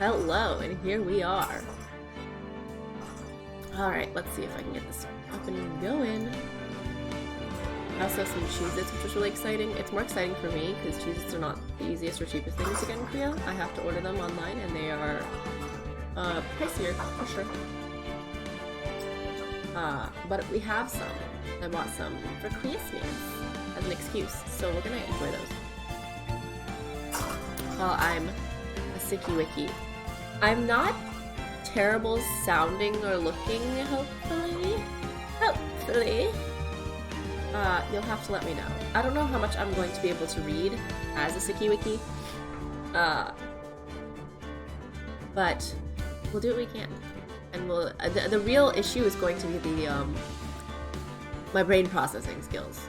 Hello, and here we are. Alright, let's see if I can get this up and going. I also have some Cheez-Its, which is really exciting. It's more exciting for me, because Cheez-Its are not the easiest or cheapest things to get in Korea. I have to order them online, and they are pricier, for sure. But we have some. I bought some for Christmas as an excuse, so we're gonna enjoy those. While I'm a Sicky Wiki. I'm not terrible sounding or looking, hopefully. Hopefully. You'll have to let me know. I don't know how much I'm going to be able to read as a Sicky Wiki. But we'll do what we can. And we'll the real issue is going to be the my brain processing skills.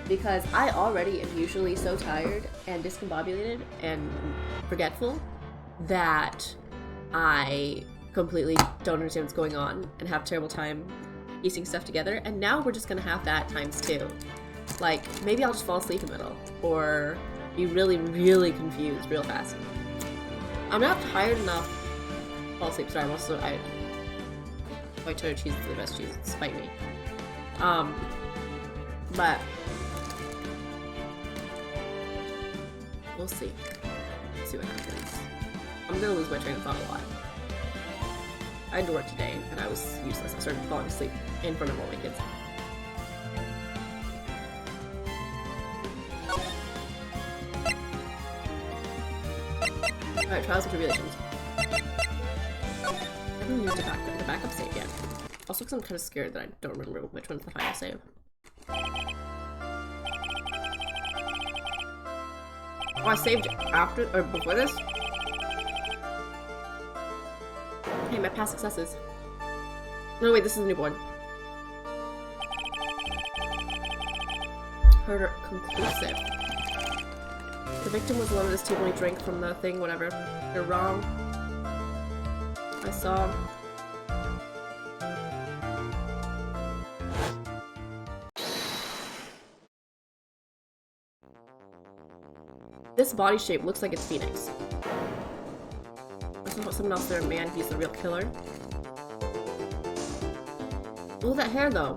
Because I already am usually so tired and discombobulated and forgetful that I completely don't understand what's going on and have a terrible time piecing stuff together. And now we're just gonna have that times 2. Like, maybe I'll just fall asleep in the middle or be really, really confused real fast. I'm not tired enough to fall asleep. Sorry, I'm also white cheddar cheese is the best cheese, despite me. But we'll see. Let's see what happens. I'm gonna lose my train of thought a lot. I had to work today, and I was useless. I started falling asleep in front of all my kids. Alright, Trials and Tribulations. I haven't used the backup save yet. Also because I'm kind of scared that I don't remember which one's the final save. Oh, I saved after, or before this? Hey, my past successes. No, wait, this is a newborn. Herder conclusive. The victim was alone at his table when he drank from the thing, whatever. You're wrong. I saw. This body shape looks like it's Phoenix. Someone else there, man, he's the real killer. Look at that hair, though.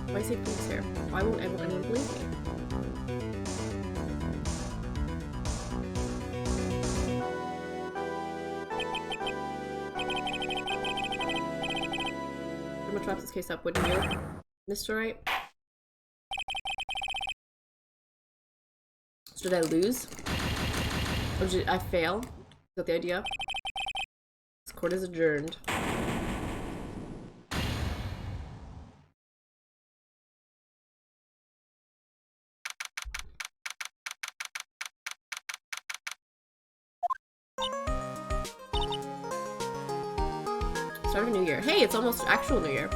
Why say Pink's hair? Why won't anyone believe me? I'm gonna wrap this case up, wouldn't you, Mr. Wright? So did I lose? Or did I fail? Is that the idea? This court is adjourned. Start of a new year. Hey, it's almost actual New Year.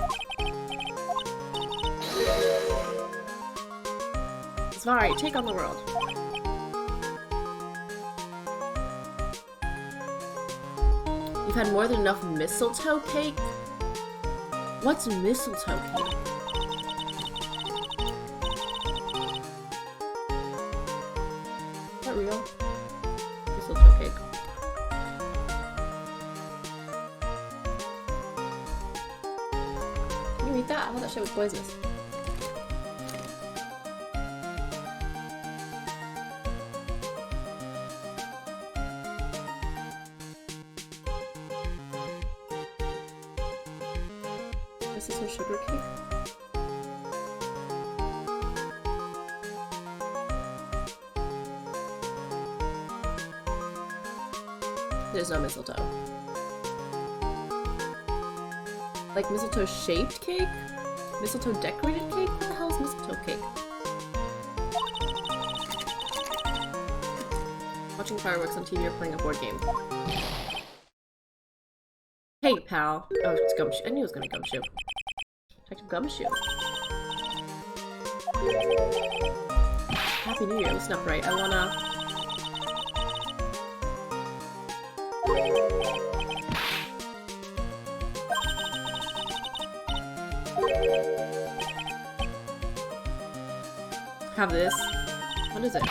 Sorry, take on the world. You've had more than enough mistletoe cake? What's mistletoe cake? Is that real? Mistletoe cake. Can you eat that? I thought that shit was poisonous. This is a sugar cake. There's no mistletoe. Like mistletoe shaped cake? Mistletoe decorated cake? What the hell is mistletoe cake? Watching fireworks on TV or playing a board game. Hey, pal. Oh, it's Gumshoe. I knew it was gonna Gumshoe. Detective Gumshoe. Happy New Year. Listen up, Wright. I wanna... have this. What is it?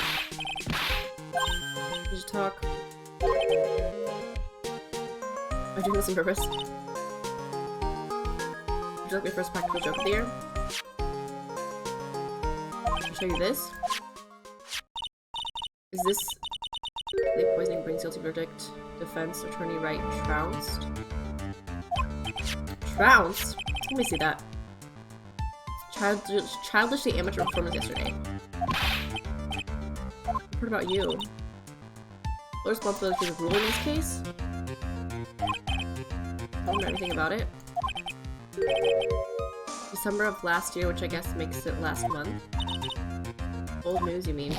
Did you talk? Am I doing this on purpose? Would you like my first practical joke of the year? I'll show you this. Is this the poisoning brings guilty verdict? Defense attorney Wright trounced. Trounced? Let me see that. Childishly amateur performance yesterday. What about you? What responsibility for the ruling in this case? I don't know anything about it. December of last year, which I guess makes it last month. Old news, you mean?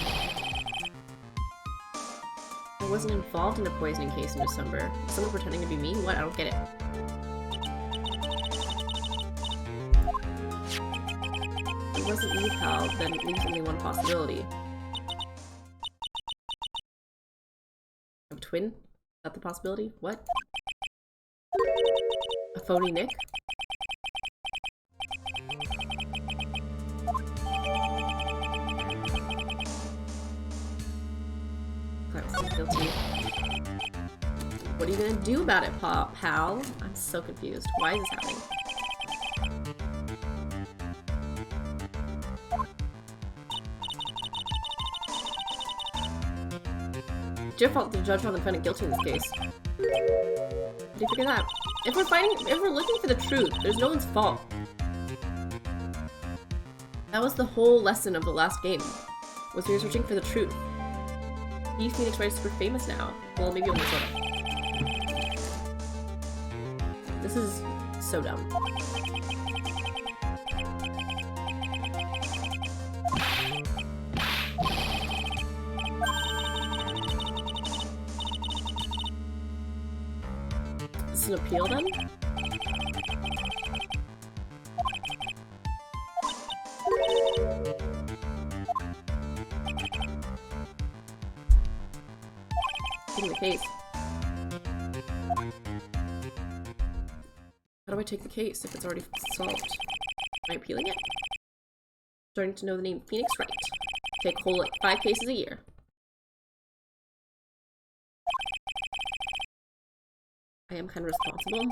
I wasn't involved in a poisoning case in December. Someone pretending to be me? What? I don't get it. If it wasn't you, pal, then it leaves only one possibility. A twin? Is that the possibility? What? A phony Nick? I'm so guilty. What are you gonna do about it, pal? I'm so confused. Why is this happening? It's your fault the judge found the defendant guilty in this case. How do you figure that? If we're looking for the truth, there's no one's fault. That was the whole lesson of the last game, was we were searching for the truth. The Phoenix Wright is super famous now. Well, maybe only sort of. This is so dumb. Is this an appeal then? Taking the case. How do I take the case if it's already solved? Am I appealing it? Starting to know the name Phoenix Wright. Take whole like 5 cases a year. I am kind of responsible.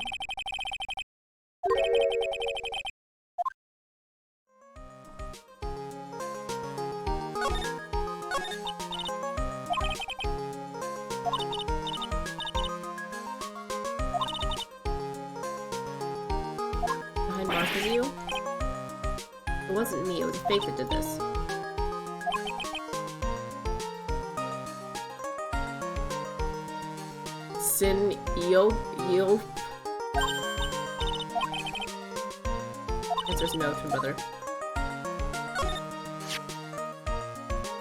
Behind bars with you? It wasn't me, it was a fake that did this. Sin Yo. Answer's no, twin brother.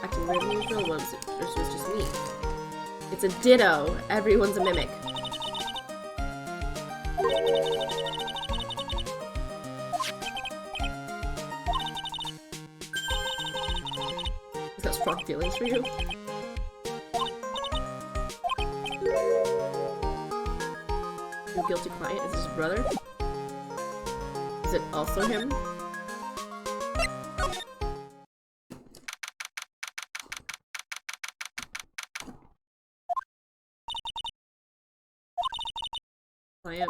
Acting weirdly neutral was just me. It's a ditto. Everyone's a mimic. He's got strong feelings for you. Your guilty client is his brother? Is it also him? Client.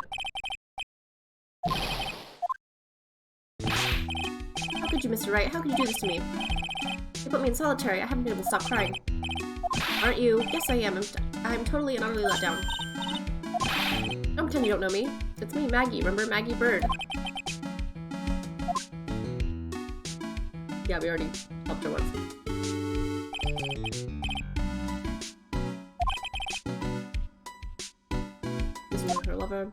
How could you, Mr. Wright? How could you do this to me? You put me in solitary. I haven't been able to stop crying. Aren't you? Yes, I am. I'm totally and utterly let down. Don't pretend you don't know me. It's me, Maggie. Remember Maggie Bird? Yeah, we already helped her once. This is her lover.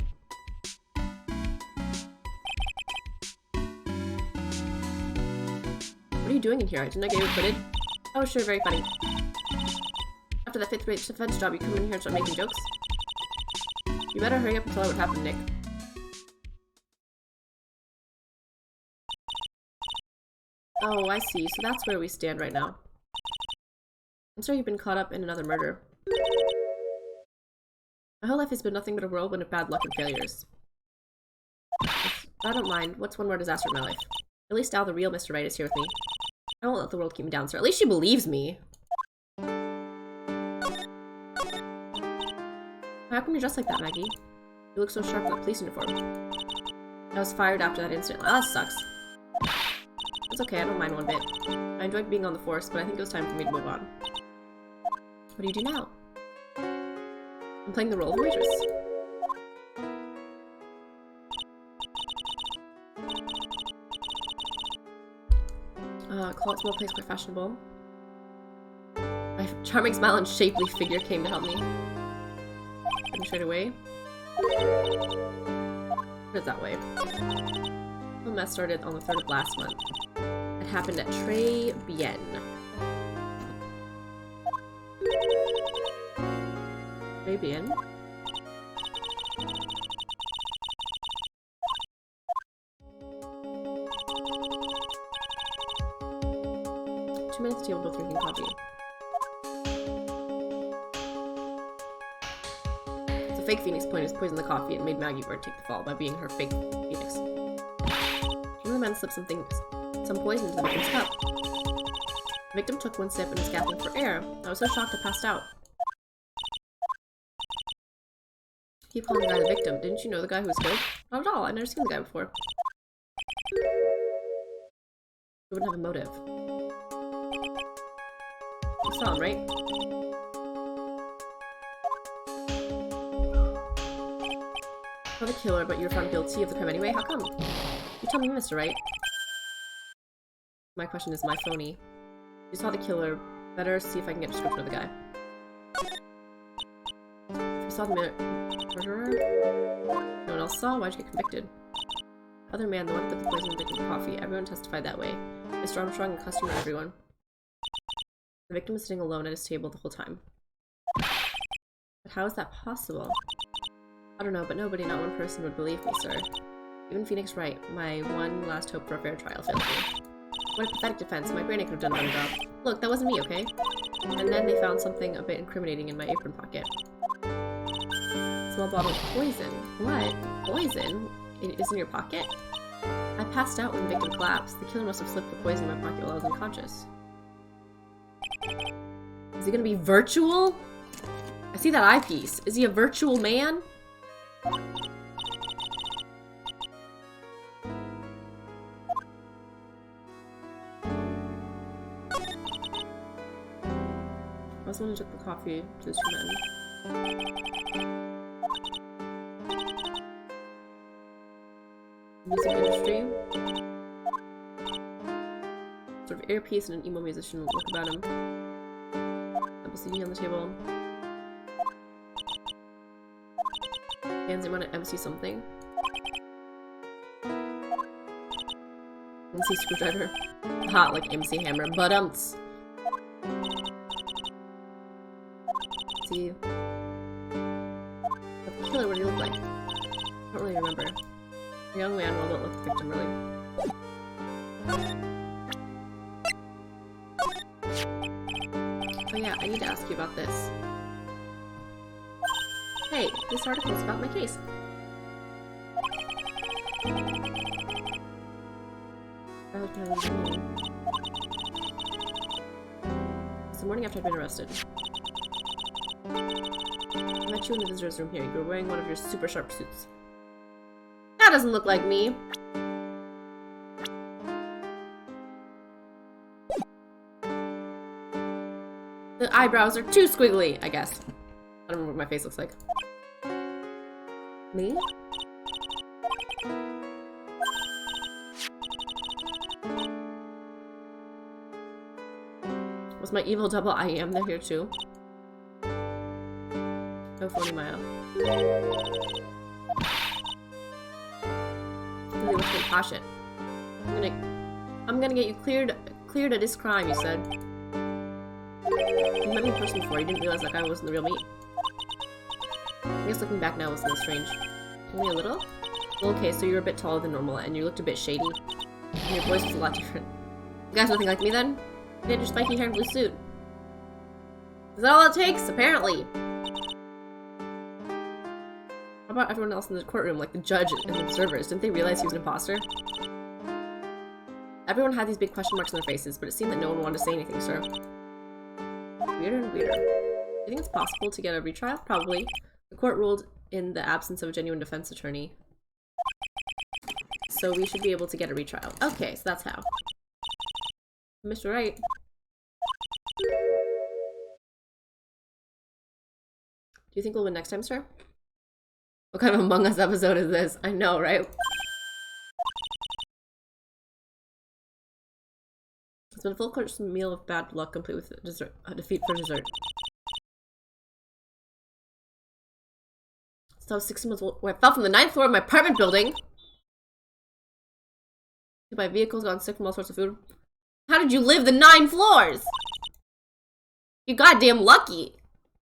What are you doing in here? Didn't I get you acquitted? Oh, sure, very funny. After that 5th grade defense job, you come in here and start making jokes? You better hurry up and tell her what happened, Nick. Oh, I see. So that's where we stand right now. I'm sorry you've been caught up in another murder. My whole life has been nothing but a whirlwind of bad luck and failures. I don't mind. What's one more disaster in my life? At least now the real Mr. Wright is here with me. I won't let the world keep me down, sir. At least she believes me. How come you're dressed like that, Maggie? You look so sharp in that police uniform. I was fired after that incident. Oh, that sucks. It's okay, I don't mind one bit. I enjoyed being on the force, but I think it was time for me to move on. What do you do now? I'm playing the role of a waitress. Call it small place, quite fashionable. My charming smile and shapely figure came to help me. Heading straight away. It's that way. The mess started on the 3rd of last month. It happened at Tribulations. Tribulations? 2 minutes table both drinking coffee. The fake Phoenix poisoned the coffee and made Maggie Bird take the fall by being her fake Phoenix. The man slipped some poison into the victim's cup. The victim took one sip and was gasping for air. I was so shocked I passed out. Keep calling the guy the victim. Didn't you know the guy who was killed? Not at all. I've never seen the guy before. He wouldn't have a motive. You saw him, right? You're the killer, but you were found guilty of the crime anyway? How come? You tell me, Mr. Wright. My question is, my phony. You saw the killer. Better see if I can get a description of the guy. If you saw the murderer, no one else saw. Why'd you get convicted? Other man, the one who put the poison in the coffee. Everyone testified that way. Mr. Armstrong, a customer, everyone. The victim was sitting alone at his table the whole time. But how is that possible? I don't know, but nobody, not one person, would believe me, sir. Even Phoenix Wright, my one last hope for a fair trial, failed me. What a pathetic defense. My brain could have done a better job. Look, that wasn't me, okay? And then they found something a bit incriminating in my apron pocket. A small bottle of poison. What? Poison? It is in your pocket? I passed out when the victim collapsed. The killer must have slipped the poison in my pocket while I was unconscious. Is he gonna be virtual? I see that eyepiece. Is he a virtual man? I was the one who took the coffee to the 2 men. Music industry. Sort of earpiece and an emo musician look about him. Double CD on the table. Hands him on an MC something. MC screwdriver. Hot like MC hammer. But see. The killer, what did he look like? I don't really remember. A young man will not look the victim, really. Oh yeah, I need to ask you about this. Hey, this article is about my case. It's the morning after I'd been arrested. I met you in the visitor's room here. You were wearing one of your super sharp suits. That doesn't look like me. The eyebrows are too squiggly, I guess. I don't remember what my face looks like. Me? Was my evil double I am there here too? No phony Maya. Really was compassion. I'm gonna get you cleared of this crime, you said. You met me in person before, you didn't realize that guy wasn't the real me. I guess looking back now was a little strange. Only a little? Well, okay, so you're a bit taller than normal, and you looked a bit shady. And your voice was a lot different. You guys nothing like me then? You had your spiky hair and blue suit. Is that all it takes? Apparently. How about everyone else in the courtroom, like the judge and the observers? Didn't they realize he was an imposter? Everyone had these big question marks on their faces, but it seemed that no one wanted to say anything, sir. Weirder and weirder. Do you think it's possible to get a retrial? Probably. The court ruled in the absence of a genuine defense attorney. So we should be able to get a retrial. Okay, so that's how. Mr. Wright. Do you think we'll win next time, sir? What kind of Among Us episode is this? I know, right? It's been a full course meal of bad luck, complete with dessert, a defeat for dessert. So I was 16 months old when I fell from the 9th floor of my apartment building. My vehicle's gone sick from all sorts of food. How did you live the 9 floors? You're goddamn lucky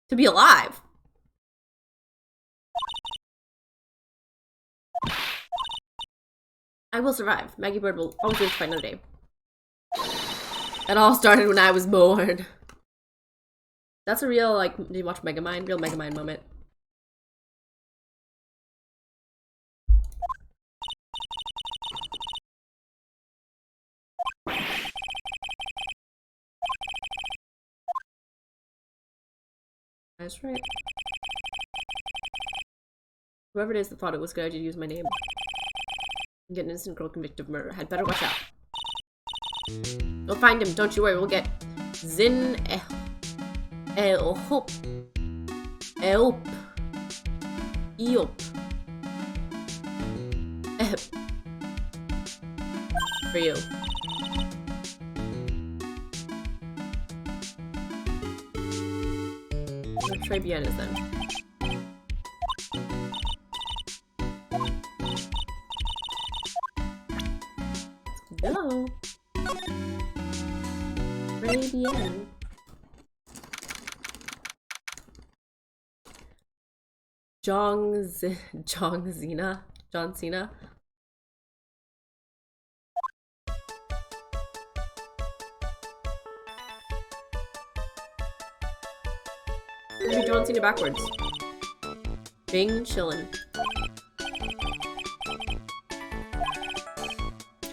to be alive. I will survive. Maggie Bird will always live to fight another day. It all started when I was born. That's a real, like, did you watch Megamind? Real Megamind moment. That's right. Whoever it is that thought it was a good idea to use my name and get an innocent girl convicted of murder had better watch out. We'll find him, don't you worry, we'll get Zin Eop for you. Tribulations then. Let's go. Tribulations. John Cena. Maybe John Cena backwards. Bing chillin'.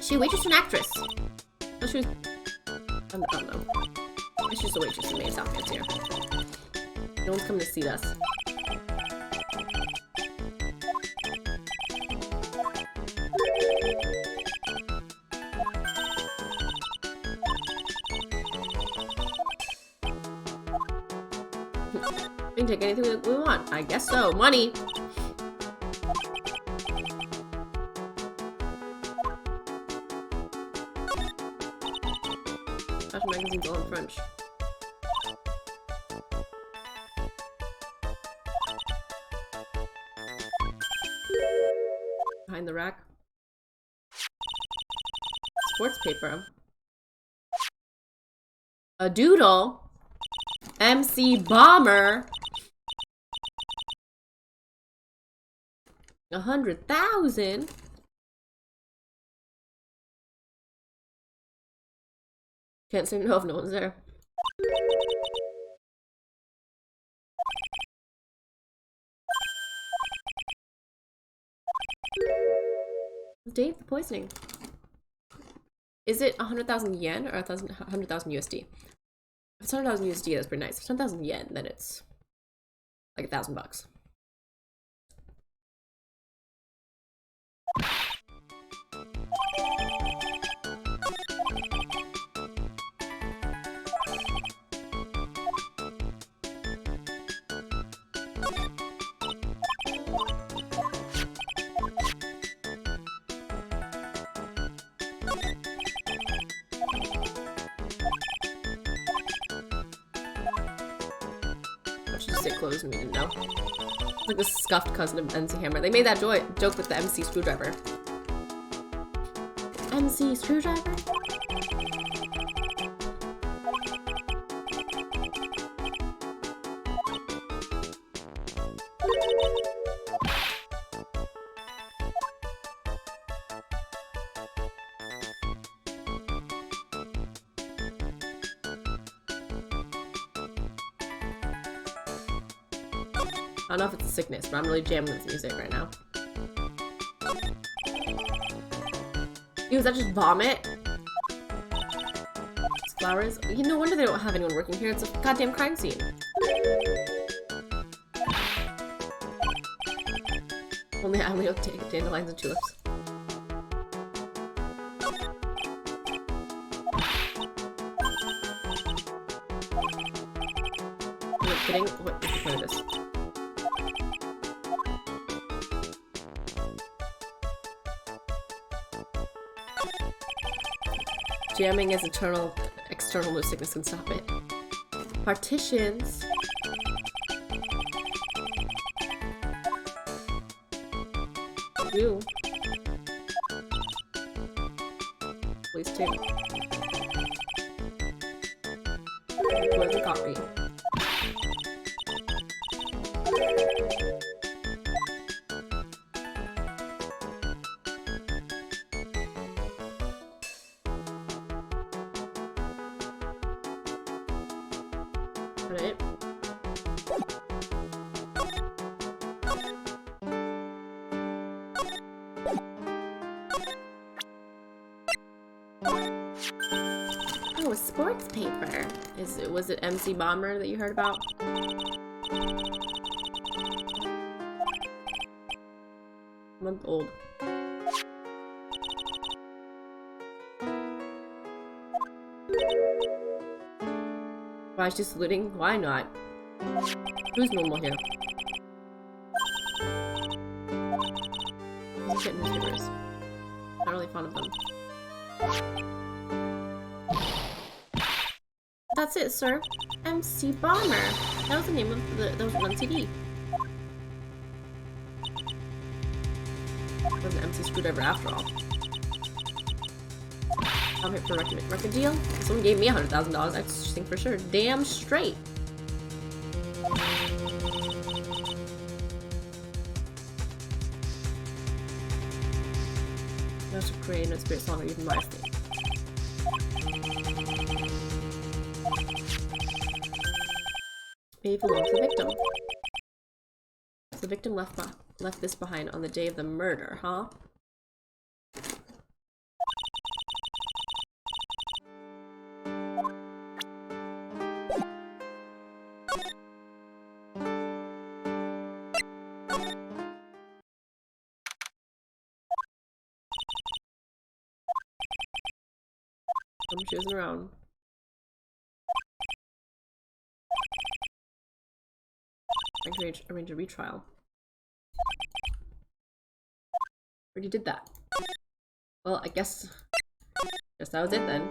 She a waitress or an actress? Oh, she was. I don't know. She's just a waitress who made us outfits here. No one's coming to see us. We can take anything we want. I guess so. Money! Fashion magazine's all in French. Behind the rack. Sports paper. A doodle. MC Bomber. 100,000. Can't say no if no one's there. Date the poisoning. Is it 100,000 yen or 100,000 USD? If it's 100,000 USD, that's pretty nice. If it's 100,000 yen, then it's like $1,000. Clothes and we didn't know. It's like the scuffed cousin of MC Hammer. They made that joke with the MC screwdriver. MC screwdriver? I don't know if it's a sickness, but I'm really jamming with music right now. Ew, is that just vomit? flowers. You know, no wonder they don't have anyone working here. It's a goddamn crime scene. Only I only take dandelions and tulips. Are you kidding? What is the point of this? Jamming is external no sickness can stop it. Partitions. You. Please too. Where's the coffee? Right. Oh, a sports paper. Was it MC Bomber that you heard about? Month old. Why is she saluting? Why not? Who's normal here? Let's get newspapers. Not really fond of them. That's it, sir. MC Bomber. That was the name of that was one CD. It was an MC Screwdriver after all. I'm hit for a record deal. Someone gave me $100,000. I think for sure. Damn straight. That's a create no spirit song or even my state. Maybe belongs to the victim. So the victim left this behind on the day of the murder, huh? I'm choosing around. I can arrange a retrial. Already did that. Well, I guess that was it then.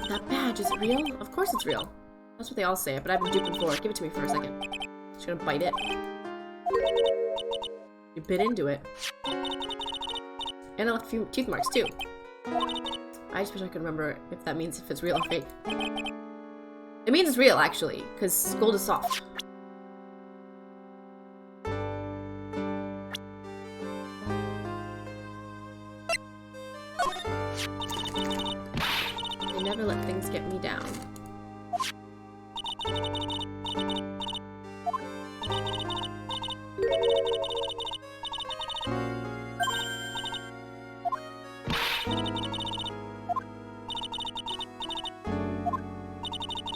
That badge, is it real? Of course it's real. That's what they all say, but I've been duped before. Give it to me for a second. Just gonna bite it. You bit into it. And I left a few teeth marks too. I just wish I could remember if that means if it's real or fake. It means it's real, actually, because gold is soft. They never let things get me down.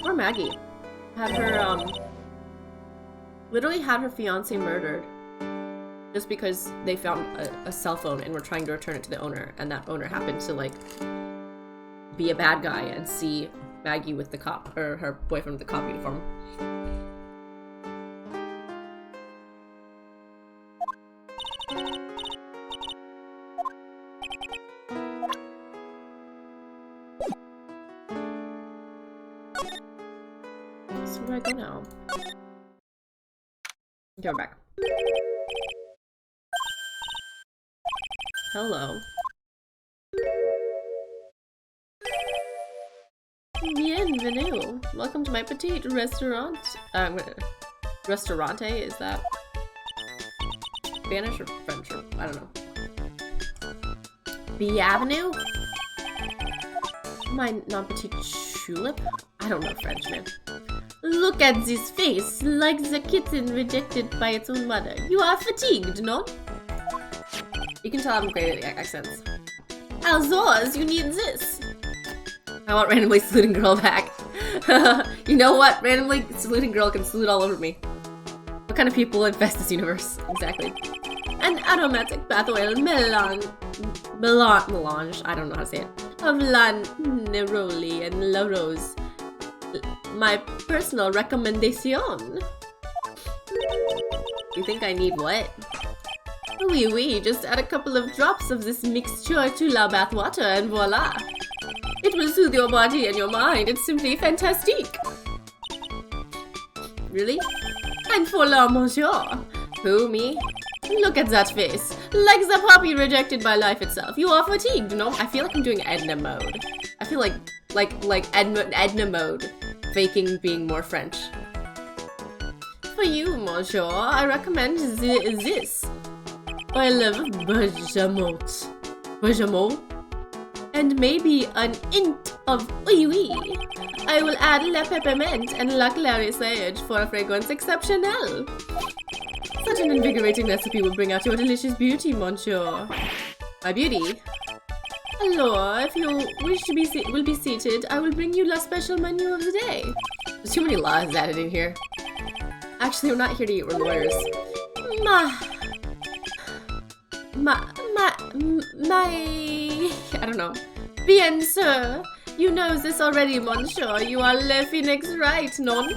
Poor Maggie. Had her, literally had her fiance murdered. Just because they found a cell phone and were trying to return it to the owner, and that owner happened to, like, be a bad guy and see Maggie with the cop, or her boyfriend with the cop uniform. So where do I go now? Okay, we're back. Hello. Bienvenue. Welcome to my petite restaurant. Restaurante, is that Spanish or French? Or, I don't know. Bienvenue? My non-petite tulip? I don't know French, man. Look at this face, like the kitten rejected by its own mother. You are fatigued, no? You can tell I'm great at accents. Alzors, you need this. I want randomly saluting girl back. You know what? Randomly saluting girl can salute all over me. What kind of people infest this universe? Exactly. An aromatic bath oil melange. I don't know how to say it. Of La Neroli and La Rose. My personal recommendation. You think I need what? Oui, just add a couple of drops of this mixture to la bath water and voila. It will soothe your body and your mind. It's simply fantastic. Really? And for la monsieur. Who, me? Look at that face. Like the puppy rejected by life itself. You are fatigued, no? I feel like I'm doing Edna mode. I feel like Edna mode. Faking being more French. For you, monsieur, I recommend this. Oil of bergamot. And maybe an hint of oui. I will add la peppermint and la clary sage for a fragrance exceptional. Such an invigorating recipe will bring out your delicious beauty, monsieur. My beauty? Hello, if you wish to be seated, I will bring you la special menu of the day. There's too many laws added in here. Actually, we're not here to eat, we're lawyers. I don't know. Bien, sir. You know this already, monsieur. You are Le Phoenix Wright, non?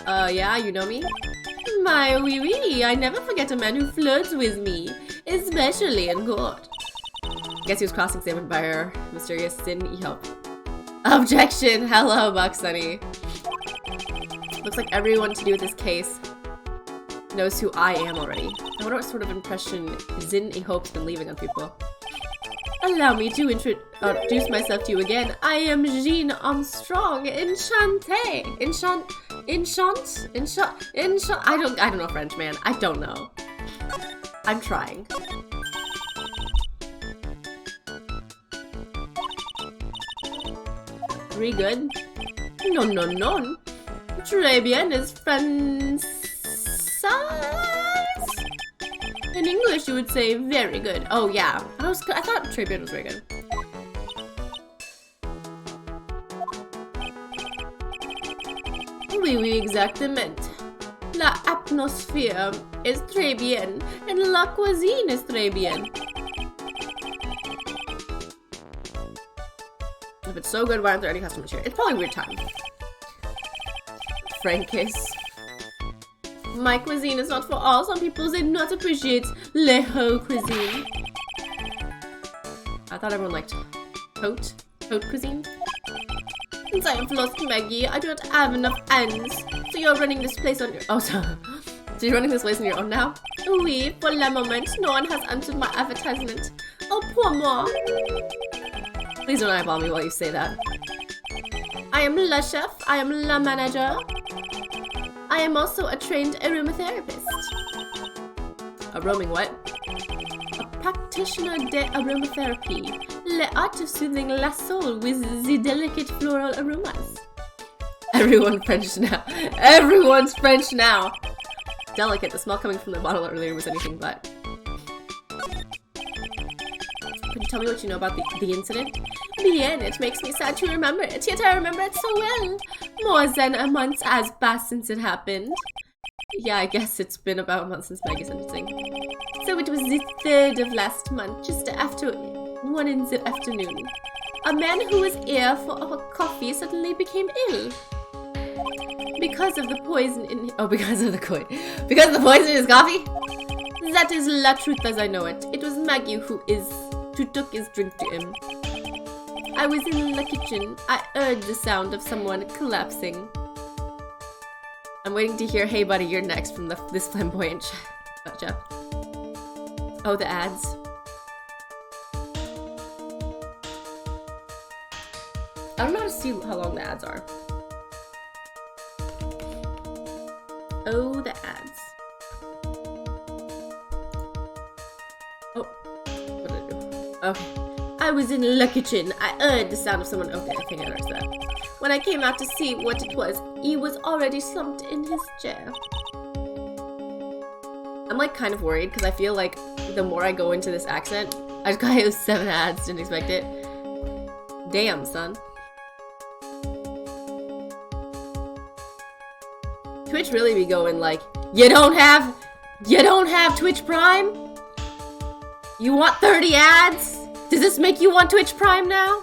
Yeah, you know me? My oui. I never forget a man who flirts with me, especially in court. Guess he was cross-examined by our mysterious Sin E-Help. Objection! Hello, Bucksunny. Looks like everyone to do with this case knows who I am already. I wonder what sort of impression Zin E-Hope's been leaving on people. Allow me to introduce myself to you again. I am Jean Armstrong. Enchanté. Enchant. I don't know French, man. I don't know. I'm trying. Pretty good. No. Très bien is français. In English, you would say very good. Oh yeah, I thought très bien was very good. Oui, exactement. La atmosphère est très bien, and la cuisine is très bien. If it's so good, why aren't there any customers here? It's probably a weird time. Frankis. My cuisine is not for all. Some people do not appreciate le haut cuisine. I thought everyone liked haute cuisine. Since I have lost Maggie, I do not have enough ends. So you're running this place on your own. So you're running this place on your own now? Oui, for le moment, no one has answered my advertisement. Oh, pour moi. Please don't eyeball me while you say that. I am la chef. I am la manager. I am also a trained aromatherapist. A roaming what? A practitioner de aromatherapy. Le art of soothing la soul with the delicate floral aromas. Everyone French now. Everyone's French now. Delicate. The smell coming from the bottle earlier was anything but. Can you tell me what you know about the incident? Bien, it makes me sad to remember it, yet I remember it so well. More than a month has passed since it happened. Yeah, I guess it's been about a month since Maggie's sentencing. So it was the 3rd of last month, just after 1 in the afternoon. A man who was here for a coffee suddenly became ill. Because of the poison in because of the poison in his coffee? That is la truth as I know it. It was Maggie who took his drink to him. I was in the kitchen. I heard the sound of someone collapsing. I'm waiting to hear, hey buddy, you're next from this flamboyant chef. Oh, the ads. I don't know how to see how long the ads are. Oh, the ads. Oh, what did I do? Okay. I was in the kitchen. I heard the sound of someone. Okay, I think I noticed that. When I came out to see what it was, he was already slumped in his chair. I'm like kind of worried because I feel like the more I go into this accent, I just got hit with 7 ads, didn't expect it. Damn, son. Twitch really be going like, you don't have Twitch Prime? You want 30 ads? Does this make you want Twitch Prime now?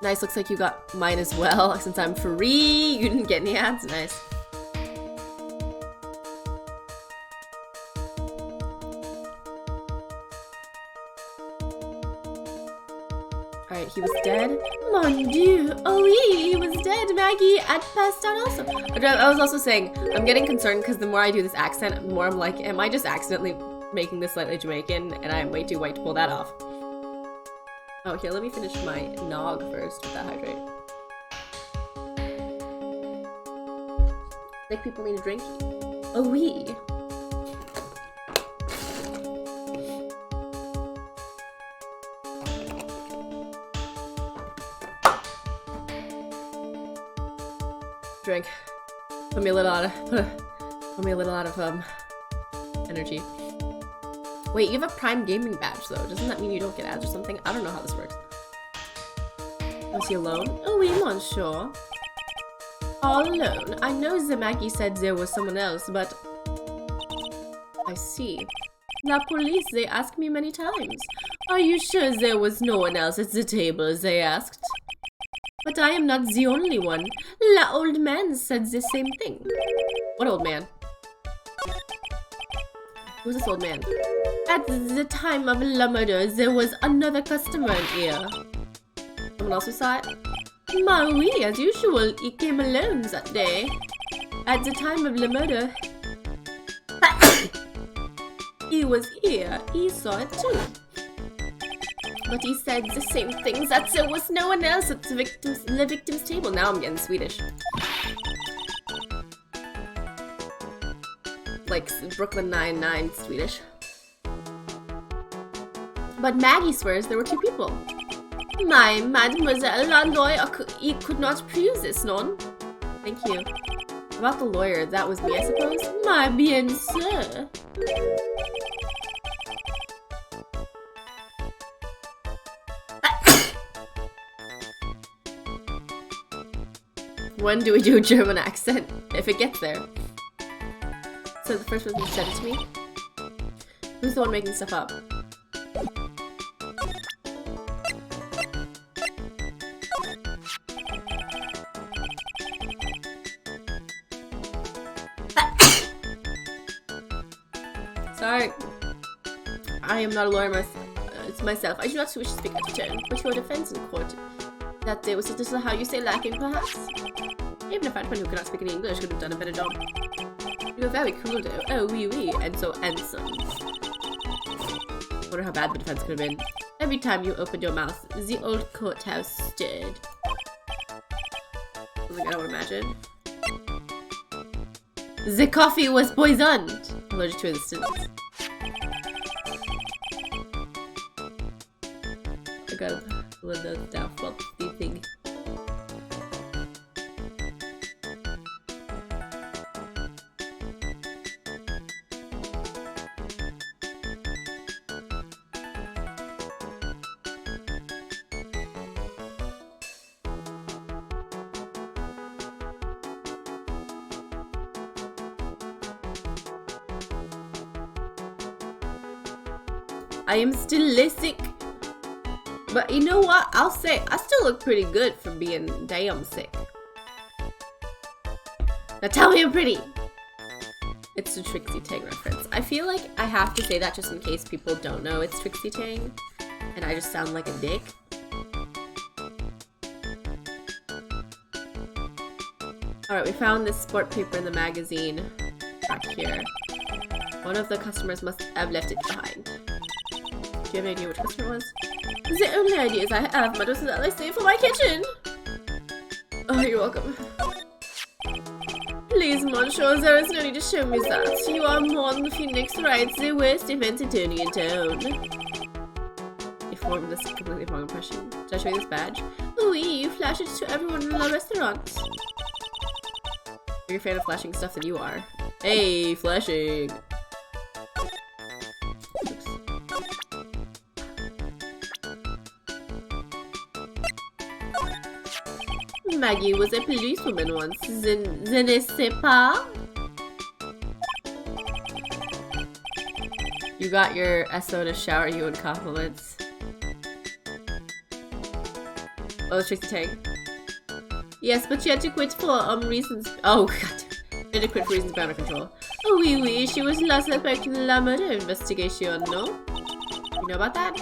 Nice, looks like you got mine as well, since I'm free. You didn't get any ads, nice. Alright, he was dead. Mon Dieu! Oh, he was dead. Maggie had passed out also. I was also saying, I'm getting concerned because the more I do this accent, the more I'm like, am I just accidentally making this slightly Jamaican and I'm way too white to pull that off? Oh, here, let me finish my nog first with that hydrate. Like people need a drink? Oh, we. Drink. Put me a little out of energy. Wait, you have a Prime Gaming badge though. Doesn't that mean you don't get ads or something? I don't know how this works. Was he alone? Oh, oui, monsieur. All alone. I know the Maggie said there was someone else, but I see. La police, they asked me many times. Are you sure there was no one else at the table, they asked. But I am not the only one. La old man said the same thing. What old man? Who's this old man? At the time of la murder, there was another customer in here. Someone else who saw it? Ma oui, as usual, he came alone that day. At the time of la murder, he was here. He saw it too. But he said the same thing, that there was no one else at the victim's table. Now I'm getting Swedish. Like Brooklyn Nine-Nine Swedish. But Maggie swears there were 2 people. My mademoiselle, la lawyer, he could not prove this, non? Thank you. About the lawyer, that was me, I suppose? My bien sûr. When do we do a German accent? If it gets there. So the first person said it to me. Who's the one making stuff up? Sorry. I am not a lawyer myself. I do not wish to speak out of turn, but your defense in court that day was just how you say lacking, perhaps? Even a Frenchman who could not speak any English could have done a better job. You were very cruel to oh oui oui, and so handsome. Wonder how bad the defense could have been. Every time you opened your mouth, the old courthouse stirred. Something I don't imagine. The coffee was poisoned! Allergic to resistance. I got a little down for the thing. I am still sick. But you know what? I'll say I still look pretty good for being damn sick. Now tell me I'm pretty. It's a Trixie Tang reference. I feel like I have to say that just in case people don't know it's Trixie Tang. And I just sound like a dick. Alright, we found this sport paper in the magazine back here. One of the customers must have left it behind. Do you have any idea which customer it was? The only ideas I have, mademoiselle, I save for my kitchen! Oh, you're welcome. Please, monsieur, there is no need to show me that. You are more than Phoenix Wright, the worst event attorney in town. They formed this completely wrong impression. Did I show you this badge? Oui, you flash it to everyone in the restaurant. You're a fan of flashing stuff than you are. Hey, flashing! Oops. Maggie was a policewoman once. Je ne sais pas. You got your SO to shower you in compliments. Oh, Tracy Tang. Yes, but she had to quit for reasons. Oh god, she had to quit for reasons beyond her control. Oh oui oui, she was la suspect in la murder investigation, no? You know about that?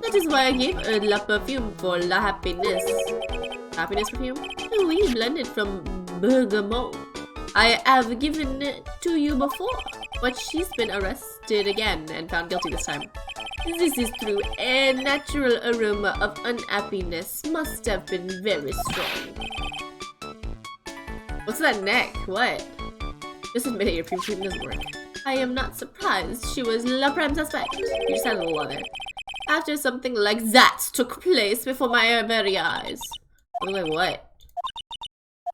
That is why I gave her la perfume for la happiness. Happiness perfume? Oh oui, blended from bergamot. I have given it to you before, but she's been arrested again and found guilty this time. This is true. A natural aroma of unhappiness must have been very strong. What's that neck? What? Just admit it, your pre-treatment doesn't work. I am not surprised. She was la prime suspect. You just had a little other. After something like that took place before my very eyes. I'm like, what?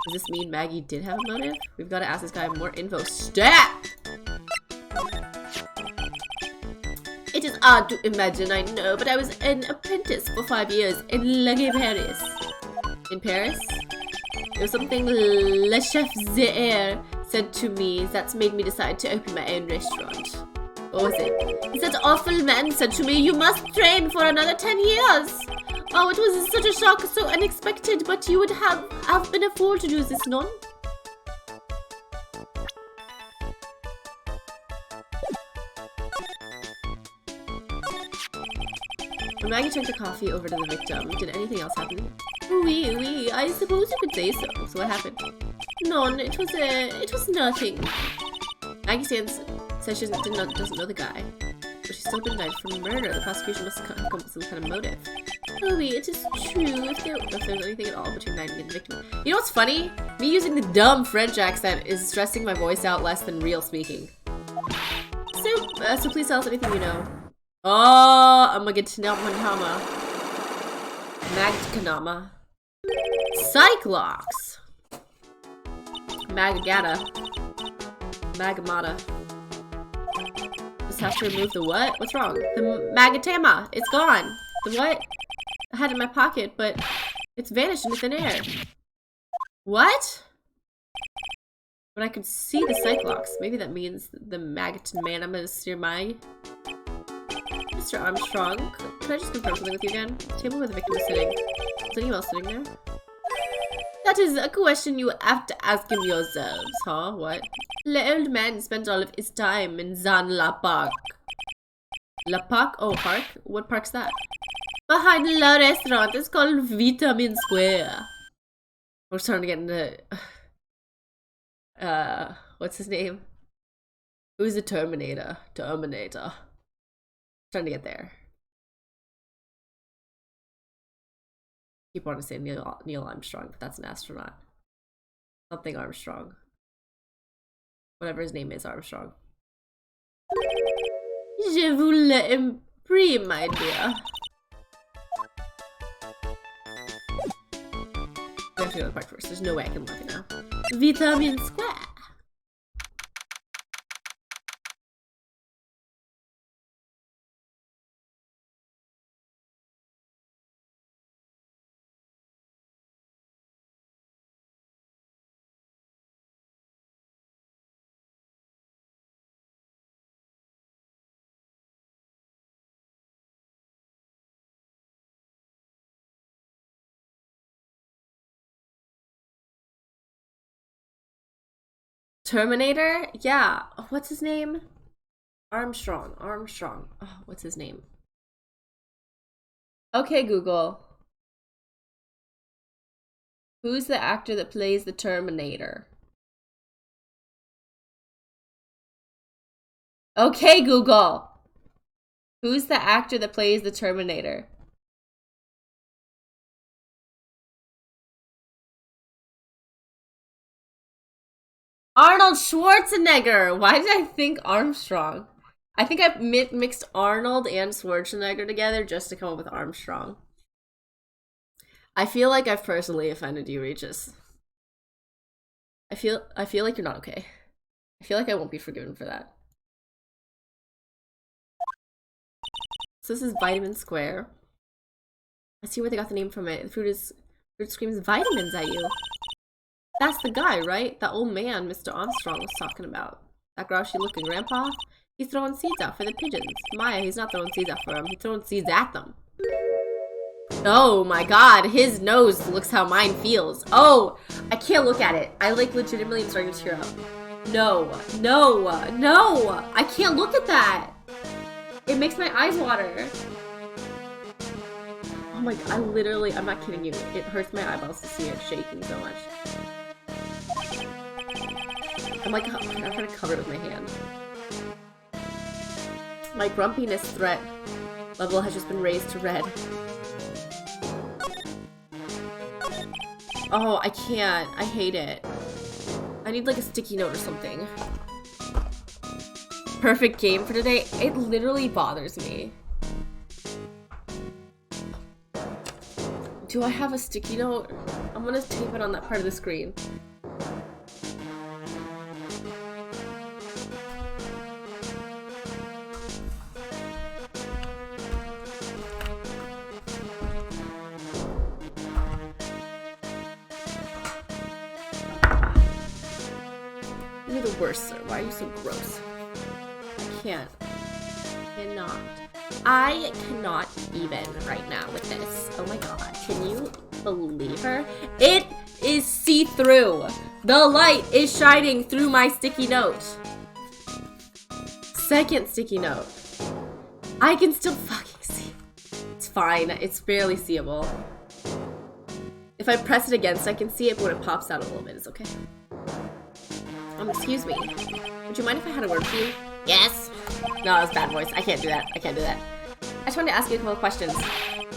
Does this mean Maggie did have a motive? We've got to ask this guy more info. Stat! It is hard to imagine, I know, but I was an apprentice for 5 years in Paris. In Paris? It was something Le Chef Z'Air said to me that's made me decide to open my own restaurant. What was it? That awful man said to me, you must train for another 10 years. Oh, it was such a shock, so unexpected, but you would have been a fool to do this, non? When Maggie took the coffee over to the victim, did anything else happen? Oui, oui, I suppose you could say so. So what happened? None, it was nothing. Maggie says she doesn't know the guy, but she's still been indicted for murder. The prosecution must come up with some kind of motive. Oh, oui, it is true. If there's anything at all between Maggie and the victim. You know what's funny? Me using the dumb French accent is stressing my voice out less than real speaking. So please tell us anything you know. Oh, I'm gonna get to know Manhama. Magkanama. Cyclops. Magagata. Magamata. Just have to remove the what? What's wrong? The Magatama. It's gone. The what? I had it in my pocket, but it's vanished into thin air. What? But I could see the Cyclops. Maybe that means the Magatama is near my... Mr. Armstrong, can I just confirm something with you again? The table where the victim is sitting. Is anyone else sitting there? That is a question you have to ask him yourselves, huh? What? The old man spent all of his time in Zan La Park. La Park? Oh, park? What park's that? Behind the restaurant. It's called Vitamin Square. We're starting to get into... what's his name? Who's the Terminator? Terminator. Trying to get there. Keep wanting to say Neil Armstrong, but that's an astronaut. Something Armstrong. Whatever his name is, Armstrong. Je vous prie, my dear. I have to go to the park first. There's no way I can look it now. Vitamin Square. Terminator? Yeah. What's his name? Armstrong. Armstrong. Oh, what's his name? Okay, Google. Who's the actor that plays the Terminator? Okay, Google. Who's the actor that plays the Terminator? Arnold Schwarzenegger! Why did I think Armstrong? I think I mixed Arnold and Schwarzenegger together just to come up with Armstrong. I feel like I've personally offended you, Regis. I feel like you're not okay. I feel like I won't be forgiven for that. So this is Vitamin Square. I see where they got the name from it. The fruit screams vitamins at you. That's the guy, right? That old man Mr. Armstrong was talking about. That grouchy looking grandpa? He's throwing seeds out for the pigeons. Maya, he's not throwing seeds out for them. He's throwing seeds at them. Oh my god, his nose looks how mine feels. Oh, I can't look at it. I like legitimately am starting to tear up. No, no, no! I can't look at that! It makes my eyes water. Oh my god, I'm not kidding you. It hurts my eyeballs to see it shaking so much. I'm trying to cover it with my hand. My grumpiness threat level has just been raised to red. Oh, I can't. I hate it. I need like a sticky note or something. Perfect game for today. It literally bothers me. Do I have a sticky note? I'm gonna tape it on that part of the screen. You're the worst, sir. Why are you so gross? I can't. I cannot even right now with this. Oh my god. Can you believe her? It is see-through. The light is shining through my sticky note. Second sticky note. I can still fucking see. It's fine. It's barely seeable. If I press it against, I can see it, but when it pops out a little bit, it's okay. Excuse me. Would you mind if I had a word with you? Yes. No, that was a bad voice. I can't do that. I can't do that. I just wanted to ask you a couple of questions.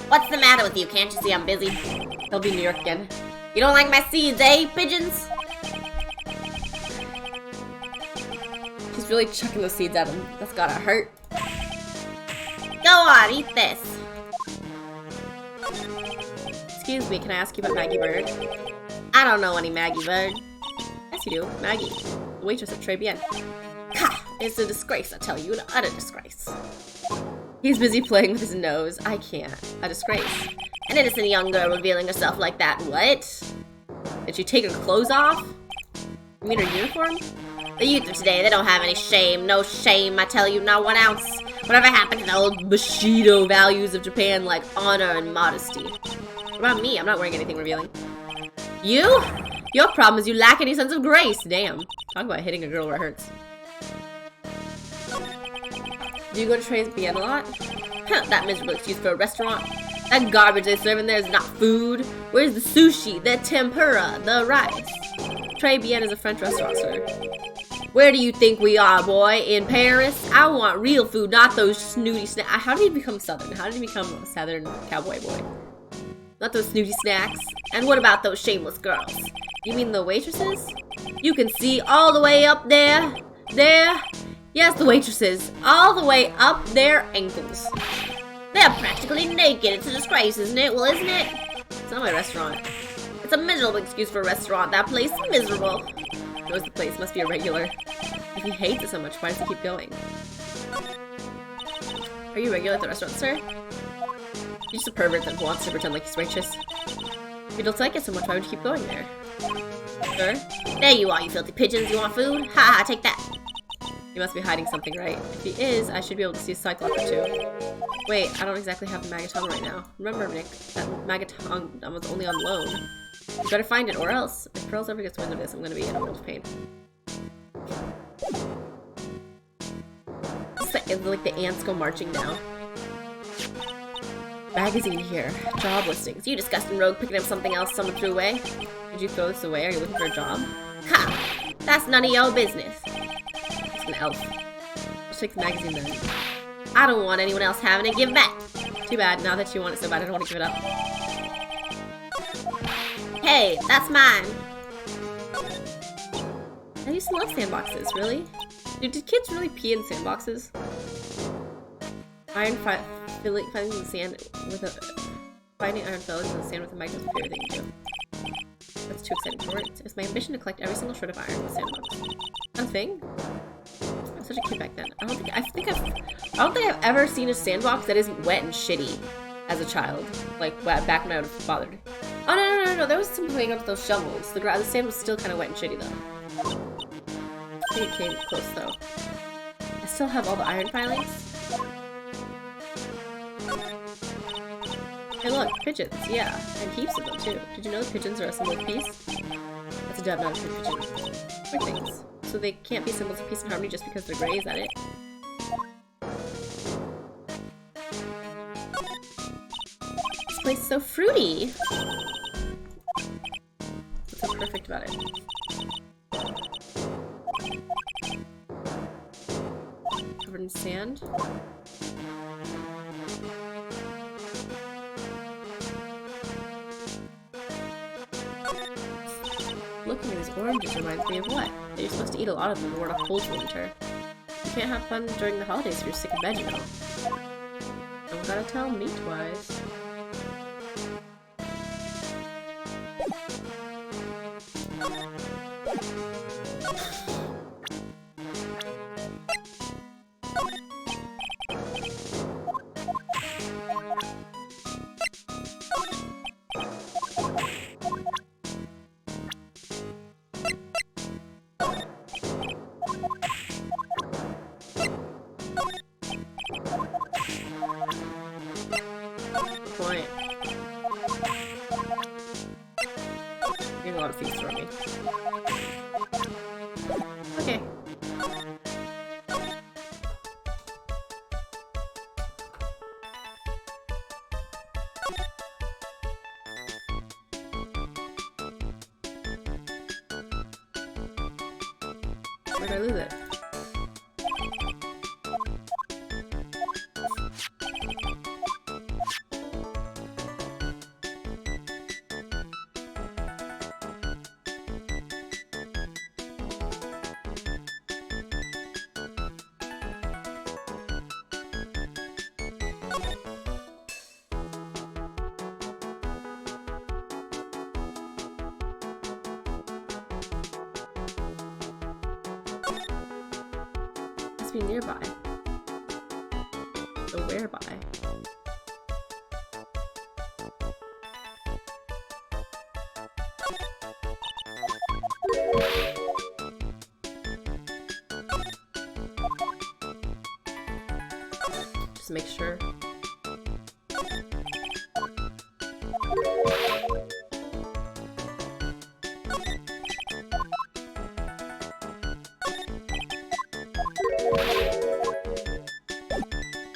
What's the matter with you? Can't you see I'm busy? He'll be in New York again. You don't like my seeds, eh, pigeons? She's really chucking those seeds at him. That's gotta hurt. Go on, eat this. Excuse me, can I ask you about Maggie Bird? I don't know any Maggie Bird. Yes, you do. Maggie. The waitress at Tribulations. Ha! It's a disgrace, I tell you. An utter disgrace. He's busy playing with his nose. I can't. A disgrace. An innocent young girl revealing herself like that. What? Did she take her clothes off? You mean her uniform? The youth of today, they don't have any shame. No shame, I tell you, not 1 ounce. Whatever happened to the old Bushido values of Japan like honor and modesty? What about me? I'm not wearing anything revealing. You? Your problem is you lack any sense of grace. Damn. Talk about hitting a girl where it hurts. Do you go to Tribulations a lot? Huh, that miserable excuse for a restaurant. That garbage they serve in there is not food. Where's the sushi, the tempura, the rice? Tribulations is a French restaurant, sir. Where do you think we are, boy? In Paris? I want real food, not those snooty snacks. How did he become Southern? How did he become a Southern cowboy boy? Not those snooty snacks. And what about those shameless girls? You mean the waitresses? You can see all the way up there. There. Yes, the waitresses. All the way up their ankles. They're practically naked. It's a disgrace, isn't it? Well, isn't it? It's not my restaurant. It's a miserable excuse for a restaurant. That place is miserable. Knows the place must be a regular. If he hates it so much, why does he keep going? Are you regular at the restaurant, sir? You're just a pervert that wants to pretend like he's righteous. If you don't like it so much, why would you keep going there? Sir? There you are, you filthy pigeons. You want food? Ha ha, take that. He must be hiding something, right? If he is, I should be able to see a cyclops or two. Wait, I don't exactly have the Magaton right now. Remember, Nick, that Magaton was only on loan. You better find it, or else, if Pearls ever gets wind of this, I'm gonna be in a world of pain. It's like the ants go marching now. Magazine here. Job listings. You disgusting rogue picking up something else someone threw away. Did you throw this away? Are you looking for a job? Ha! That's none of your business. It's an elf. Let's take the magazine then. I don't want anyone else having it. Give it back. Too bad. Now that you want it so bad, I don't want to give it up. Hey, that's mine. I used to love sandboxes, really? Dude, did kids really pee in sandboxes? Iron finding the sand with a Finding iron filings in the sand with a micro is my favorite thing to do. That's too exciting for words. It's my ambition to collect every single shred of iron in the sandbox. That thing? I was such a kid back then. I don't think I've ever seen a sandbox that isn't wet and shitty as a child. Like back when I would have bothered. Oh no! There was some playground with those shovels. The sand was still kind of wet and shitty though. I think it came close though. I still have all the iron filings. Hey look, pigeons, yeah, and heaps of them too. Did you know the pigeons are a symbol of peace? That's a dove, not a true pigeon. Weird things. So they can't be symbols of peace and harmony just because they're gray, is that it? This place is so fruity! What's so perfect about it? Covered in sand? Looking at these oranges reminds me of what? That you're supposed to eat a lot of them in order to hold for winter. You can't have fun during the holidays if you're sick of veg, you know. Don't gotta tell me twice. Where did I lose it? Be nearby. So whereby? Just make sure.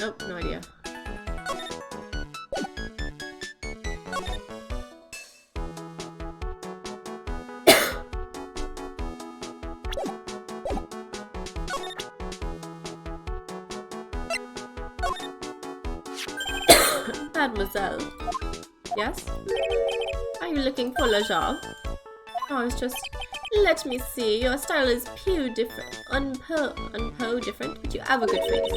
Oh, no idea. Mademoiselle. Yes? Are you looking for a job? Oh, it's just... Let me see. Your style is different. Unpo different, but you have a good face.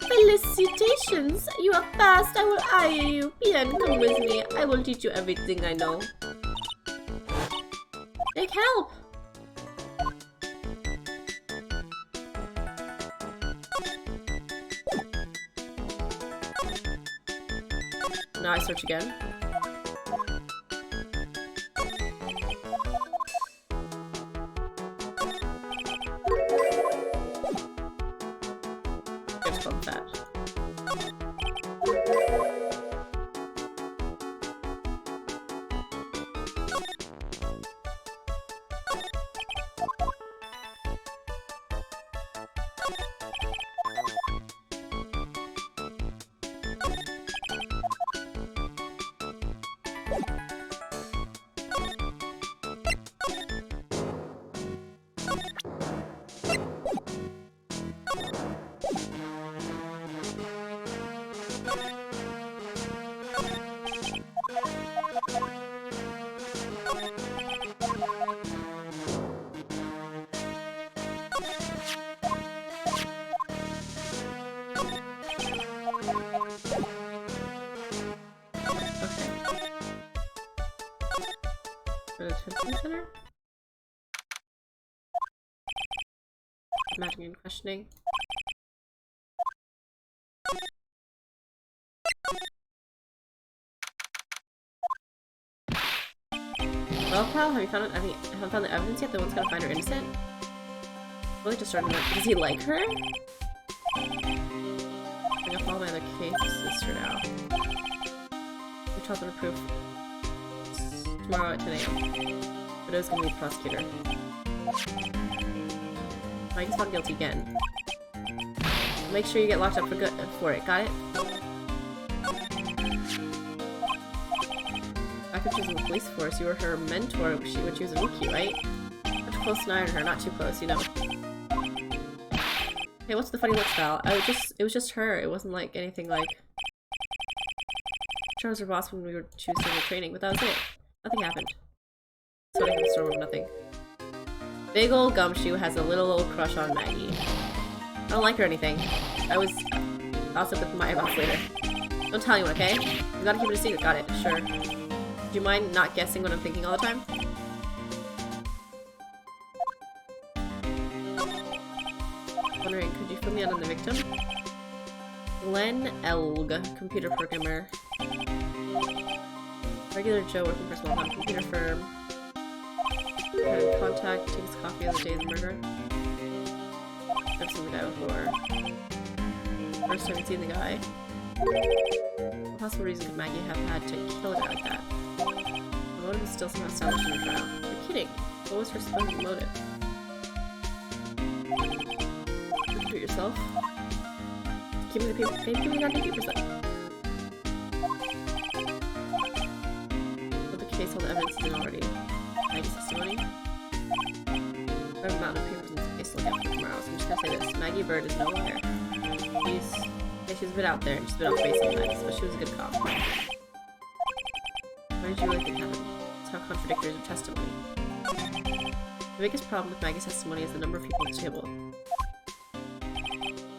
Felicitations! You are fast. I will hire you. Bien, come with me. I will teach you everything I know. Take help! Now I search again. It's called that. Imagining and questioning. Well, pal, have you found it? Haven't found the evidence yet? The one's gonna find her innocent? Really just starting to. Does he like her? I'm gonna follow my other case sister now. We trial the proof tomorrow at 10 AM. But it was gonna be the prosecutor. Mike's found guilty again. Make sure you get locked up for it. Got it? Back when she was in the police force, you were her mentor when she was a rookie, right? Not too close to an eye on her, not too close, you know. Hey, what's the funny look style? It was just her. It wasn't like anything like. Charles was her boss when we were choosing the training, but that was it. Nothing happened. So I can storm of nothing. Big ol' gumshoe has a little old crush on Maggie. I don't like her or anything. I'll sit with my boss later. Don't tell anyone, okay? You gotta keep it a secret. Got it. Sure. Do you mind not guessing what I'm thinking all the time? Wondering, could you fill me out on the victim? Glenn Elg, computer programmer. Regular Joe working for a small computer firm. Had in contact, takes coffee on the day of the murder. I've seen the guy before. First time I've seen the guy. What possible reason could Maggie have had to kill a guy like that? The motive is still somehow established in the trial. You're kidding. What was her supposed motive? Do it yourself. Give me the paper. Give me the goddamn papers then. But the case, all the evidence is in already. Maggie's testimony. I have a mountain of papers in this case to look at for tomorrow, so I'm just gonna say this. Maggie Bird is no liar. She's a bit out there and she's a bit off base sometimes, but she was a good cop. Why did you really think happened? It's how contradictory is her testimony. The biggest problem with Maggie's testimony is the number of people at the table.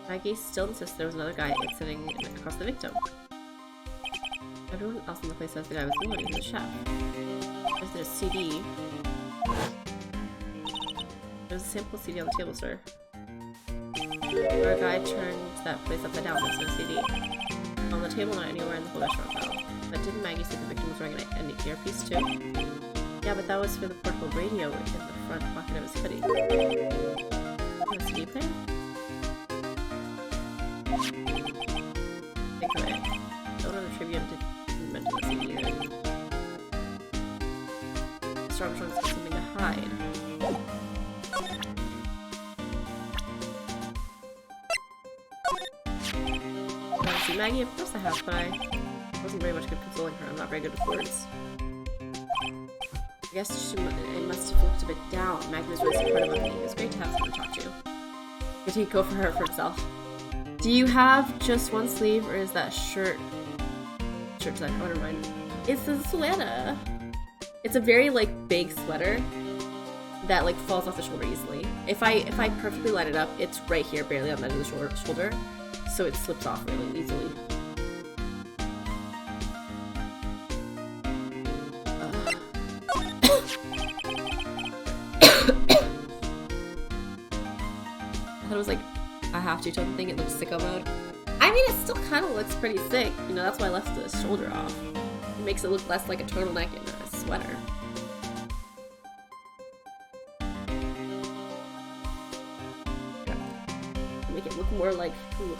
Maggie still insists there was another guy sitting across the victim. Everyone else in the place says the guy was the one, he was a chef. There's a CD. There's a sample CD on the table, sir. Our guy turned that place upside down, there's no CD. On the table, not anywhere in the whole restaurant file. But didn't Maggie say the victim was wearing an earpiece too? Yeah, but that was for the portable radio in the front pocket of his hoodie. A CD player? Think of it. The owner of the Tribune didn't mention the CD either. Mr. Armstrong's got something to hide. See Maggie? Of course I have, but I wasn't very much good consoling her. I'm not very good with words. I guess it must have looked a bit down. Maggie was really supportive of me. It was great to have someone to talk to. Did he go for her for himself? Do you have just one sleeve, or is that shirt? Shirt's like, oh, never mind. It's a sweater. It's a very like big sweater that like falls off the shoulder easily. If I perfectly line it up, it's right here, barely on the edge of the shoulder. So it slips off really easily. I thought it was like a half two-tone thing. It looks sicko mode. I mean, it still kind of looks pretty sick. You know, that's why I left the shoulder off. It makes it look less like a turtleneck and a sweater. Make it look more like. Ooh.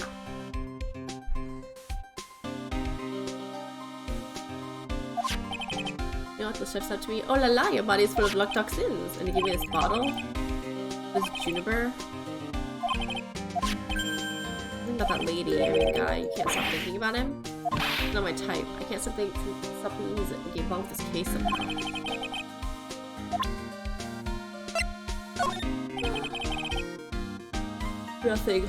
You know what the chef said to me? Oh la la, your body is full of blood toxins. And he gave me this bottle. This juniper. Something about that lady, I mean guy. You can't stop thinking about him. He's not my type. I can't stop thinking he's involved with this case somehow. Nothing.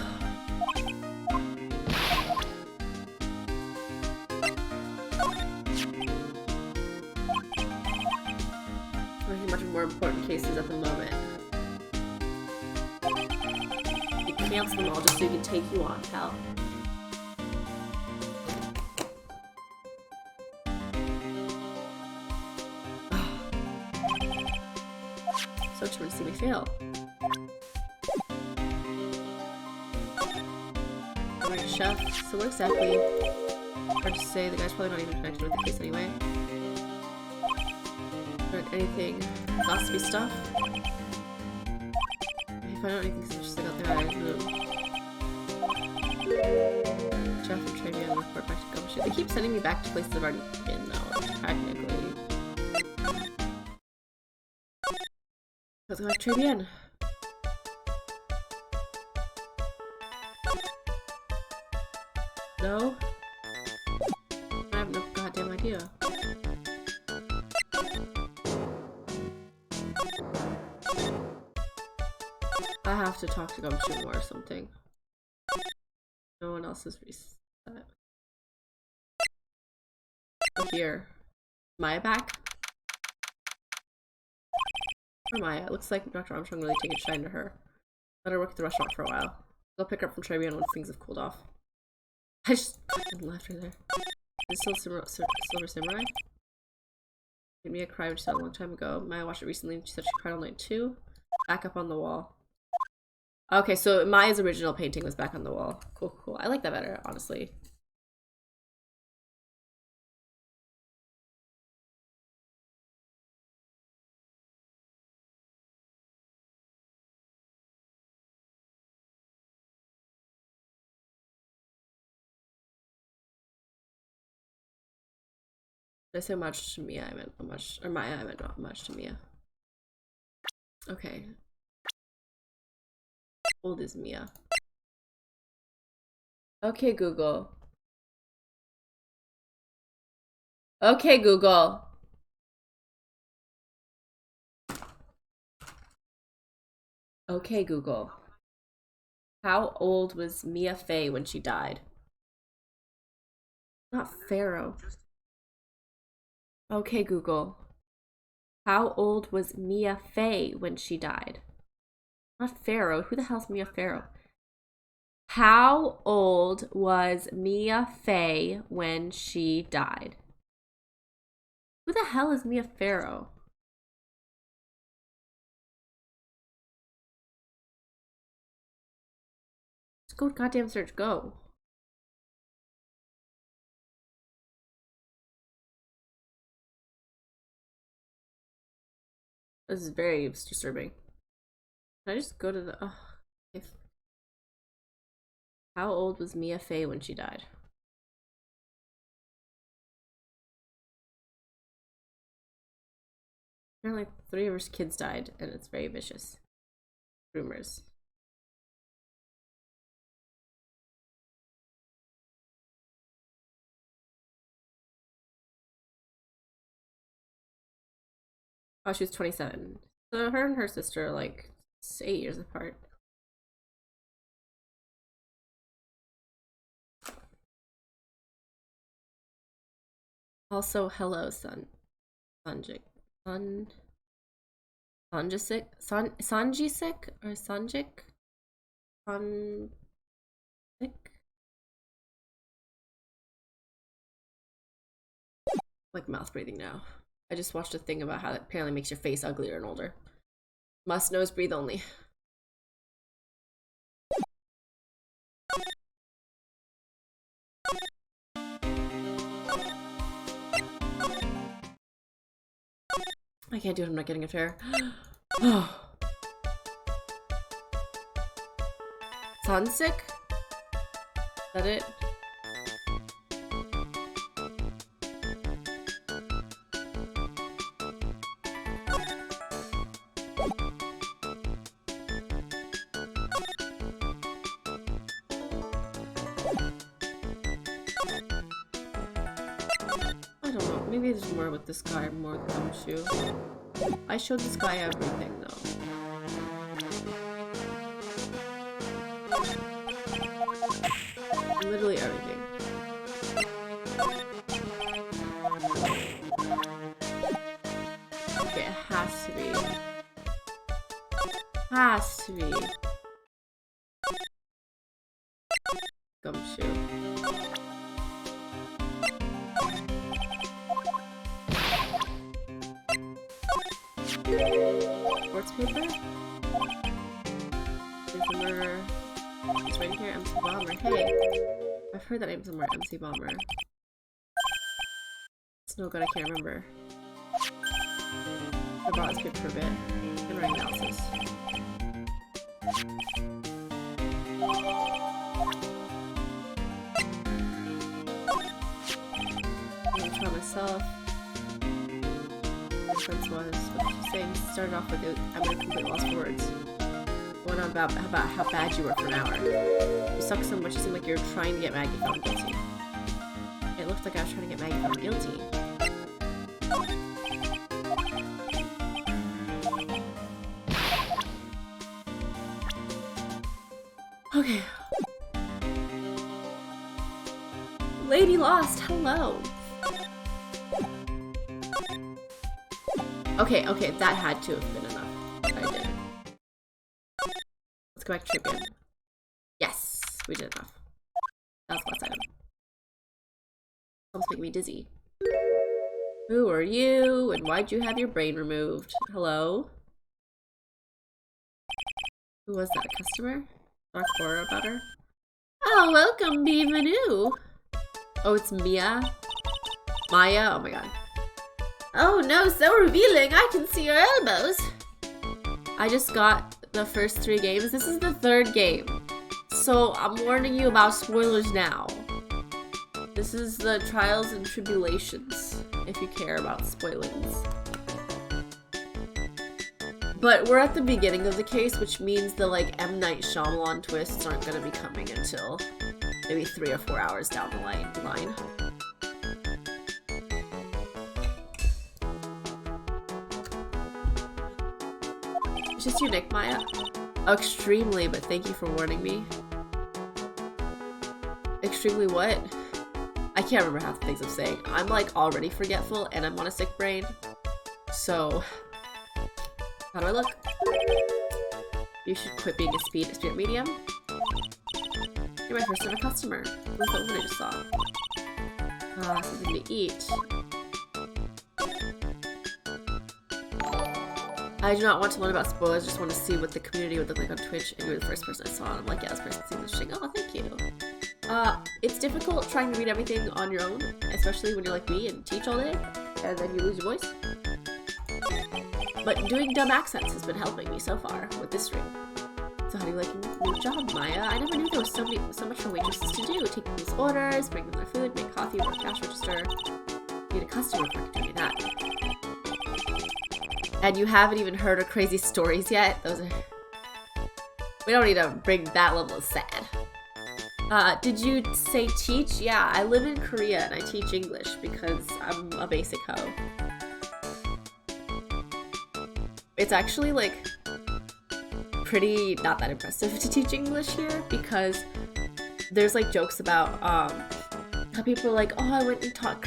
Working much more important cases at the moment. You cancel them all just so you can take you on, pal. So much to see me fail. Alright, chef. So what exactly? Hard to say. The guy's probably not even connected with the case anyway. Or anything. Gossipy stuff. If I don't anything suspicious out there, I move. Chef and Tribune report back to Gumshoe. They keep sending me back to places I've already been though, technically. Let's go back to Tribune. No? I have no goddamn idea. I have to talk to Gumshoe more or something. No one else is reset. Here. Maya back? Or Maya? It looks like Dr. Armstrong really taking a shine to her. Let her work at the restaurant for a while. I'll pick her up from Tribune once things have cooled off. I just fucking left her there. Is it still Silver Samurai? Gave me a cry when she saw it a long time ago. Maya watched it recently and she said she cried all night too. Back up on the wall. Okay, so Maya's original painting was back on the wall. Cool, cool. I like that better, honestly. Did I say much to Mia? I meant much, or Maya, I meant not much to Mia. Okay. How old is Mia? Okay, Google. Okay, Google. Okay, Google. How old was Mia Fey when she died? Not Pharaoh. Okay, Google. How old was Mia Fey when she died? Not Pharaoh. Who the hell's Mia Farrow? How old was Mia Fey when she died? Who the hell is Mia Farrow? Just go goddamn search, go. This is very disturbing. Can I just go to the... How old was Mia Fey when she died? Apparently 3 of her kids died, and it's very vicious. Rumors. Oh, she was 27. So her and her sister are like 8 years apart. Also, hello, Sanjik. Sanjisik? Sanjisik? Or Sanjik? Sanjik? Like mouth breathing now. I just watched a thing about how that apparently makes your face uglier and older. Must nose breathe only. I can't do it, I'm not getting a chair. Sunsick? Is that it? Maybe there's more with this guy, more with Gumshoe. I showed this guy everything though. Literally everything. Okay, it has to be. Has to be. Gumshoe. Sports paper? There's a murder. It's right here, MC Bomber. Hey, I've heard that name somewhere, MC Bomber. It's no good, I can't remember. I brought this paper for a bit. Handwriting analysis. I'm gonna try myself. My friends was what she's saying. Started off with it. I'm gonna complete lost for words. Going on about how bad you were for an hour. You suck so much it seemed like you're trying to get Maggie found guilty. It looked like I was trying to get Maggie found guilty. Okay. Lady Lost, hello. Okay, okay, that had to have been enough. I did. Let's go back to Tribune. Yes, we did enough. That was the last item. Almost making me dizzy. Who are you? And why'd you have your brain removed? Hello? Who was that? A customer? Talk horror about her? Oh, welcome, bienvenue! Oh, it's Mia? Maya? Oh my god. Oh no, so revealing! I can see your elbows! I just got the first 3 games. This is the 3rd game. So I'm warning you about spoilers now. This is the Trials and Tribulations, if you care about spoilings. But we're at the beginning of the case, which means the like M. Night Shyamalan twists aren't gonna be coming until maybe 3 or 4 hours down the line. It's just your nick, Maya? Oh, extremely, but thank you for warning me. Extremely what? I can't remember half the things I'm saying. I'm like already forgetful and I'm on a sick brain. So, how do I look? You should quit being a spirit medium. You're my first ever customer. Who's the woman I just saw? Ah, something to eat. I do not want to learn about spoilers, I just want to see what the community would look like on Twitch, and you're the first person I saw, and I'm like, yeah, this person's English. Oh, thank you. It's difficult trying to read everything on your own, especially when you're like me and teach all day, and then you lose your voice. But doing dumb accents has been helping me so far with this stream. So how do you like your new job, Maya? I never knew there was so much for waitresses to do. Take people's orders, bring them their food, make coffee, work cash register. Need a customer for doing that. And you haven't even heard of crazy stories yet? Those are... We don't need to bring that level of sad. Did you say teach? Yeah, I live in Korea and I teach English because I'm a basic hoe. It's actually like pretty not that impressive to teach English here because there's like jokes about how people are like, oh, I went and taught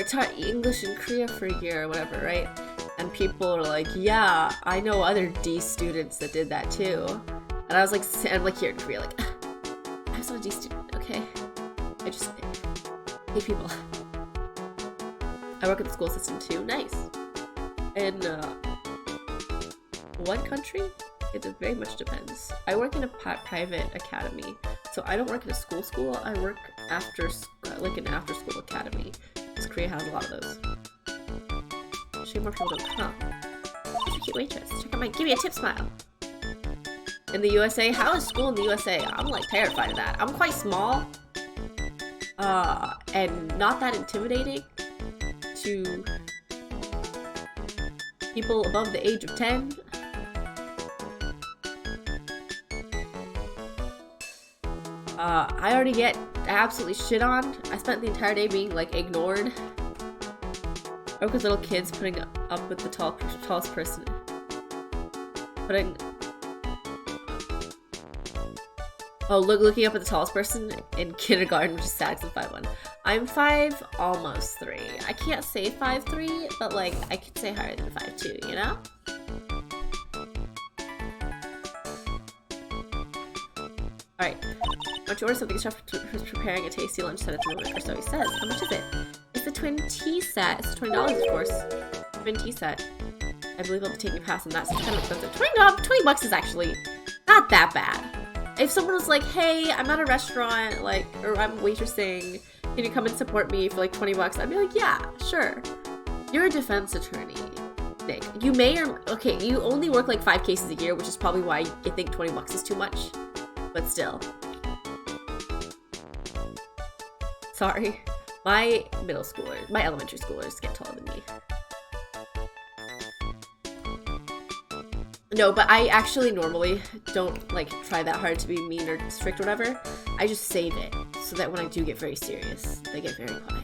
taught English in Korea for a year or whatever, right? And people are like, yeah, I know other D students that did that too. And I was like, I'm like here in Korea, like, I was not a D student, okay? I just hate people. I work in the school system too, nice. In what country? It very much depends. I work in a private academy, so I don't work in a school. I work like an after-school academy. Because Korea has a lot of those. Shame more people don't come. Such a cute waitress. Check out my give me a tip smile. In the USA? How is school in the USA? I'm like terrified of that. I'm quite small. And not that intimidating to people above the age of 10. I already get absolutely shit on. I spent the entire day being like ignored. Or because little kids putting up with the tallest person. Looking up at the tallest person in kindergarten, which is sad because I'm 5'1". I'm 5, almost 3. I can't say 5'3", but like I could say higher than 5'2", you know? Alright. Why don't you order something? Chef who's preparing a tasty lunch set at the moment, or so he says. How much is it? It's a twin tea set. It's $20, of course. Twin tea set. I believe I'll be taking a pass on that. It's kind of expensive. $20 is actually not that bad. If someone was like, hey, I'm at a restaurant, like, or I'm waitressing, can you come and support me for like 20 bucks? I'd be like, yeah, sure. You're a defense attorney, Nick. You may or, okay, you only work like 5 cases a year, which is probably why you think 20 bucks is too much. But still. Sorry. My elementary schoolers get taller than me. No, but I actually normally don't like try that hard to be mean or strict or whatever. I just save it so that when I do get very serious, they get very quiet.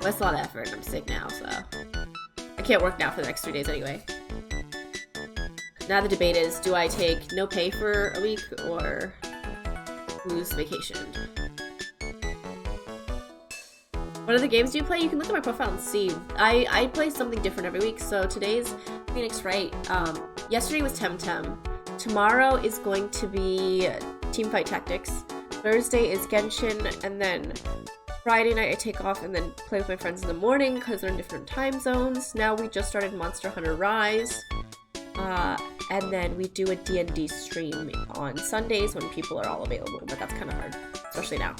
That's a lot of effort and I'm sick now, so I can't work now for the next 3 days anyway. Now the debate is, do I take no pay for a week or lose vacation? What other games do you play? You can look at my profile and see. I play something different every week. So today's Phoenix Wright. Yesterday was Temtem. Tomorrow is going to be Teamfight Tactics. Thursday is Genshin, and then Friday night I take off and then play with my friends in the morning because they're in different time zones. Now we just started Monster Hunter Rise. And then we do a D&D stream on Sundays when people are all available, but that's kind of hard, especially now.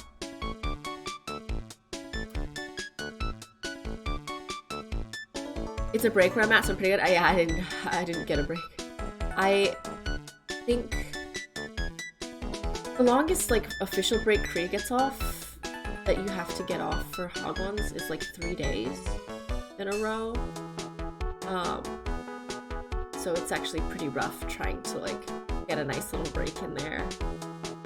It's a break where I'm at, so I'm pretty good. I didn't get a break. I think the longest like official break Korea gets off that you have to get off for Hagwons is like 3 days in a row. So it's actually pretty rough trying to like get a nice little break in there.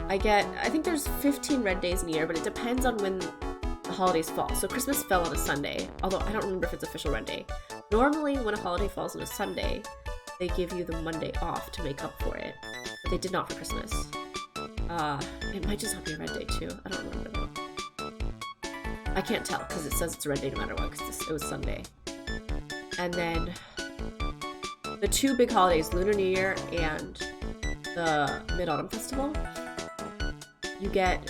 I think there's 15 red days in a year, but it depends on when the holidays fall. So Christmas fell on a Sunday, although I don't remember if it's official red day. Normally when a holiday falls on a Sunday, they give you the Monday off to make up for it, but they did not for Christmas. It might just not be a red day too. I don't remember though. I can't tell because it says it's a red day no matter what because it was Sunday. And then the 2 big holidays, Lunar New Year and the Mid-Autumn Festival, you get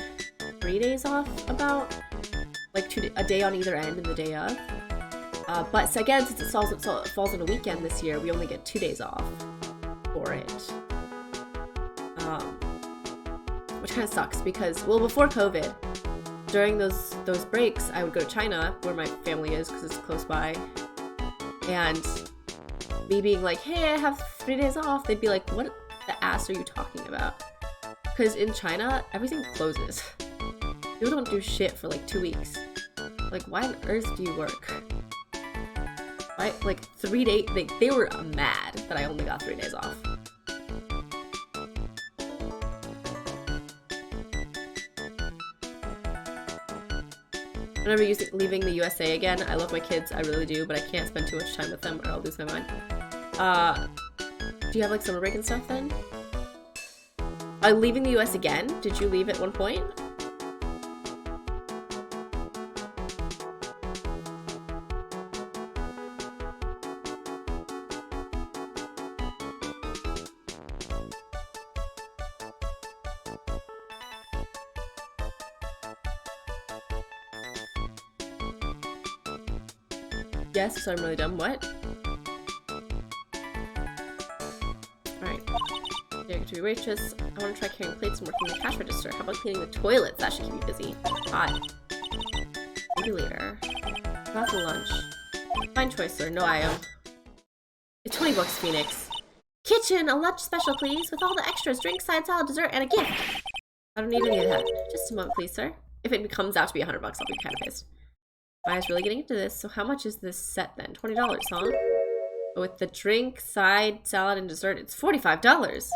3 days off about, like a day on either end and the day of. But again, since it falls on a weekend this year, we only get 2 days off for it. Which kind of sucks because, well, before COVID, during those breaks, I would go to China, where my family is because it's close by, and me being like, hey, I have 3 days off, they'd be like, what the ass are you talking about? Because in China, everything closes. People don't do shit for like 2 weeks. Like, why on earth do you work? Why, like 3 days, they were mad that I only got 3 days off. Whenever leaving the USA again, I love my kids, I really do, but I can't spend too much time with them or I'll lose my mind. Do you have like summer break and stuff then? Leaving the US again? Did you leave at one point? Yes, so I'm really dumb. What? Alright. Daring to be waitress. I want to try carrying plates and working the cash register. How about cleaning the toilets? That should keep me busy. Hi. Maybe later. About the lunch. Fine choice, sir. No IO. It's 20 bucks, Phoenix. Kitchen! A lunch special, please, with all the extras. Drink, side salad, dessert, and a gift! I don't need any of that. Just a moment, please, sir. If it comes out to be 100 bucks, I'll be kind of pissed. I was really getting into this, so how much is this set then? $20, huh? But with the drink, side, salad, and dessert, it's $45.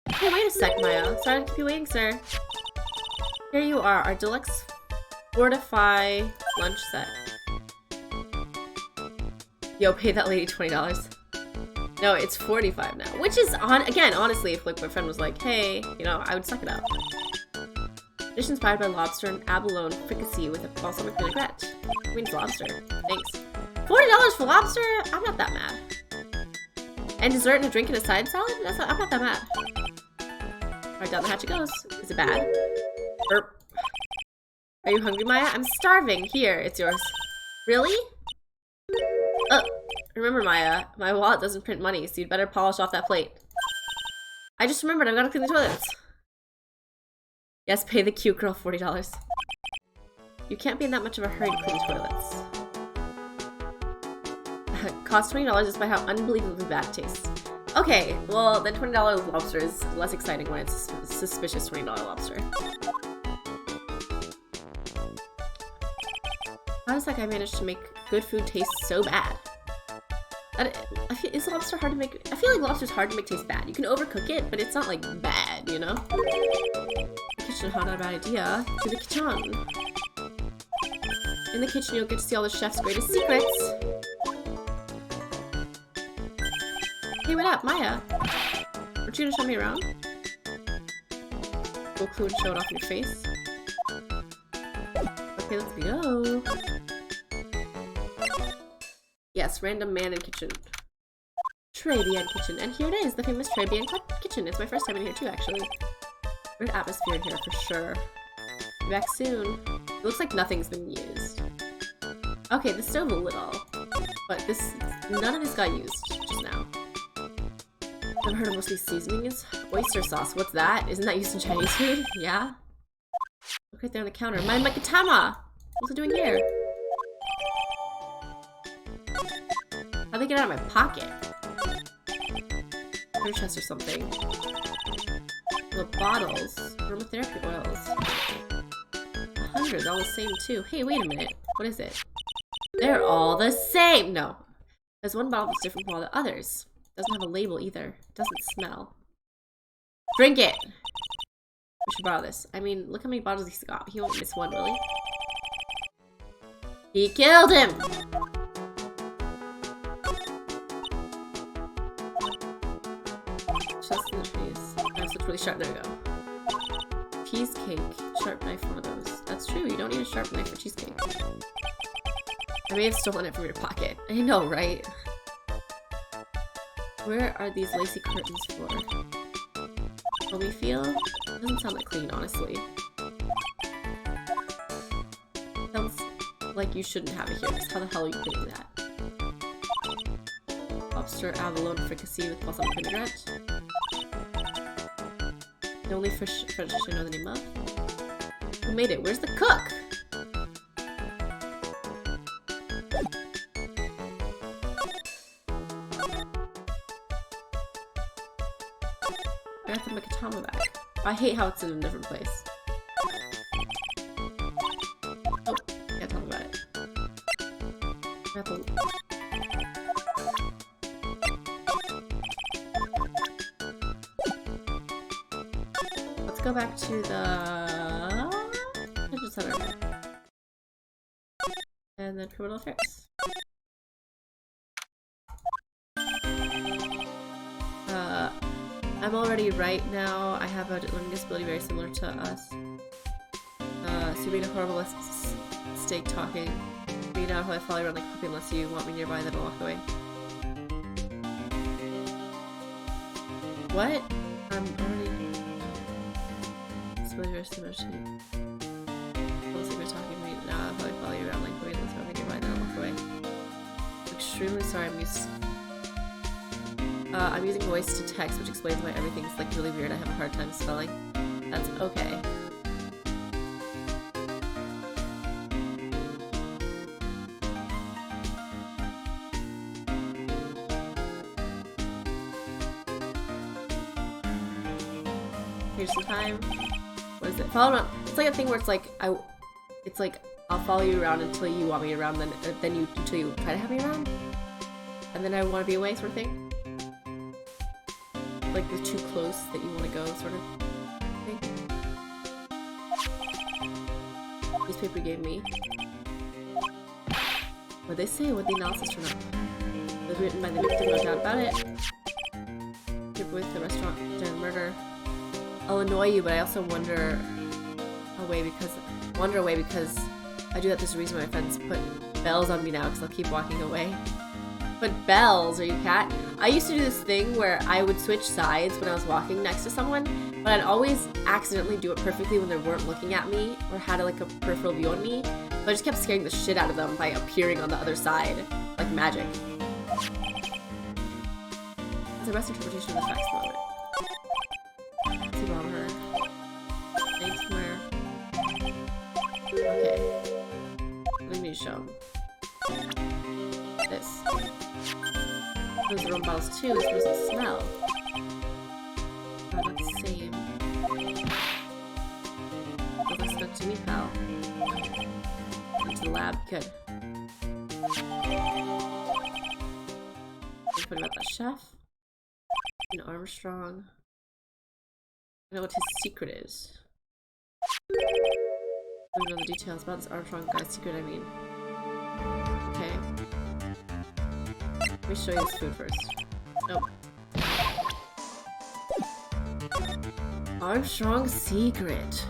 Hey, wait a sec, Maya. Sorry to keep you waiting, sir. Here you are, our deluxe Fortify lunch set. Yo, pay that lady $20. No, it's $45 now, which is, again, honestly, if like my friend was like, hey, you know, I would suck it up. Dish inspired by lobster and abalone fricassee with a balsamic vinaigrette. Means lobster. Thanks. $40 for lobster? I'm not that mad. And dessert and a drink and a side salad? I'm not that mad. Right down the hatch it goes. Is it bad? Burp. Are you hungry, Maya? I'm starving. Here, it's yours. Really? Remember, Maya, my wallet doesn't print money, so you'd better polish off that plate. I just remembered I've got to clean the toilets. Yes, pay the cute girl $40. You can't be in that much of a hurry to clean toilets. Cost $20 despite how unbelievably bad it tastes. Okay, well, then $20 lobster is less exciting when it's a suspicious $20 lobster. How does that guy manage to make good food taste so bad? Is lobster hard to make? I feel like lobster's hard to make taste bad. You can overcook it, but it's not like bad, you know? The kitchen, not a bad idea. To the kitchen. In the kitchen, you'll get to see all the chef's greatest secrets. Hey, what up, Maya? Aren't you gonna show me around? Go clue and show it off in your face. Okay, let's go. Yes, random man in kitchen. Tribulations kitchen. And here it is, the famous Tribulations kitchen. It's my first time in here too, actually. Weird atmosphere in here for sure. Be back soon. It looks like nothing's been used. Okay, the stove a little. But none of this got used just now. I've heard of most of these seasonings. Oyster sauce, what's that? Isn't that used in Chinese food? Yeah? Look right there on the counter. My katana! What's it doing here? How'd they get out of my pocket? Her chest or something. The bottles. Aromatherapy oils. 100, all the same too. Hey, wait a minute. What is it? They're all the same! No. There's one bottle that's different from all the others. Doesn't have a label either. Doesn't smell. Drink it! We should borrow this. I mean, look how many bottles he's got. He won't miss one, will he? He killed him! Just in the trees. That's really sharp. There we go. Cheesecake. Sharp knife, one of those. That's true. You don't need a sharp knife for cheesecake. I may have stolen it from your pocket. I know, right? Where are these lacy curtains for? Will we feel? It doesn't sound like clean, honestly. Sounds like you shouldn't have it here, because how the hell are you putting that? Lobster abalone fricassee with balsam vinaigrette. The only fish I know the name of. Who made it? Where's the cook? I got the Mikatama back. I hate how it's in a different place. Oh, can't talk about it. I got the... Let's go back to the... Convention Center. And then Criminal Affairs. I'm already Wright now. I have a learning disability very similar to us. So you're being a horrible mistake talking. Me now, I'll follow you around like a puppy unless you want me nearby, then I'll walk away. What? I'm already... Disability very similar to you. Unless you're talking to me now, I'll probably follow you around like a puppy unless you want me nearby, then I'll walk away. I'm extremely sorry, I'm using voice to text, which explains why everything's like really weird. I have a hard time spelling. That's okay. Here's some time. What is it? Follow around. It's like a thing where it's like I'll follow you around until you want me around, then you until you try to have me around, and then I want to be away, sort of thing. Like you're too close that you want to go, sort of thing. Newspaper gave me. What'd they say? What'd the analysis turn up? It was written by the victim, no doubt about it. People with the restaurant during the murder. I'll annoy you, but I also wonder away because I do that. There's a reason my friends put bells on me now because I'll keep walking away. But bells, are you cat? I used to do this thing where I would switch sides when I was walking next to someone, but I'd always accidentally do it perfectly when they weren't looking at me or had like a peripheral view on me. But I just kept scaring the shit out of them by appearing on the other side, like magic. It's a rest interpretation of the facts moment. See Bomber. Nightmare. Okay. Let me show him. This. Those are bottles too, this doesn't smell. Not the same. Let's go to me, pal. Into the lab. Good. What about the chef? And Armstrong. I know what his secret is. I don't know the details about this Armstrong guy's secret, I mean. Okay. Let me show you his food first. Nope. Armstrong's secret.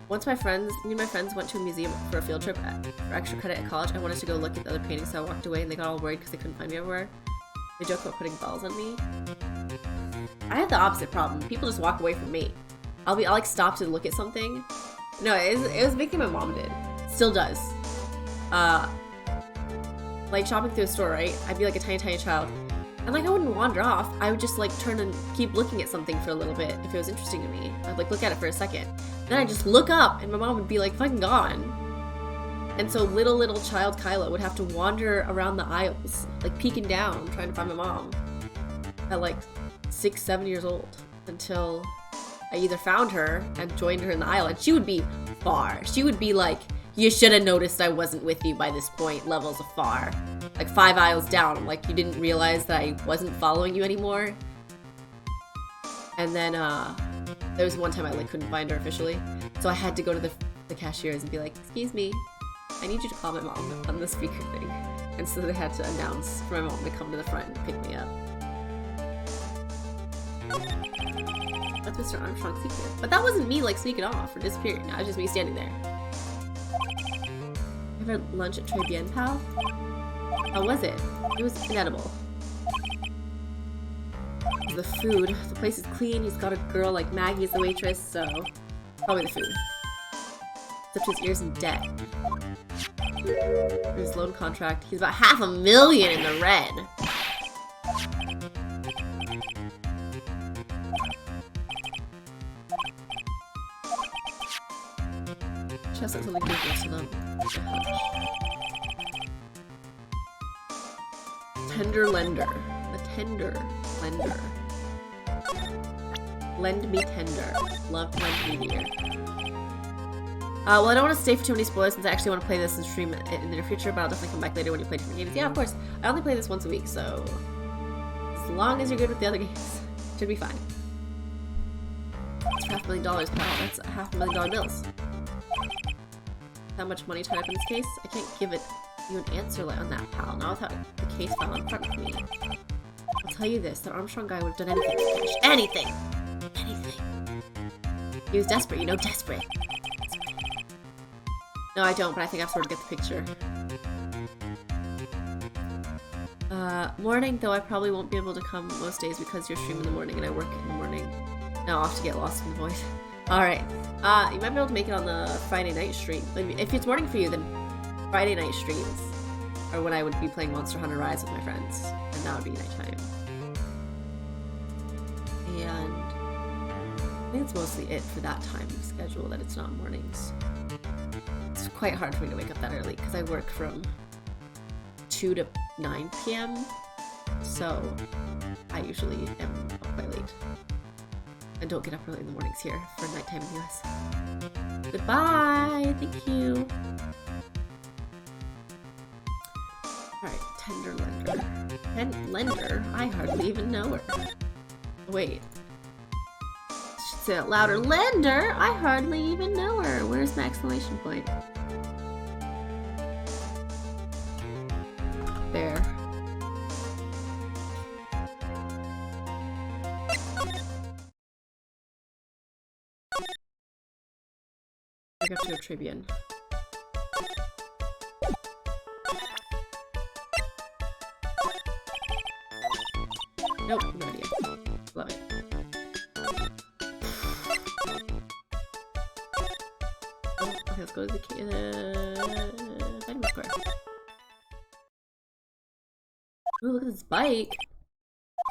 Once me and my friends went to a museum for a field trip for extra credit at college, I wanted to go look at the other paintings, so I walked away and they got all worried because they couldn't find me everywhere. They joke about putting balls on me. I have the opposite problem. People just walk away from me. I'll like stop to look at something. No, it was a big thing my mom did. Still does. Like shopping through a store, right? I'd be like a tiny child. And like I wouldn't wander off. I would just like turn and keep looking at something for a little bit if it was interesting to me. I'd like look at it for a second. Then I'd just look up and my mom would be like fucking gone. And so little child Kyla would have to wander around the aisles, like peeking down, trying to find my mom. At like 6, 7 years old. Until I either found her and joined her in the aisle, and she would be far. She would be like, you should have noticed I wasn't with you by this point, levels of far. Like 5 aisles down, I'm like, you didn't realize that I wasn't following you anymore? And then, there was one time I like couldn't find her officially. So I had to go to the cashiers and be like, excuse me, I need you to call my mom on the speaker thing. And so they had to announce for my mom to come to the front and pick me up. That's Mr. Armstrong's secret. But that wasn't me like sneaking off or disappearing. That was just me standing there. Ever lunch at Tribulations, pal? How was it? It was inedible. The food. The place is clean. He's got a girl like Maggie as the waitress, so probably the food. Except his ears in debt. For his loan contract, he's about $500,000 in the red. Chestnut something different to them. Tender lender. The tender lender. Lend me tender. Love lend me dear. Well, I don't want to stay for too many spoilers since I actually want to play this and stream it in the near future, but I'll definitely come back later when you play different games. Yeah, of course. I only play this once a week, so as long as you're good with the other games, should be fine. It's $500,000, pal. That's $500,000 bills. How much money tied up in this case? I can't give you an answer on that, pal. Not without the case file in front of me. I'll tell you this, that Armstrong guy would have done anything to cash. Anything! Anything. He was desperate, you know, desperate. No, I don't, but I think I've sort of get the picture. Morning, though I probably won't be able to come most days because you're streaming in the morning and I work in the morning. Now I'll have to get lost in the voice. Alright. You might be able to make it on the Friday night stream. If it's morning for you, then Friday night streams are when I would be playing Monster Hunter Rise with my friends. And that would be nighttime. And I think it's mostly it for that time schedule, that it's not mornings. It's quite hard for me to wake up that early because I work from 2 to 9 p.m. So I usually am up quite late. And don't get up early in the mornings here for nighttime in the US. Goodbye! Thank you! Alright, tender lender. Lender? I hardly even know her. Wait. Should say it louder. Lender? I hardly even know her. Where's my exclamation point? There. I got to go Tribune. Nope, no idea. Love it. Oh, okay, let's go to the Vitamin Square. bike?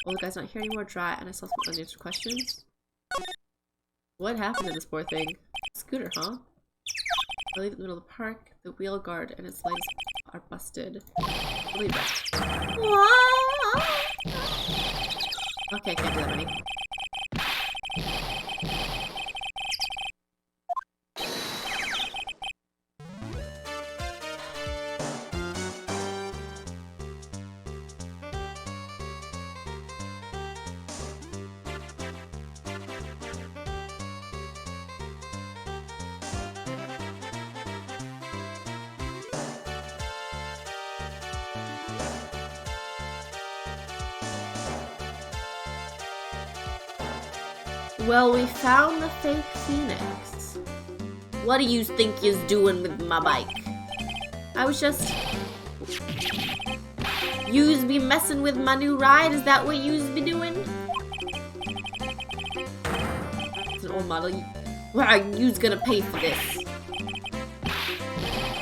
Oh, the guy's not here anymore. Dry, and I saw some unanswered questions. What happened to this poor thing? Scooter, huh? I leave it in the middle of the park. The wheel guard and its legs are busted. I'll leave that. Okay, I can't do that, buddy. Well, we found the fake phoenix. What do you think you's doing with my bike? I was just... You's be messing with my new ride? Is that what you's be doing? It's an old model. Well, you's gonna pay for this.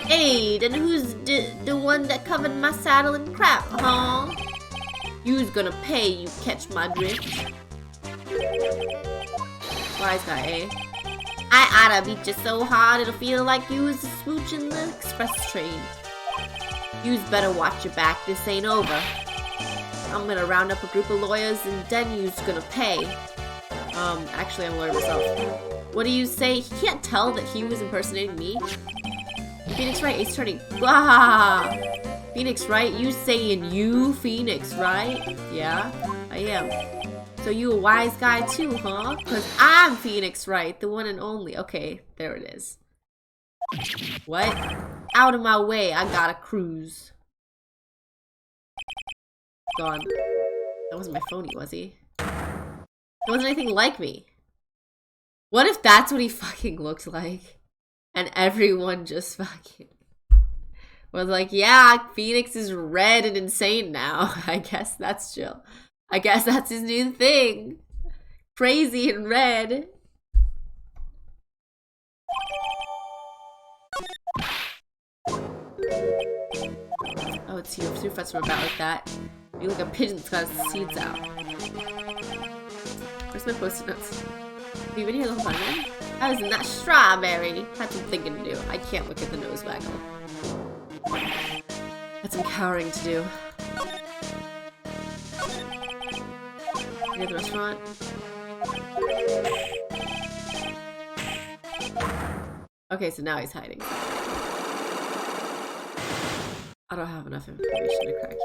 Hey, then who's the one that covered my saddle in crap, huh? You's gonna pay, you catch my drift. Wise guy, eh? I oughta beat you so hard it'll feel like you was smooching the express train. You's better watch your back, this ain't over. I'm gonna round up a group of lawyers and then you's gonna pay. Actually I'm a lawyer myself. What do you say? He can't tell that he was impersonating me? Phoenix Wright, Ace Attorney. Blah! Phoenix Wright, you saying you Phoenix, right? Yeah, I am. So you a wise guy too, huh? Cause I'm Phoenix Wright, the one and only. Okay, there it is. What? Out of my way, I gotta cruise. Gone. That wasn't my phony, was he? That wasn't anything like me. What if that's what he fucking looked like? And everyone just fucking was like, yeah, Phoenix is red and insane now. I guess that's chill. I guess that's his new thing. Crazy and red. Oh, it's you. Two frets from about like that. You look like a pigeon that's got its seeds out. Where's my post-it notes? Have you been here the whole time, man? I was in that strawberry. Had some thinking to do. I can't look at the nose waggle. Had some cowering to do. Near the restaurant. Okay, so now he's hiding. I don't have enough information to crack him.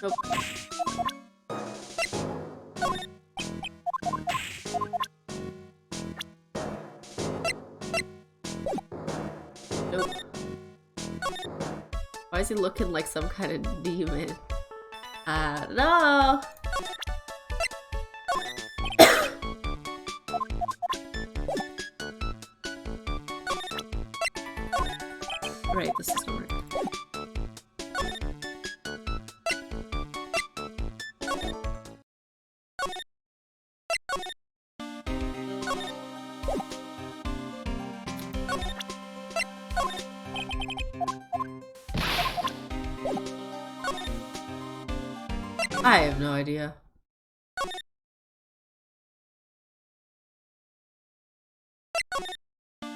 Nope. Nope. Why is he looking like some kind of demon? I don't know. Right, this doesn't work. I have no idea. I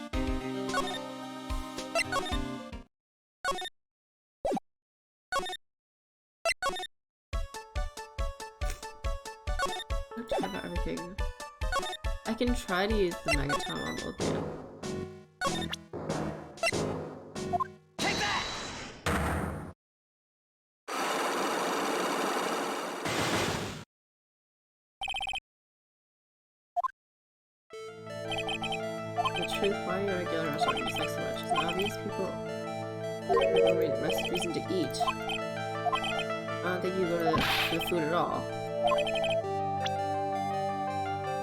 have to talk about everything. I can try to use the Megaton on both of them. Truth, why are you at a regular restaurant you like so much? It's not obvious people have no reason to eat. I don't think you go to the food at all.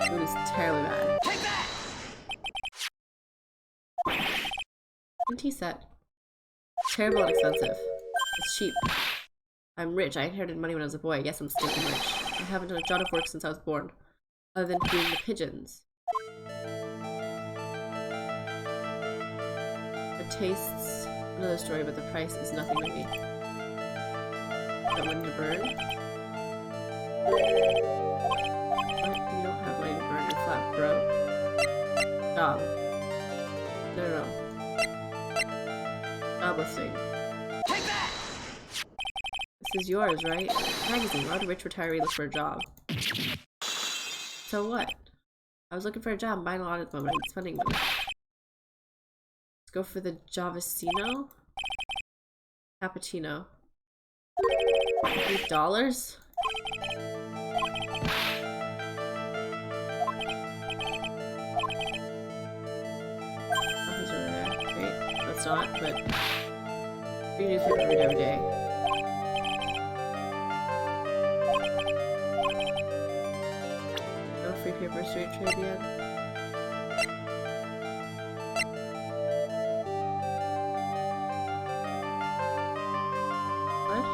Food is terribly bad. Take that! Tea set. Terrible and expensive. It's cheap. I'm rich. I inherited money when I was a boy. Yes, I'm stinking rich. I haven't done a jot of work since I was born, other than feeding the pigeons. The tastes, another story, but the price is nothing to me. Got money to burn? What? You don't have money to burn, you're flat broke. Job. No. Job listing. Take that! This is yours, right? Magazine. Why would a rich retiree look for a job? So what? I was looking for a job. I'm buying a lot at the moment. I'm spending money. Let's go for the Javasino. Cappuccino. $8? Nothing's over there. Great. That's not, but free newspaper read every day. No free paper straight trade yet. What?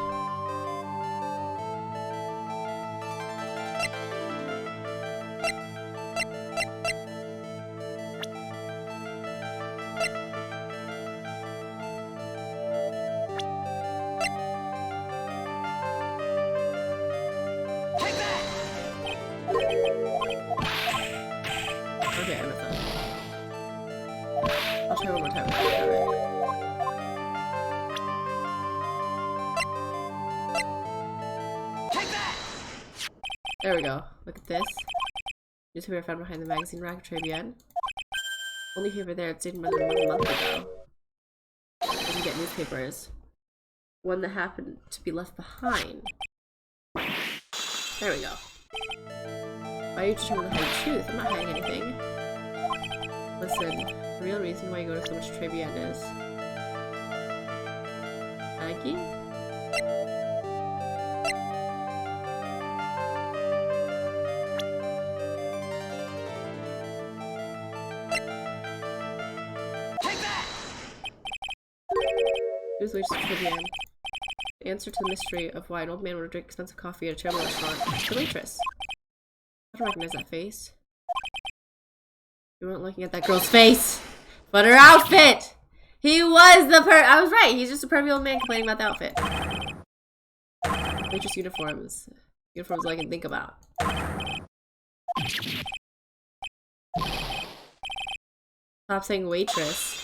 Take that! Okay, I messed up. I'll try one more time. Take that! There we go. Look at this. Newspaper I found behind the magazine rack, Tribune. Only paper there, it's dated more than a month ago. Didn't get newspapers. One that happened to be left behind. There we go. Why are you determined to hide the truth? I'm not hiding anything. Listen, the real reason why you go to so much Tribune is... Maggie? Take that! Who's waitress at Tribune? The answer to the mystery of why an old man would drink expensive coffee at a terrible restaurant. The waitress. I don't recognize that face. You weren't looking at that girl's face, but her outfit! He was the I was right, he's just a pervy old man complaining about the outfit. Waitress uniforms. Uniforms all I can think about. Stop saying waitress.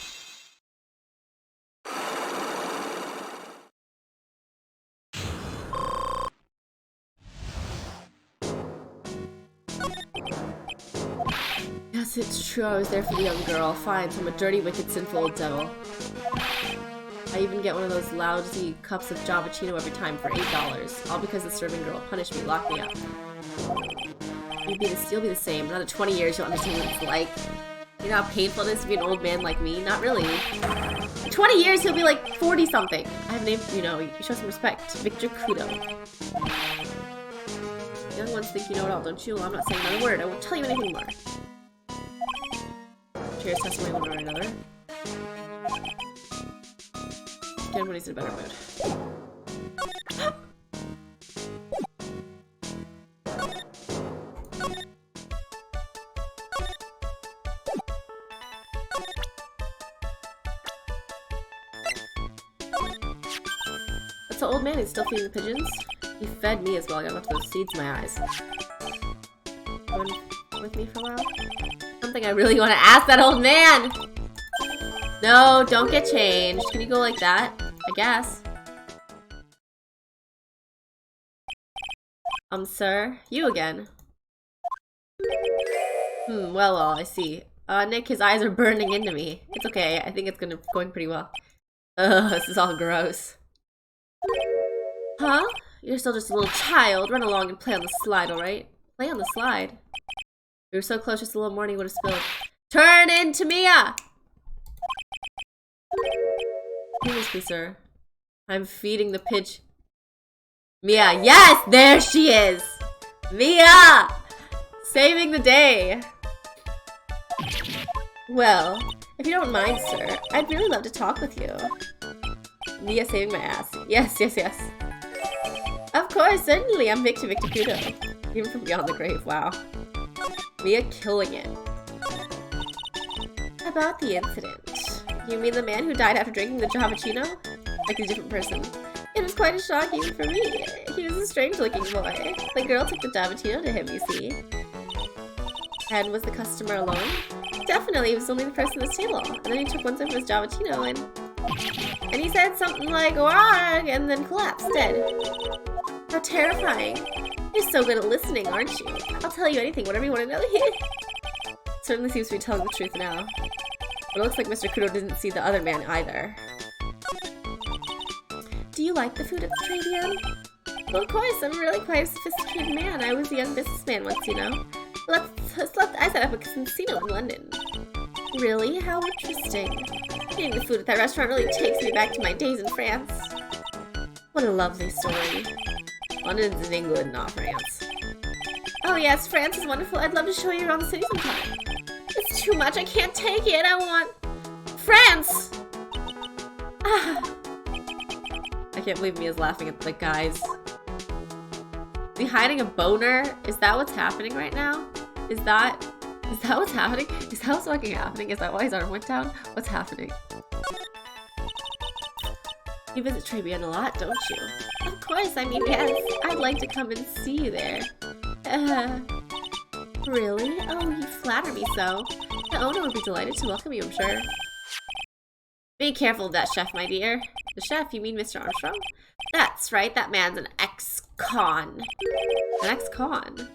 Yes, it's true. I was there for the young girl. Fine, so I'm a dirty, wicked, sinful old devil. I even get one of those lousy cups of Javachino every time for $8. All because the serving girl punished me, locked me up. You'll be the same. Another 20 years, you'll understand what it's like. You know how painful it is to be an old man like me? Not really. In 20 years, he'll be like 40-something. I have a name, you know. You show some respect. Victor Kudo. Young ones think you know it all, don't you? Well, I'm not saying another word. I won't tell you anything more. Cheers, testimony one or another. Again, when he's in a better mood. That's the old man who's still feeding the pigeons. He fed me as well. I got enough of those seeds in my eyes. Going with me for a while? Something I really want to ask that old man! No, don't get changed. Can you go like that? I guess. Sir? You again. Well, I see. Nick, his eyes are burning into me. It's okay, I think it's going pretty well. Ugh, this is all gross. Huh? You're still just a little child. Run along and play on the slide, alright? Play on the slide? We were so close, just a little more and he would have spilled. Turn into Mia! Excuse me, sir. I'm feeding the pigeon. Mia, yes! There she is! Mia! Saving the day! Well, if you don't mind, sir, I'd really love to talk with you. Mia saving my ass. Yes, yes, yes. Of course, certainly. I'm Victor Kudo. Even from beyond the grave, wow. Mia killing it. About the incident. You mean the man who died after drinking the Javachino? Like a different person. It was quite shocking for me. He was a strange-looking boy. The girl took the Javachino to him, you see. And was the customer alone? Definitely, he was only the person at the table. And then he took one sip of his Javachino and he said something like, "Warg," and then collapsed, dead. How terrifying. You're so good at listening, aren't you? I'll tell you anything, whatever you want to know. Certainly seems to be telling the truth now. But it looks like Mr. Kudo didn't see the other man either. Do you like the food at the Trabian? Well, of course, I'm really quite a sophisticated man. I was a young businessman once, you know. I set up a casino in London. Really? How interesting. Eating the food at that restaurant really takes me back to my days in France. What a lovely story. London's in England, not France. Oh yes, France is wonderful. I'd love to show you around the city sometime. It's too much. I can't take it. I want France! Ah. I can't believe Mia's laughing at the guys. Is he hiding a boner? Is that what's happening right now? Is that what's happening? Is that what's fucking happening? Is that why his arm went down? What's happening? You visit Tribune a lot, don't you? Of course, I mean, yes. I'd like to come and see you there. Really? Oh, you flatter me so. The owner would be delighted to welcome you, I'm sure. Be careful of that chef, my dear. The chef? You mean Mr. Armstrong? That's right, that man's an ex-con. An ex-con?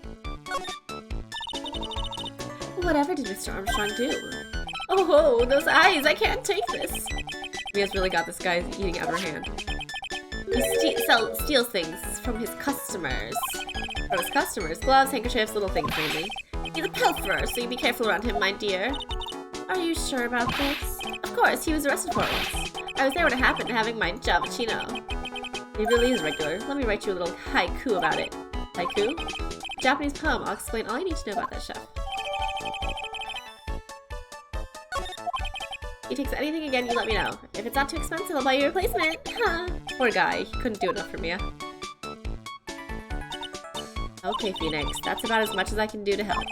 Whatever did Mr. Armstrong do? Oh, those eyes! I can't take this! Mia's really got this guy's eating out of her hand. He steals things from his customers. From his customers? Gloves, handkerchiefs, little things mainly. He's a pilferer, so you be careful around him, my dear. Are you sure about this? Of course, he was arrested for it once. I was there when it happened, having my Javachino. He really is regular. Let me write you a little haiku about it. Haiku? A Japanese poem. I'll explain all you need to know about that chef. He takes anything again, you let me know. If it's not too expensive, I'll buy you a replacement. Huh. Poor guy. He couldn't do enough for Mia. Okay, Phoenix. That's about as much as I can do to help.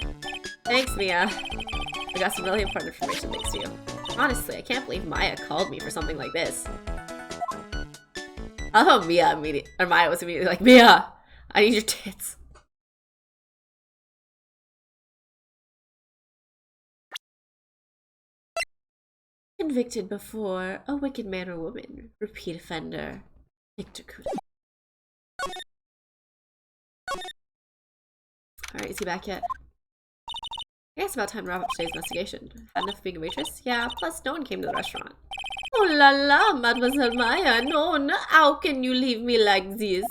Thanks, Mia. I got some really important information thanks to you. Honestly, I can't believe Maya called me for something like this. Oh, Mia immediately, or Maya was immediately like, Mia, I need your tits. Convicted before, a wicked man or woman, repeat offender, Victor Kudo. Alright, is he back yet? I guess it's about time to wrap up today's investigation. Had enough of being a waitress? Yeah, plus no one came to the restaurant. Oh la la, Mademoiselle Maya, no, how can you leave me like this?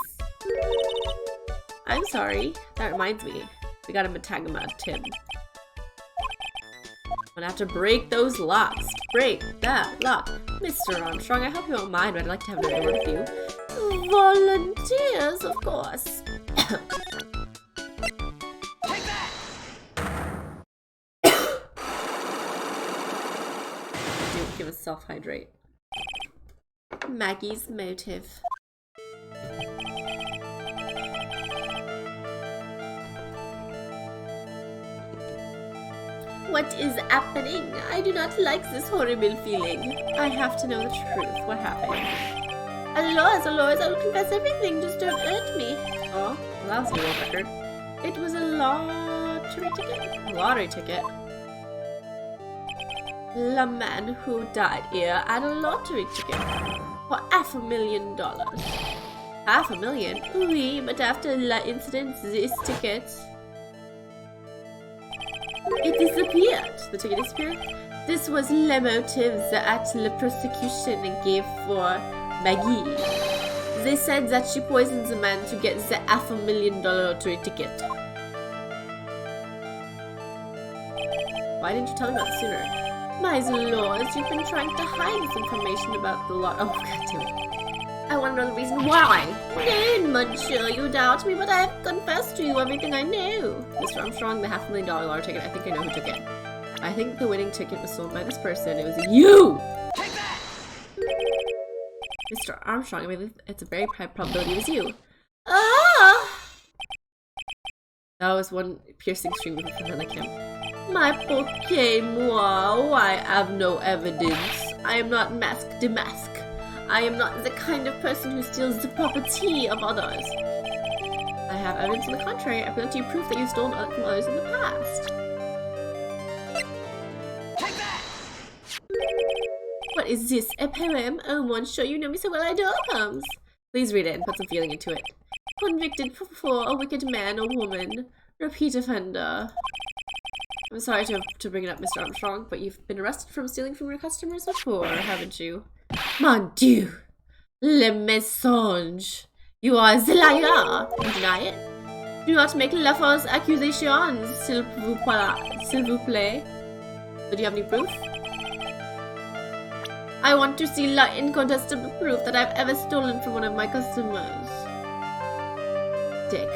I'm sorry. That reminds me. We got a Matagama, Tim. I'm gonna have to break those locks. Break that lock. Mr. Armstrong, I hope you won't mind, but I'd like to have another word with you. Volunteers, of course. Take that! Give us self-hydrate. Maggie's motive. What is happening? I do not like this horrible feeling. I have to know the truth. What happened? Allures, I will confess everything. Just don't hurt me. Oh, well, that was a little record. It was a lottery ticket. A lottery ticket. The man who died here had a lottery ticket for $500,000. $500,000? Oui, but after the incident, this ticket... It disappeared. The ticket disappeared? This was the motives that the prosecution gave for Maggie. They said that she poisoned the man to get the $500,000 lottery ticket. Why didn't you tell me about it sooner? My lords, you've been trying to hide this information about the lot. Oh, goddammit. I want to know the reason why. Then, monsieur, you doubt me, but I have confessed to you everything I know. Mr. Armstrong, the $500,000 lottery ticket, I think I know who took it. I think the winning ticket was sold by this person. It was you! Take that! Mr. Armstrong, I mean, it's a very high probability it was you. Ah! That was one piercing scream from Helikim. My poké moi, I have no evidence. I am not masque de masque. I am not the kind of person who steals the property of others. I have evidence to the contrary. I present to you proof that you stole from others in the past. Take that! What is this? A poem? Oh, monsieur, you know me so well I adore poems. Please read it and put some feeling into it. Convicted for a wicked man or woman. Repeat offender. I'm sorry to bring it up, Mr. Armstrong, but you've been arrested from stealing from your customers before, haven't you? Mon Dieu! Le mensonge! You are the liar! You deny it? Do not make la false accusations, s'il vous plaît. So do you have any proof? I want to see la incontestable proof that I've ever stolen from one of my customers. Dick.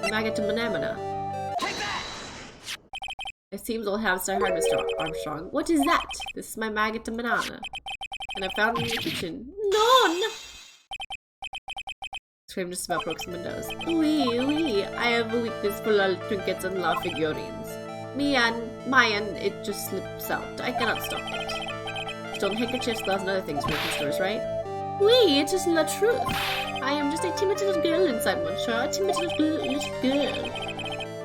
Maggot Manamana. Take that! It seems all hands are hard, Mr. Armstrong. What is that? This is my maggot banana. And I found it in the kitchen. None! Scream just about broke some windows. Oui, oui, I have a weakness for la trinkets and la figurines. Mine, it just slips out. I cannot stop it. Stolen handkerchiefs, gloves, and other things from the stores, right? Oui, it is la truth. I am just a timid little girl inside, monsieur. A timid little girl.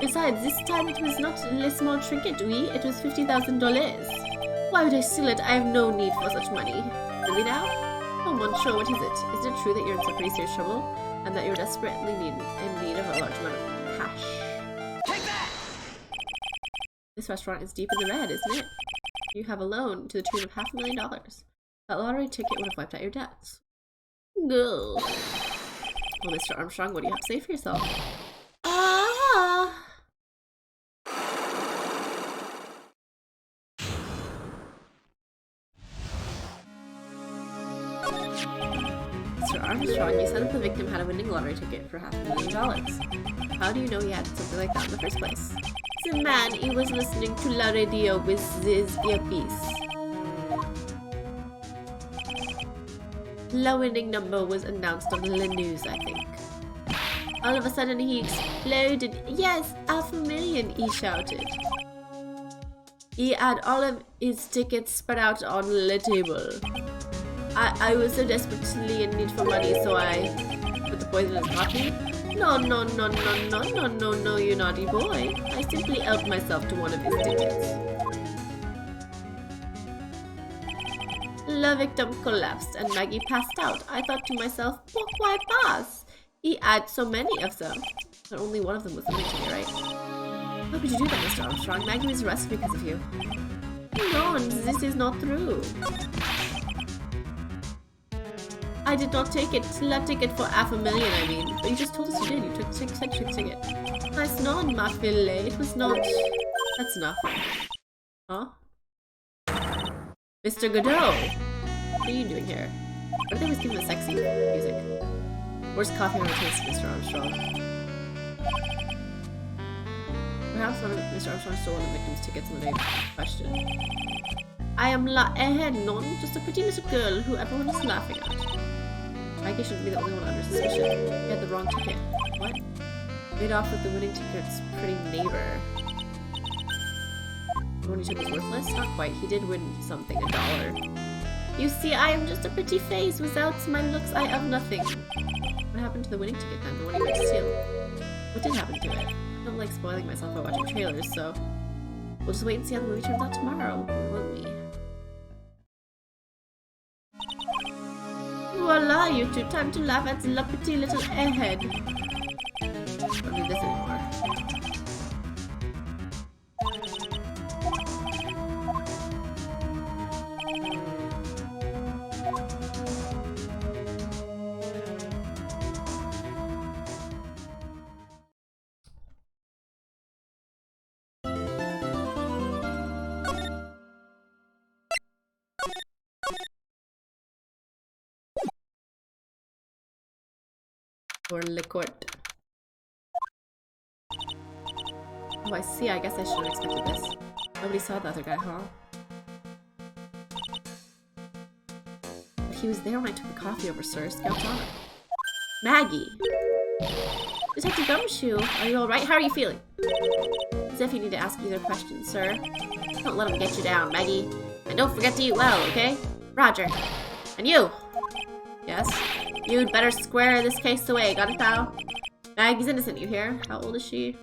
Besides, this time it was not a small trinket, oui? It was $50,000. Why would I steal it? I have no need for such money. Really now? Oh, monsieur, what is it? Is it true that you're in some pretty serious trouble? And that you're desperately in need of a large amount of cash? Take that! This restaurant is deep in the red, isn't it? You have a loan to the tune of $500,000. That lottery ticket would have wiped out your debts. No. Well, Mr. Armstrong, what do you have to say for yourself? Ah! Mr. Armstrong, you said that the victim had a winning lottery ticket for $500,000. How do you know he had something like that in the first place? The man, he was listening to la radio with his earpiece. The winning number was announced on the news, I think. All of a sudden he exploded. Yes, $500,000, he shouted. He had all of his tickets spread out on the table. I was so desperately in need for money, so I put the poison in his coffee. No, you naughty boy. I simply helped myself to one of his tickets. The victim collapsed and Maggie passed out. I thought to myself, pourquoi pas? He had so many of them. But only one of them was linked to me, right? How could you do that, Mr. Armstrong? Maggie was arrested because of you. No, this is not true. I did not take it. La ticket for $500,000, I mean. But you just told us you did. You took the ticket. That's not ma fille. It was not. That's enough. Huh? Mr. Godot! What are you doing here? What if they was giving the sexy music? Worst coffee on taste, Mr. Armstrong. Perhaps one of Mr. Armstrong stole one of the victim's tickets in the day question. I am la non, just a pretty little girl who everyone is laughing at. Maggie shouldn't be the only one under suspicion. He had the wrong ticket. What? Made off with the winning ticket's pretty neighbor. The one he took was worthless? Not quite. He did win something, $1. You see, I am just a pretty face. Without my looks, I have nothing. What happened to the winning ticket then? The one you went to steal? What did happen to it? I don't like spoiling myself by watching trailers, so we'll just wait and see how the movie turns out tomorrow, won't we? Voila, you two. Time to laugh at the pretty little airhead. I don't need this anymore. Or liquid. Oh, I see. I guess I should have expected this. Nobody saw the other guy, huh? he was there when I took the coffee over, sir. Scout's honor. Maggie. Detective Gumshoe, are you alright? How are you feeling? As if you need to ask either question, sir. Don't let him get you down, Maggie. And don't forget to eat well, okay? Roger. And you! Yes? You'd better square this case away, got it, pal? Maggie's innocent, you hear? How old is she?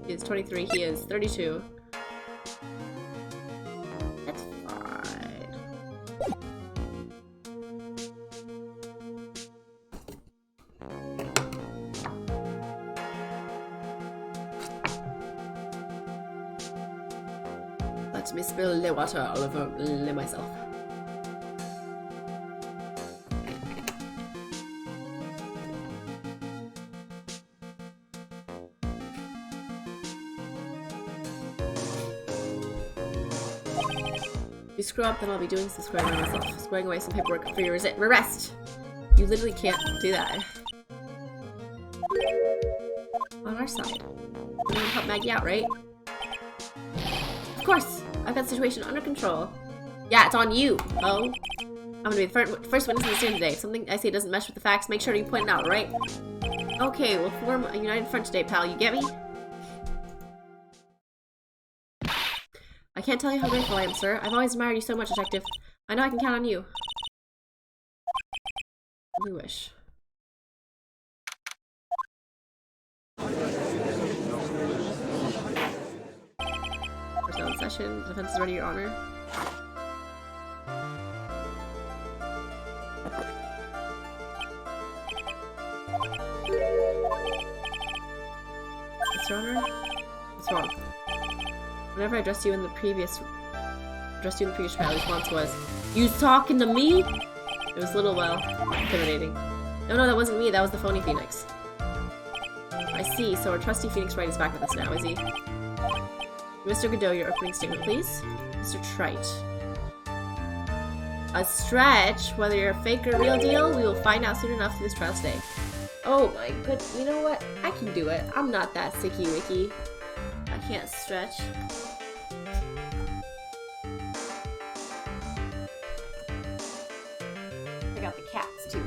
She is 23, he is 32. That's fine. Let me spill the water all over myself. If you screw up, then I'll be doing some squaring away myself. Squaring away some paperwork for your arrest. You literally can't do that. On our side. We're gonna help Maggie out, right? Of course! I've got the situation under control. Yeah, it's on you, oh. I'm gonna be the first witness in the stand today. If something I say doesn't mesh with the facts, make sure you point it out, right? Okay, we'll form a united front today, pal. You get me? I can't tell you how grateful I am, sir. I've always admired you so much, Detective. I know I can count on you. We wish. First on session. Defense is ready, Your Honor. Yes, Your Honor? What's wrong? Whenever I addressed you in the previous trial, the response was, "You talking to me?" It was a little, well, intimidating. No, that wasn't me. That was the phony Phoenix. I see. So our trusty Phoenix Wright is back with us now, is he? Mr. Godot, your opening statement, please. Mr. Trite. A stretch? Whether you're a fake or real deal, we will find out soon enough through this trial today. Oh my good. You know what? I can do it. I'm not that sicky-wicky. I can't stretch. I got the cats too.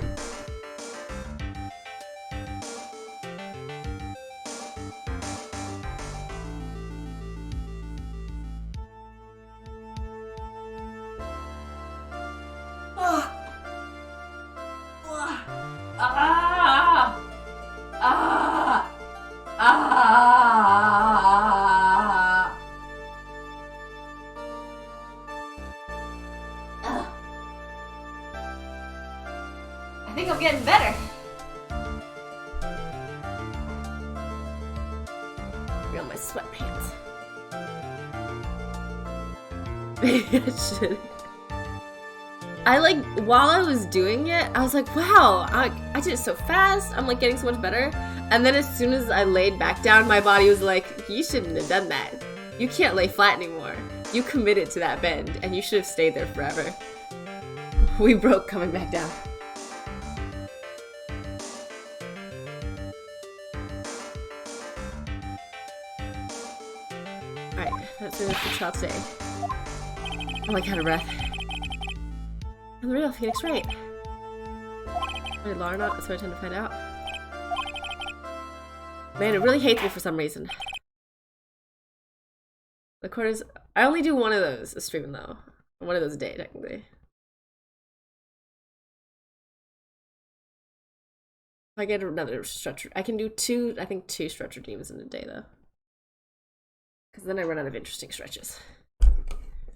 I think I'm getting better. Feel my sweatpants. I like, while I was doing it, I was like, wow, I did it so fast. I'm like getting so much better. And then as soon as I laid back down, my body was like, you shouldn't have done that. You can't lay flat anymore. You committed to that bend and you should have stayed there forever. We broke coming back down. Alright, that's it for trial today. I'm like out of breath. I'm the real Phoenix Wright. Wait, Laura not? That's what I tend to find out. Man, it really hates me for some reason. The quarters. I only do one of those a stream though. One of those a day, technically. If I get another stretch, I can do two. I think 2 stretch redeems in a day though. Because then I run out of interesting stretches.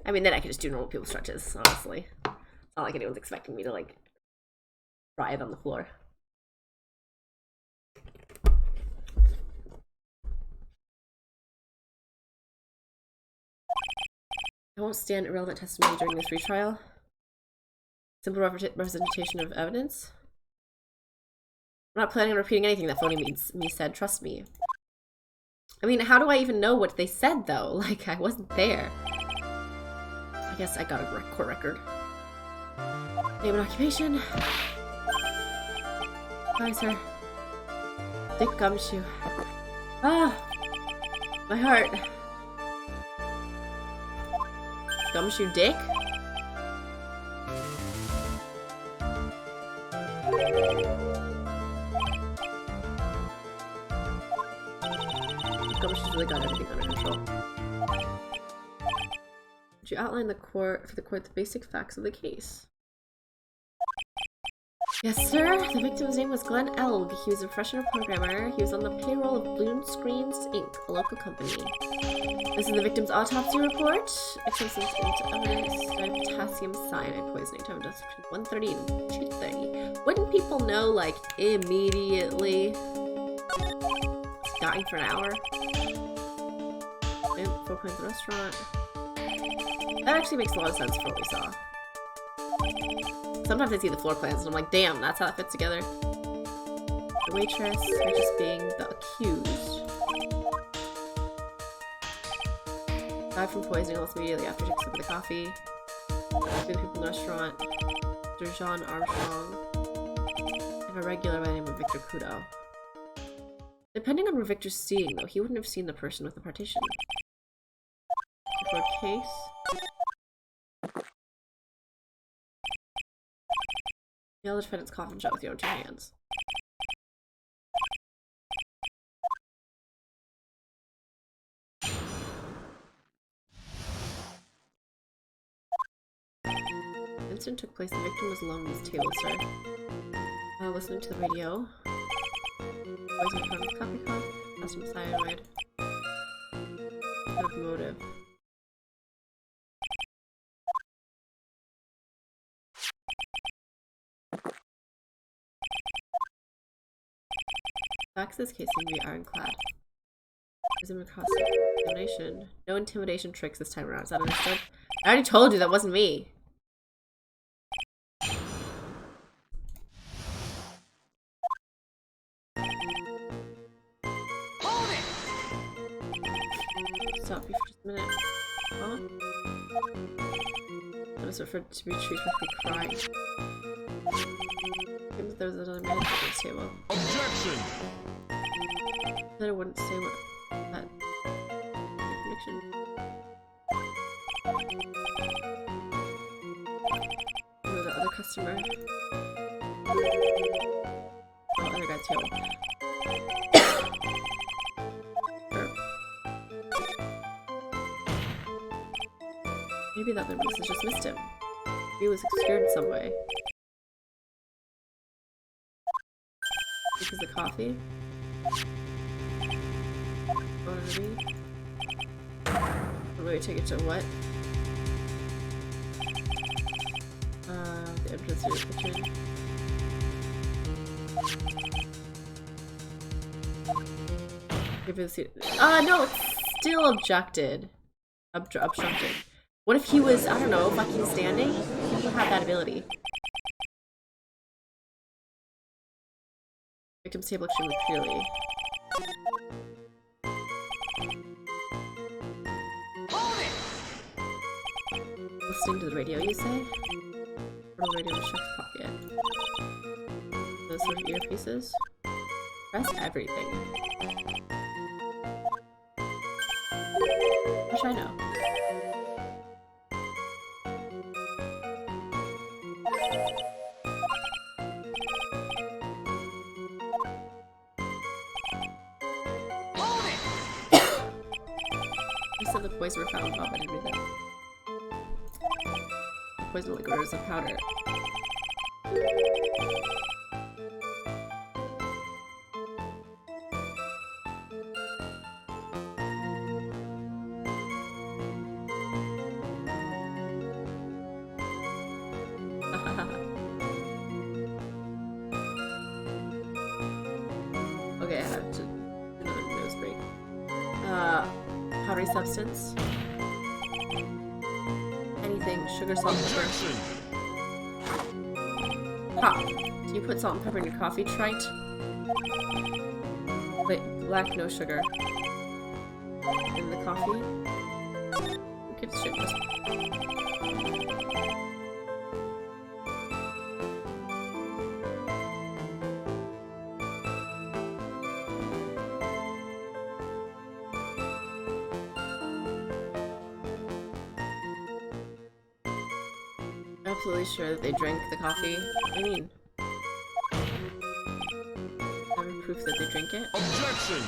I mean, then I can just do normal people stretches. Honestly, it's not like anyone's expecting me to like writhe on the floor. I won't stand irrelevant testimony during this retrial. Simple representation of evidence. I'm not planning on repeating anything that phony me said, trust me. I mean, how do I even know what they said, though? Like, I wasn't there. I guess I got a court record. Name and occupation. Hi, sir. Dick Gumshoe. Ah! My heart. Gumshoe Dick? She's really got everything under control. Would you outline for the court the basic facts of the case? Yes, sir. The victim's name was Glenn Elg. He was a professional programmer. He was on the payroll of Bloom Screens, Inc., a local company. This is the victim's autopsy report. Extensions into evidence of potassium cyanide poisoning. Time of death between 1:30 and 2:30. Wouldn't people know, like, immediately? Dying for an hour. 4 points at the restaurant. That actually makes a lot of sense for what we saw. Sometimes I see the floor plans and I'm like, damn, that's how it fits together. The waitress, which is being the accused. Died from poisoning almost immediately after taking a sip of the coffee. Two people in the restaurant. Mr. Jean Armstrong. And a regular by the name of Victor Kudo. Depending on where Victor's seeing, though, he wouldn't have seen the person with the partition. Before case. Nail the defendant's coffin shut with your own 2 hands. The incident took place. The victim was alone at his table, sir. Listening to the radio. Poison from coffee cup. Potassium cyanide. What kind of motive? Facts of this case seem to be ironclad. Isn't it cost intimidation? No intimidation tricks this time around. Is that understood? I already told you that wasn't me. Hold it! Stop you for just a minute. Huh? I was referred to be treated with me crying. Seems there was another man at this table. Objection! That I wouldn't say what that conviction. Oh, the other customer. Oh, other guy's table. Maybe the other witnesses just missed him. He was obscured in some way. Because the coffee? Maybe take it to what? The entrance to the kitchen. No, it's still obstructed. Obstructed. What if he was, I don't know, fucking standing? People have that ability. Victim's table extremely clearly. Listening to the radio, you say? Or the radio in Chuck's pocket. Those sort of earpieces? Press everything. How should I know? You said the poison were found. Oh, I didn't read that. Poison liquors of powder. Okay, I have to do another nose break. Powdery substance. Anything, sugar, salt, pepper. Pop. Do you put salt and pepper in your coffee, Trite? Wait, black, no sugar. In the coffee? Who gives a shit? Absolutely sure that they drank the coffee. What do you mean? proof that they drink it. Objection!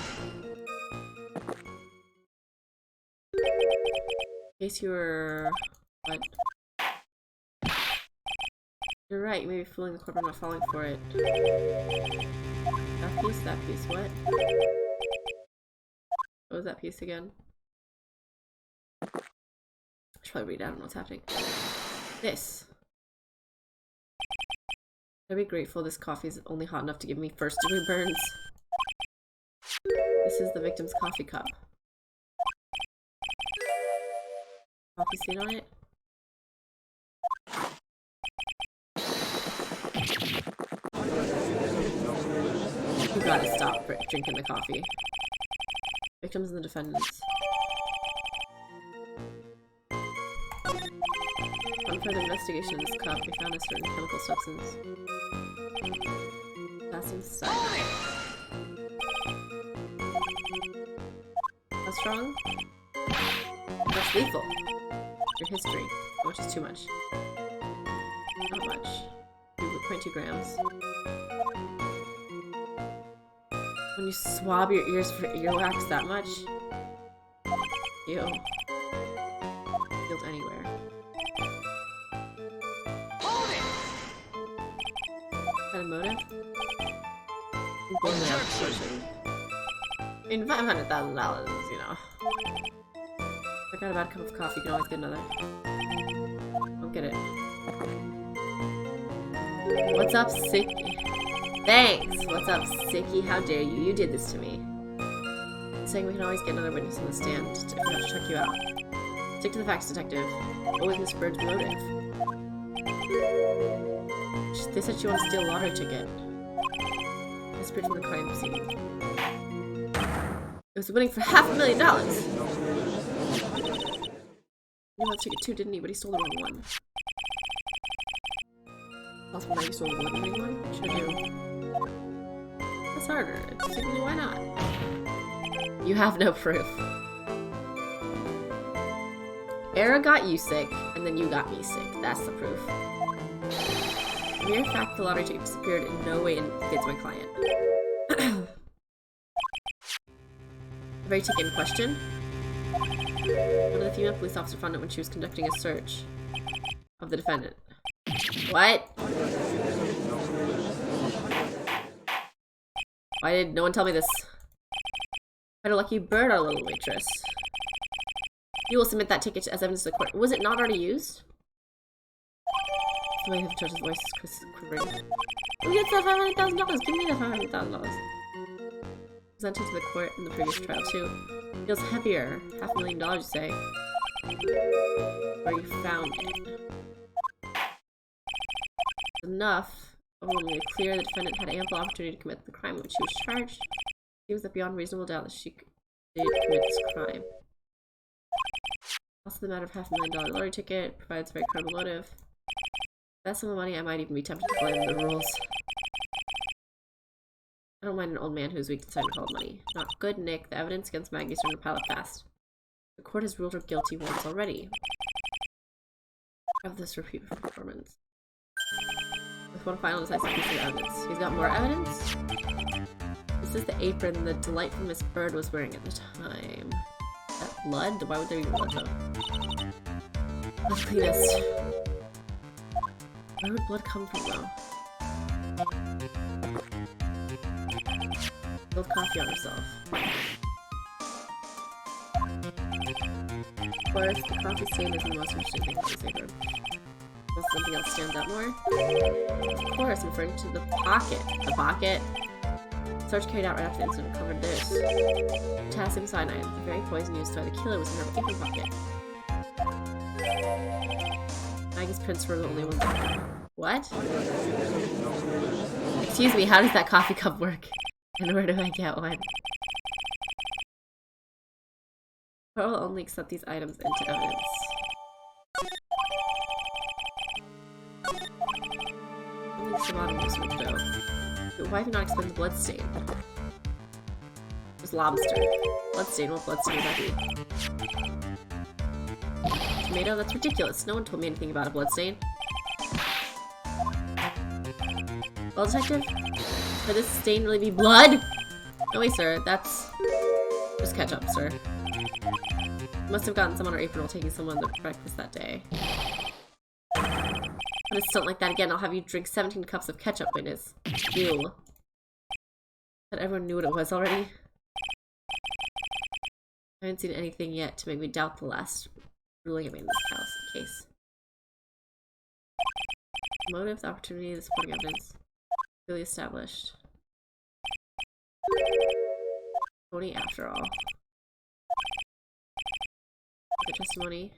In case you were... What? You're right, you may be fooling the corporate, not falling for it. That piece, what? What was that piece again? I should probably read it, I don't know what's happening. This. I'd be grateful this coffee is only hot enough to give me first-degree burns. This is the victim's coffee cup. Coffee stain on it? You gotta stop drinking the coffee. Victims and the defendants. On further investigation of this cup, we found a certain chemical substance. Potassium cyanide. How strong? That's lethal. Your history. How much is too much? Not much. 2.2 grams. When you swab your ears for earwax that much? Ew. Field anywhere. Hold it! What kind of motive? Objection. I mean, $500,000, you know. If I got a bad cup of coffee, you can always get another. Don't get it. What's up, Sicky? Thanks! What's up, Sicky? How dare you? You did this to me. Saying we can always get another witness on the stand if we have to check you out. Stick to the facts, detective. What was Miss Bird's motive? They said she wanted to steal a lottery ticket. Miss Bird from the crime scene. It was winning for $500,000! He wanted to ticket too, didn't he? But he stole the wrong one. Also, now you stole the winning one? Should I do? That's harder. It's technically, why not? You have no proof. Era got you sick, and then you got me sick. That's the proof. The mere fact the lottery ticket disappeared in no way indicates my client. The very ticket in question? One of the female police officers found it when she was conducting a search of the defendant. What? Why did no one tell me this? Quite a lucky bird, our little waitress. You will submit that ticket as evidence to the court. Was it not already used? The way the judge's voice is quivering. Who gets that $500,000? Give me that $500,000. Presented to the court in the previous trial too. Feels heavier. $500,000, you say? Where you found it. Enough. Overwhelmingly clear, the defendant had ample opportunity to commit the crime when she was charged. It seems that beyond reasonable doubt that she did commit this crime. Also, the matter of $500,000 lottery ticket provides a very credible motive. If that's some money, I might even be tempted to blame the rules. I don't mind an old man who's weak to sign called money. Not good, Nick. The evidence against Maggie is starting to pile up fast. The court has ruled her guilty once already. Have this repeat performance. With one final decisive piece of evidence. He's got more evidence? This is the apron the delightful Miss Bird was wearing at the time. Is that blood? Why would there be blood though? The cleanest. Where would blood come from though? Spilled coffee on herself. Of course, the coffee stain isn't the most interesting thing about this apron. Unless something else stands out more. Of course, I'm referring to the pocket. The pocket? Search carried out right after the incident covered this. Potassium cyanide, the very poison used by the killer, was in her apron pocket. Maggie's prints were the only ones there. What? Excuse me, how does that coffee cup work? And where do I get one? I will only accept these items into evidence. Only some bottom this week though. But why have you not explained the bloodstain? There's lobster. Bloodstain? What bloodstain would that be? Tomato? That's ridiculous. No one told me anything about a bloodstain. Well, detective? Could this stain really be blood? No way, sir. That's just ketchup, sir. Must have gotten someone or apron while taking someone to breakfast that day. But it's not like that again. I'll have you drink 17 cups of ketchup, witness. Ew. But everyone knew what it was already. I haven't seen anything yet to make me doubt the last ruling I made in this case. Motive, the opportunity, the supporting evidence. Really established. Phony after all. The testimony.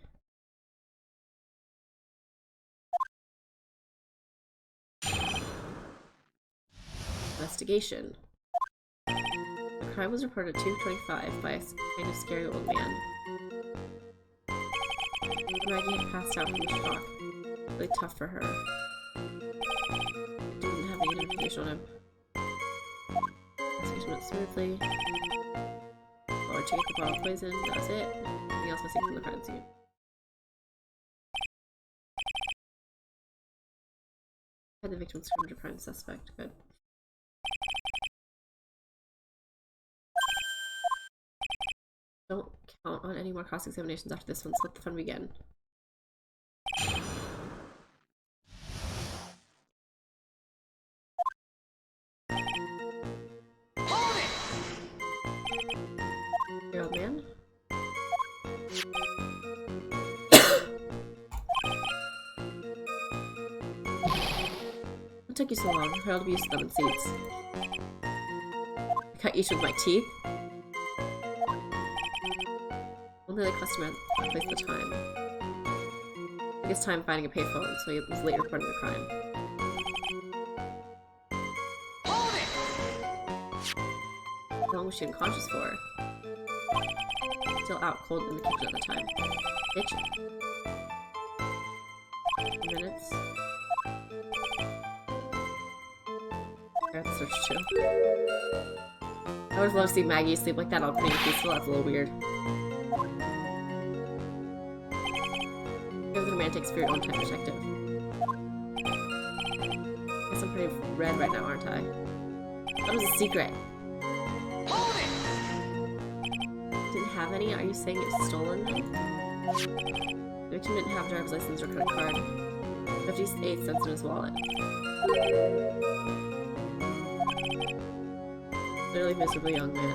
Investigation. The crime was reported at 2:25 by a kind of scary old man. Maggie had passed out from the shock. Really tough for her. Didn't have any notification on him. Investigation went smoothly. Or to get the bottle of poison, that was it. Nothing else missing from the crime scene. Had the victim screamed to prime suspect. Good. Don't count on any more cross-examinations after this one, so let the fun begin. Hold it! Your old man? What took you so long? Harold used them in seats. I cut each with my teeth. Only the customer had placed the time. Biggest time finding a payphone, so he was late reporting the crime. Hold it! How long was she unconscious for? Still out cold in the kitchen at the time. Bitch. Minutes. I have to search too. I would love to see Maggie sleep like that all pretty peaceful. That's a little weird. Give the romantics for your own type detective. Guess I'm pretty red right now, aren't I? That was a secret. Hold it! Didn't have any? Are you saying it was stolen then? The victim didn't have a driver's license or credit card. 58 cents in his wallet. Literally miserable young man.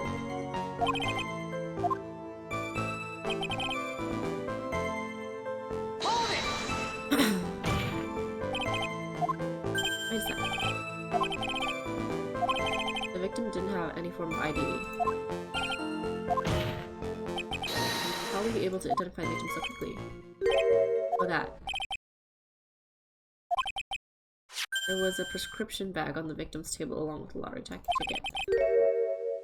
Hold it! Why is that? The victim didn't have any form of ID. How were you able to identify the victim so quickly? Oh, that. There was a prescription bag on the victim's table along with a lottery ticket.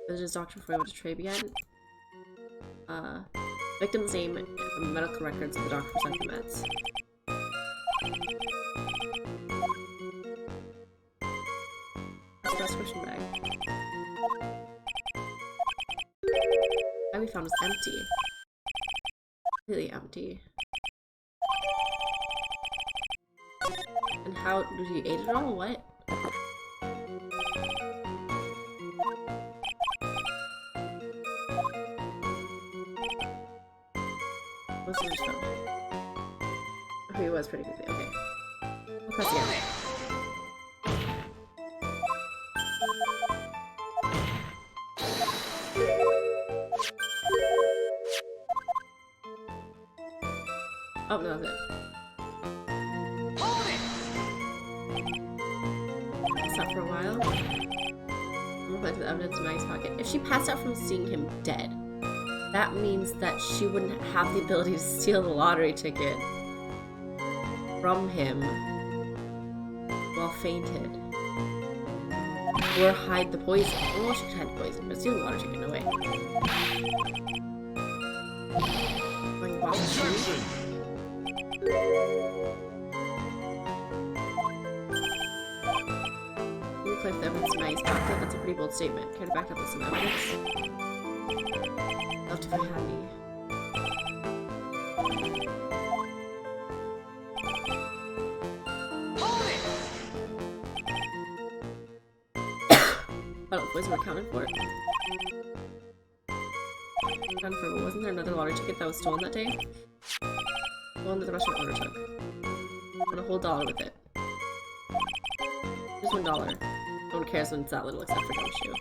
Visited his doctor before he went to trade again. Victim's name and medical records of the doctor prescribed the meds. That's the prescription bag. The bag we found was empty. Completely empty. And how did he eat it all? What? What's the phone? Okay, it was pretty busy. Okay. We'll press again. Oh, no, that's it. Hold it! Passed out for a while. I'm replying to the evidence in Maggie's pocket. If she passed out from seeing him dead, that means that she wouldn't have the ability to steal the lottery ticket from him while fainted. Or hide the poison. Oh, she could hide the poison, but steal the lottery ticket, no way. Going to Objection! You claim the evidence in Maggie's pocket. That's a pretty bold statement. Care to back up with some evidence? Love to if I had any. Hold it! Oh, boys were accounted for. Accounted for, but wasn't there another lottery ticket that was stolen that day? The one that the restaurant owner took. And a whole dollar with it. Just $1. No one cares when it's that little except for Gumshoe.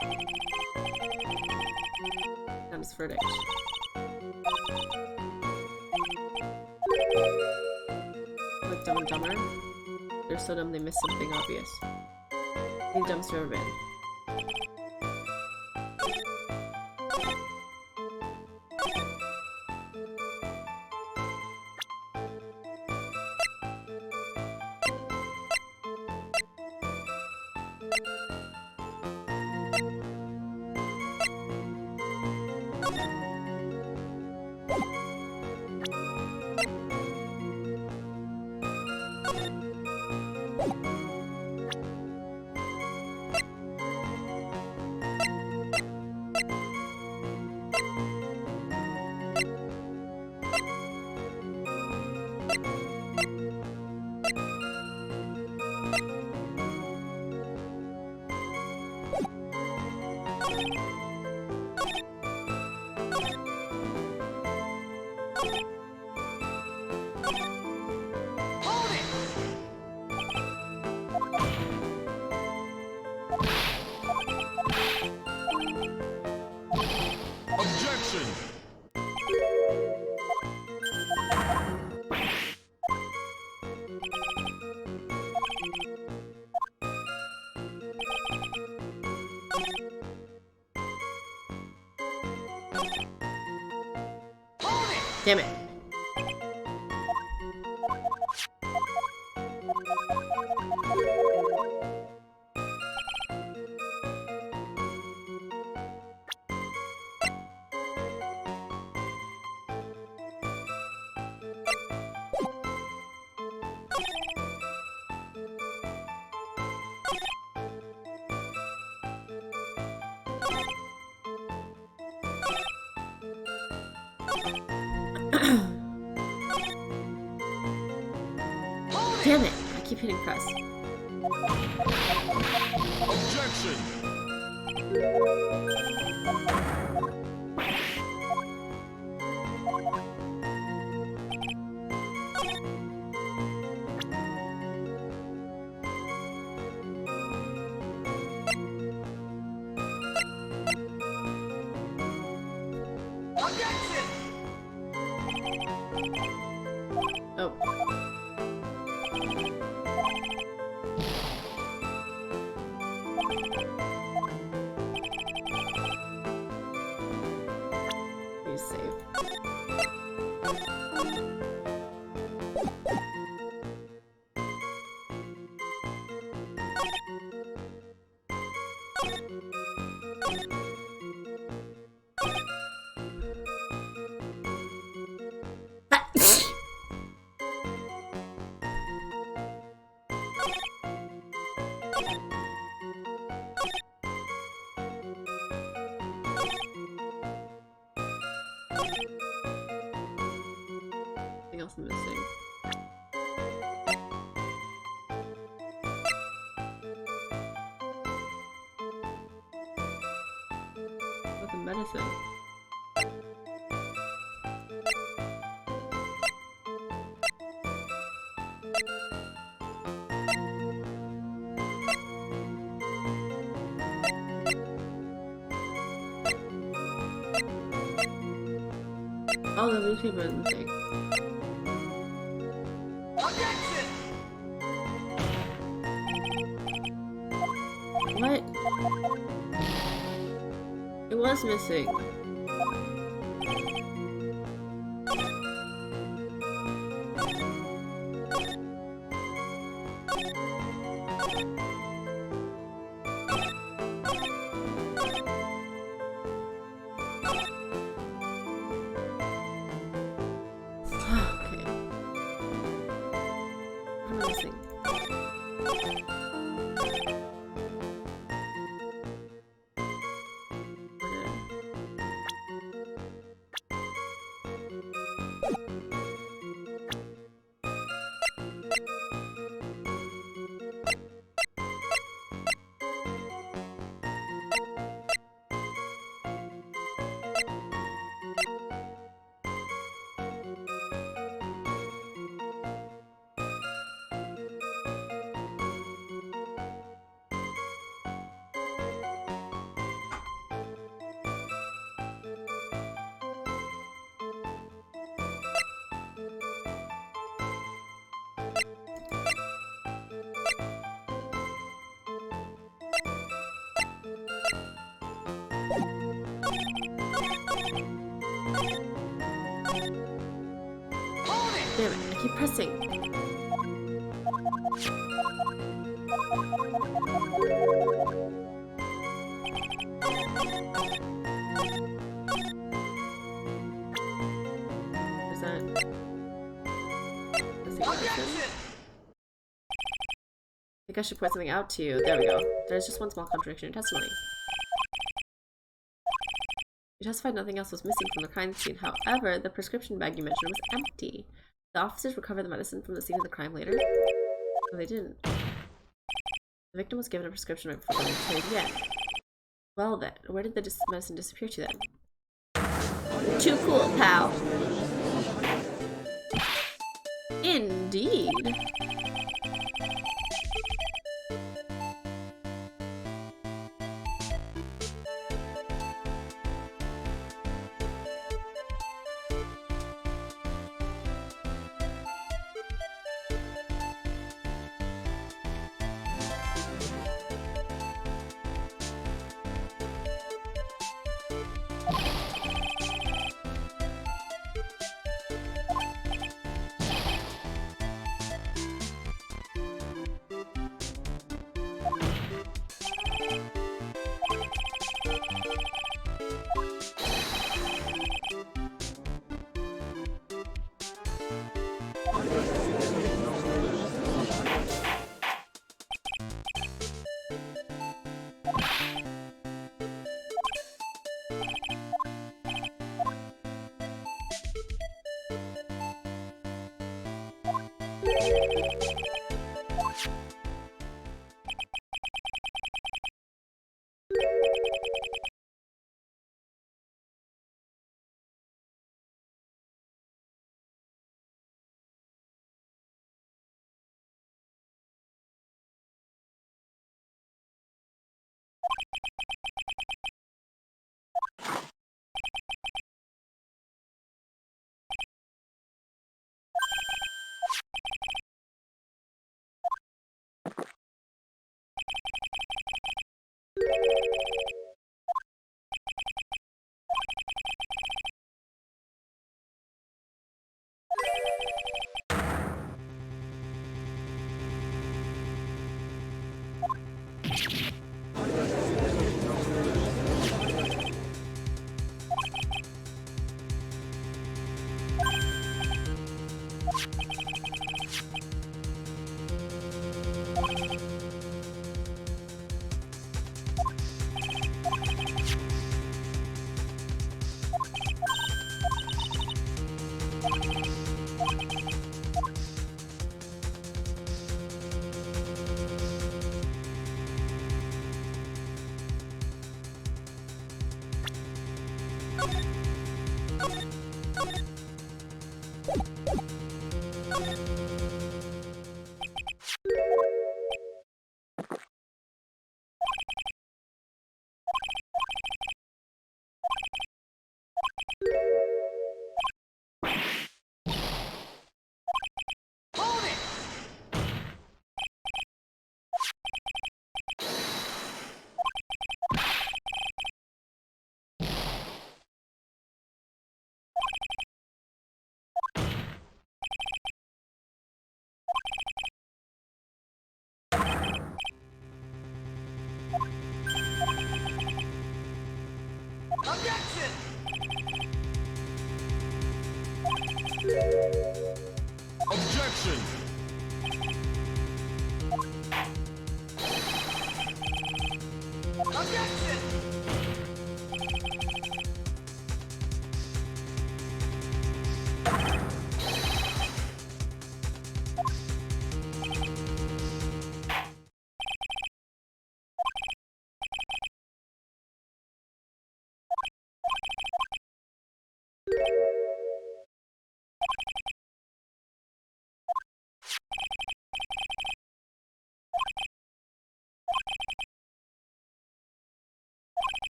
Times verdict. Like Dumb and Dumber. They're so dumb they missed something obvious. Leave dumpster bin. Damn it. Damn it! I keep hitting press. Objection! Oh. Please save. Something else I'm missing. What the medicine? Oh, the newspaper is missing. What? It was missing. Okay. What am I missing? Hold it! Damn it, I keep pressing. Is that... That's the question. Objection! I think I should point something out to you. There we go. There's just one small contradiction in testimony. You testified nothing else was missing from the crime scene. However, the prescription bag you mentioned was empty. The officers recovered the medicine from the scene of the crime later? No, they didn't. The victim was given a prescription right before going to trade again. Well then, where did the medicine disappear to then? Too cool, pal! Indeed!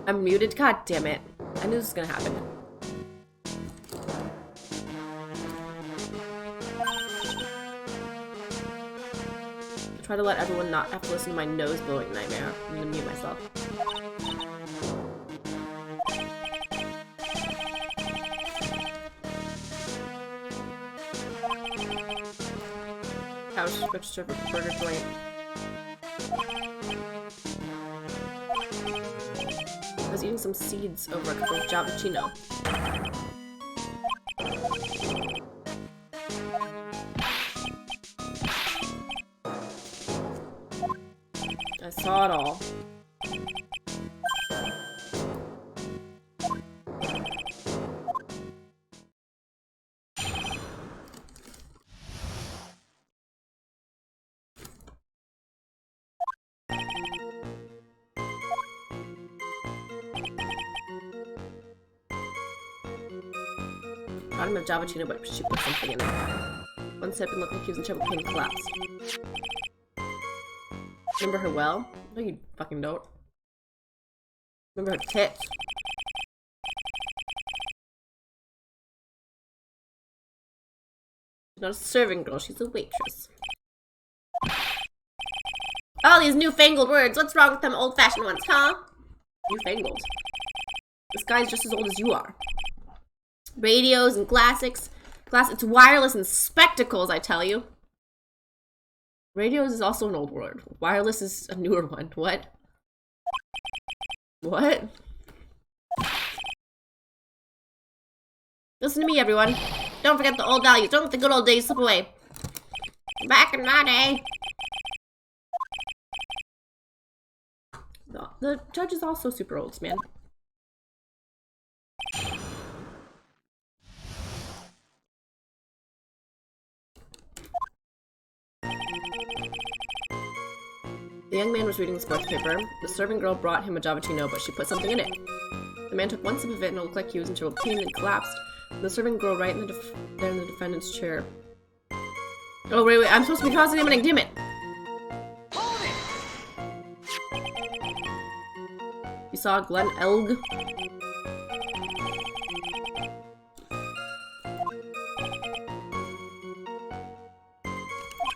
I'm muted? God damn it. I knew this was gonna happen. I try to let everyone not have to listen to my nose blowing nightmare. I'm gonna mute myself. Couch, vegetable, burger joint. I was eating some seeds over a cup of Javachino. I saw it all. Got him a Javachino, but she put something in there. One sip and looked like he was in trouble, pain collapsed. Remember her well? No, you fucking don't. Remember her tits? She's not a serving girl, she's a waitress. All these newfangled words, what's wrong with them old-fashioned ones, huh? Newfangled. This guy's just as old as you are. Radios and classics. It's wireless and spectacles, I tell you. Radios is also an old word. Wireless is a newer one. What? What? Listen to me, everyone. Don't forget the old values. Don't let the good old days slip away. Back in my day. The judge is also super old, man. The young man was reading the sports paper. The serving girl brought him a Javachino, but she put something in it. The man took one sip of it and it looked like he was in trouble pain and collapsed. And the serving girl right in there in the defendant's chair. Oh, wait, I'm supposed to be cross-examining, damn it! Hold it! You saw Glenn Elg?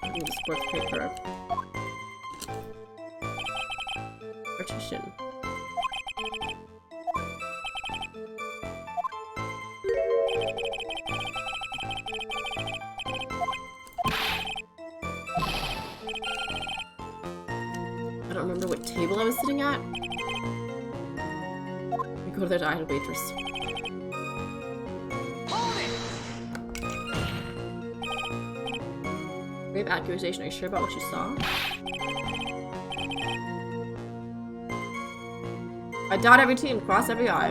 Reading the sports paper. Partition. I don't remember what table I was sitting at. Go there to hide a waitress. Grave accusation. Are you sure about what you saw? I dot every T and cross every I.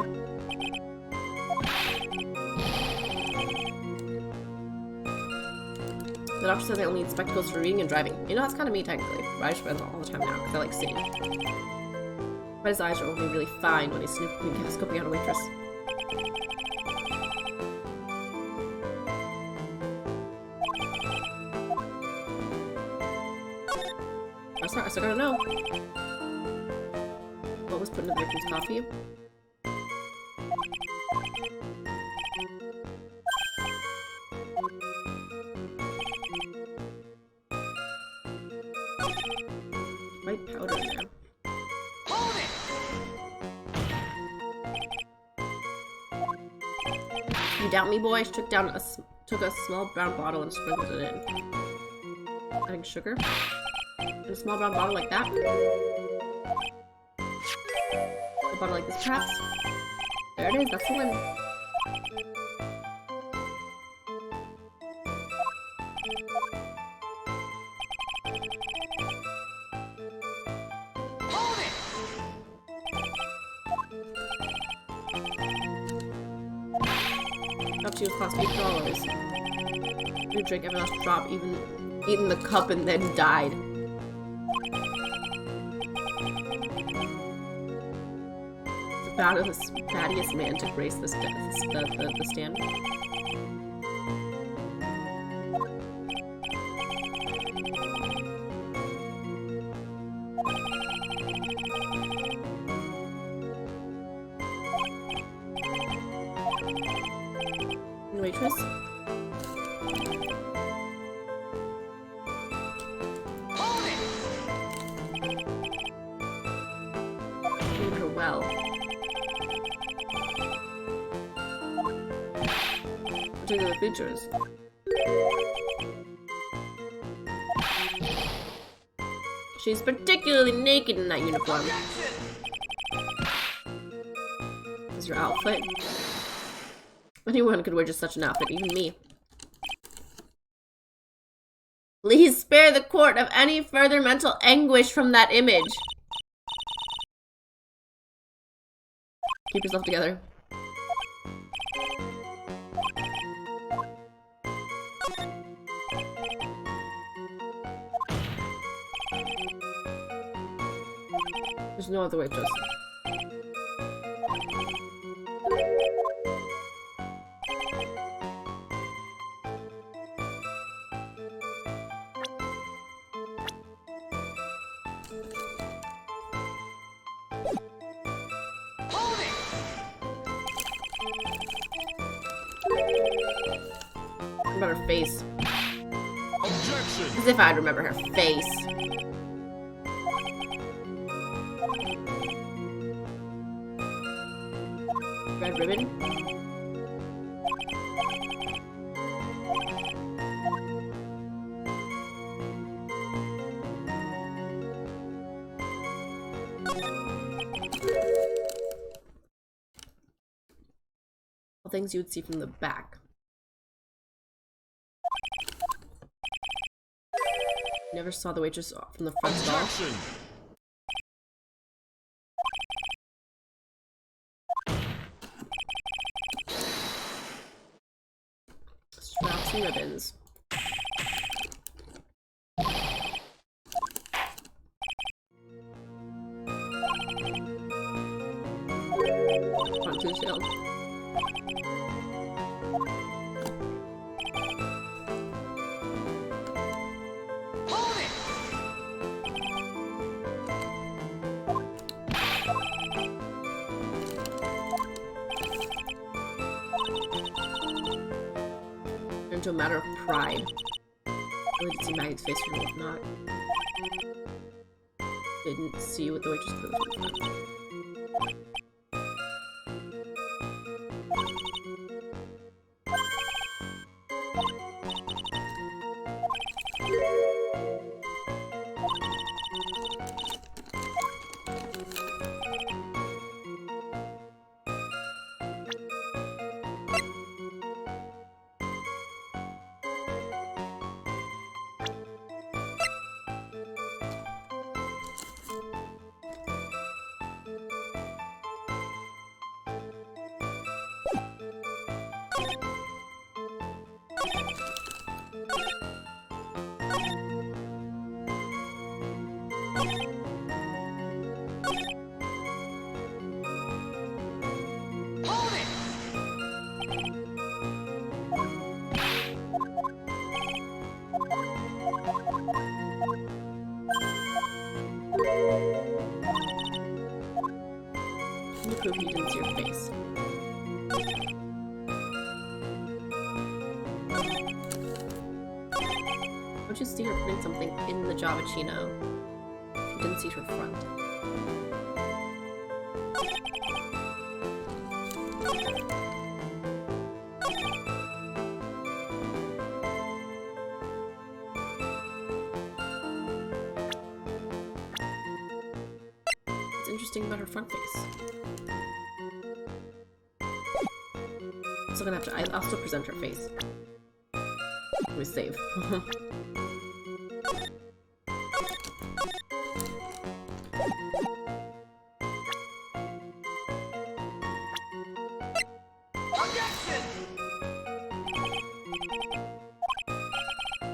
The doctor says I only need spectacles for reading and driving. You know, that's kind of me technically. But I just wear them all the time now because I like seeing. But his eyes are only really fine when he's scoping out a waitress. I still gotta know. What was put in the victim's coffee? White powder in there. You doubt me, boy? She took a small brown bottle and sprinkled it in. Adding sugar? In a small brown bottle like that? A bottle like this, perhaps? There it is, that's the one. She was cost $8. You drink every last drop, even eaten the cup and then died. The fattiest man to grace the stand. Waitress. Clean her well. Check the features. She's particularly naked in that uniform. This is your outfit. Anyone could wear just such an outfit, even me. Please spare the court of any further mental anguish from that image. Keep yourself together. There's no other way, Joseph. What about her face? Objection. As if I'd remember her face. Red ribbon? All things you would see from the back. Never saw the waitress from the front stall. Straps and ribbons. Front tooth tail. Into a matter of pride. I really did see Maggie's face or whatnot. Didn't see what the waitress put in front. Hold it! Can you prove you didn't see your face? Don't you see her putting something in the Javachino? You didn't see her front. What's interesting about her front face? I'm still gonna have to. I'll still present her face. Let me save. Objection!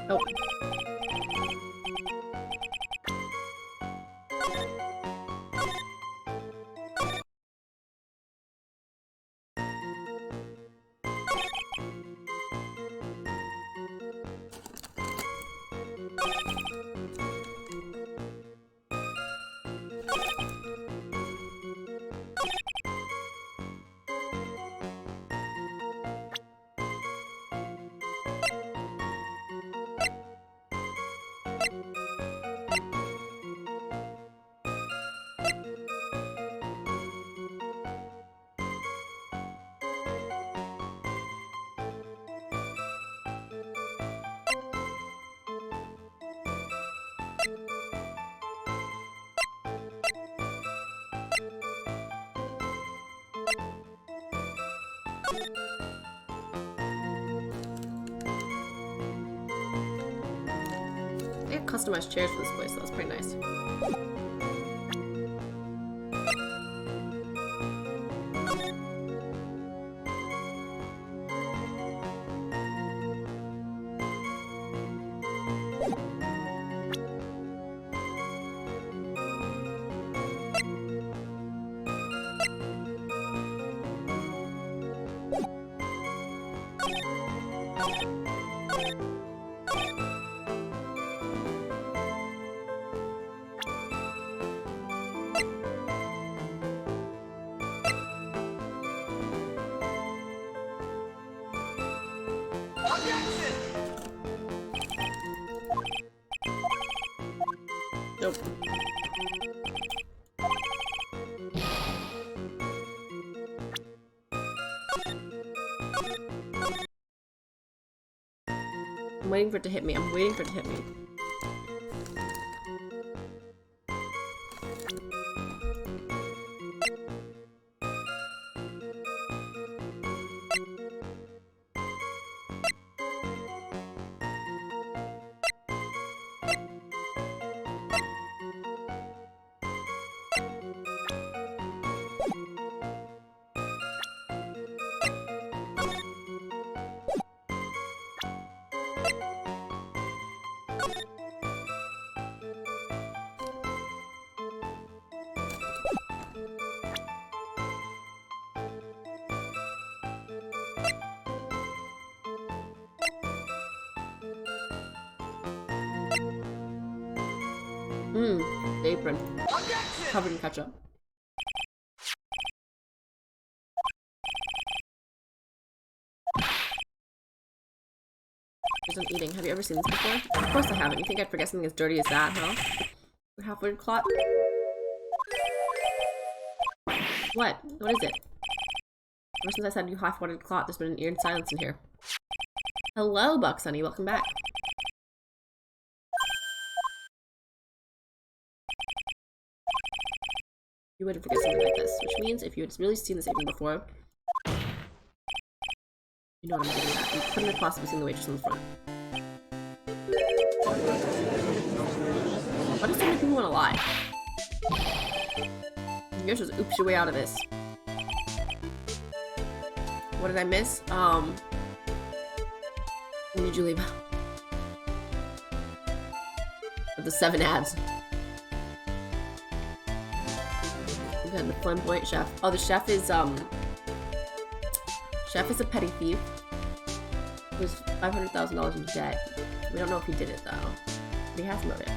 Oh. They had customized chairs for this place, so that was pretty nice. Objection! Nope. I'm waiting for it to hit me. I'm waiting for it to hit me. The apron. Objection! Covered in ketchup. Just I'm eating. Have you ever seen this before? Of course I haven't. You think I'd forget something as dirty as that, huh? Half-witted clot? What? What is it? Ever since I said you half-witted clot, there's been an eerie silence in here. Hello, Bucks, honey. Welcome back. You wouldn't forget something like this, which means if you had really seen this apron before, you know what I'm getting at. You couldn't have possibly seen the waitress in the front. Why do so many people want to lie? You guys just oops your way out of this. What did I miss? When did you leave? With the 7 ads. And then the flamboyant chef. Oh, the chef is Chef is a petty thief. He was $500,000 in debt. We don't know if he did it though. But he has motive.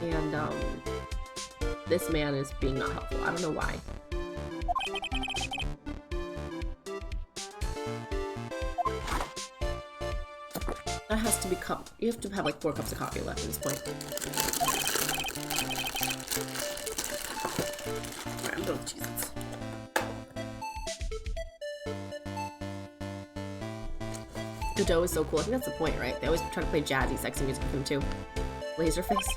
And this man is being not helpful. I don't know why. That has to become. You have to have like 4 cups of coffee left at this point. Alright, I'm done with cheeses. The dough is so cool. I think that's the point, right? They always try to play jazzy, sexy music with him too. Laserface.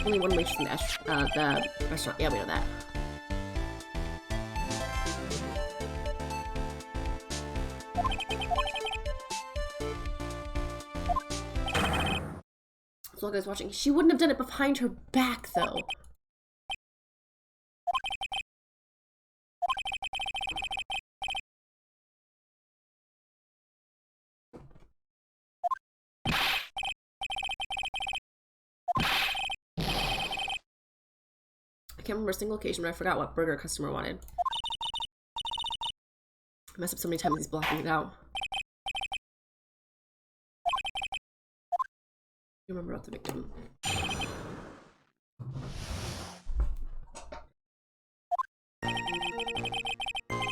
Only one waitress in the restaurant. Yeah, we know that. So, guys watching, she wouldn't have done it behind her back, though. I can't remember a single occasion where I forgot what burger a customer wanted. I mess up so many times he's blocking it out. You remember about the victim.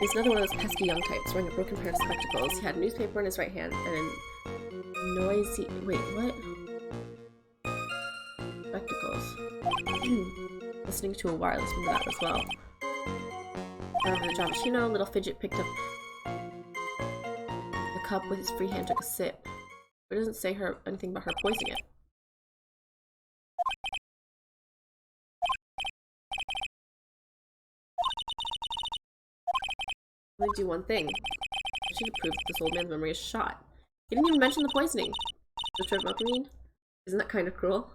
He's another one of those pesky young types wearing a broken pair of spectacles. He had a newspaper in his right hand and a noisy. Wait, what? Spectacles. Listening to a wireless, remember that as well. Over the Giovacchino, little fidget picked up the cup with his free hand, took a sip. But it doesn't say anything about her poisoning it. Only do one thing. I should have proved that this old man's memory is shot. He didn't even mention the poisoning. The Tribulations? Isn't that kind of cruel?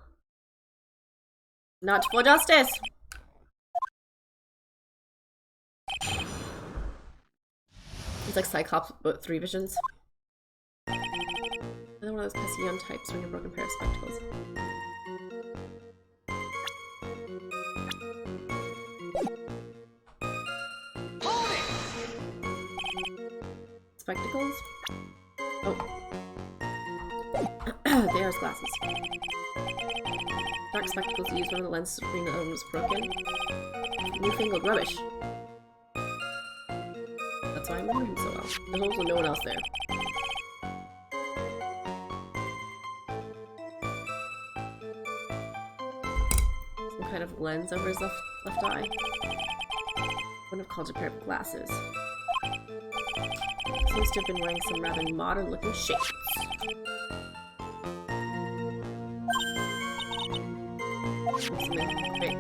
Not for justice! He's like Cyclops, but 3 visions. Another one of those pesky young types wearing a broken pair of spectacles. Spectacles? Oh. They are his glasses. Dark spectacles used, one of the lenses screen that was broken. Newfangled rubbish. That's why I remember him so well. There's also no one else there. Some kind of lens over his left eye. Wouldn't have called it a pair of glasses. Seems to have been wearing some rather modern looking shades. Something big.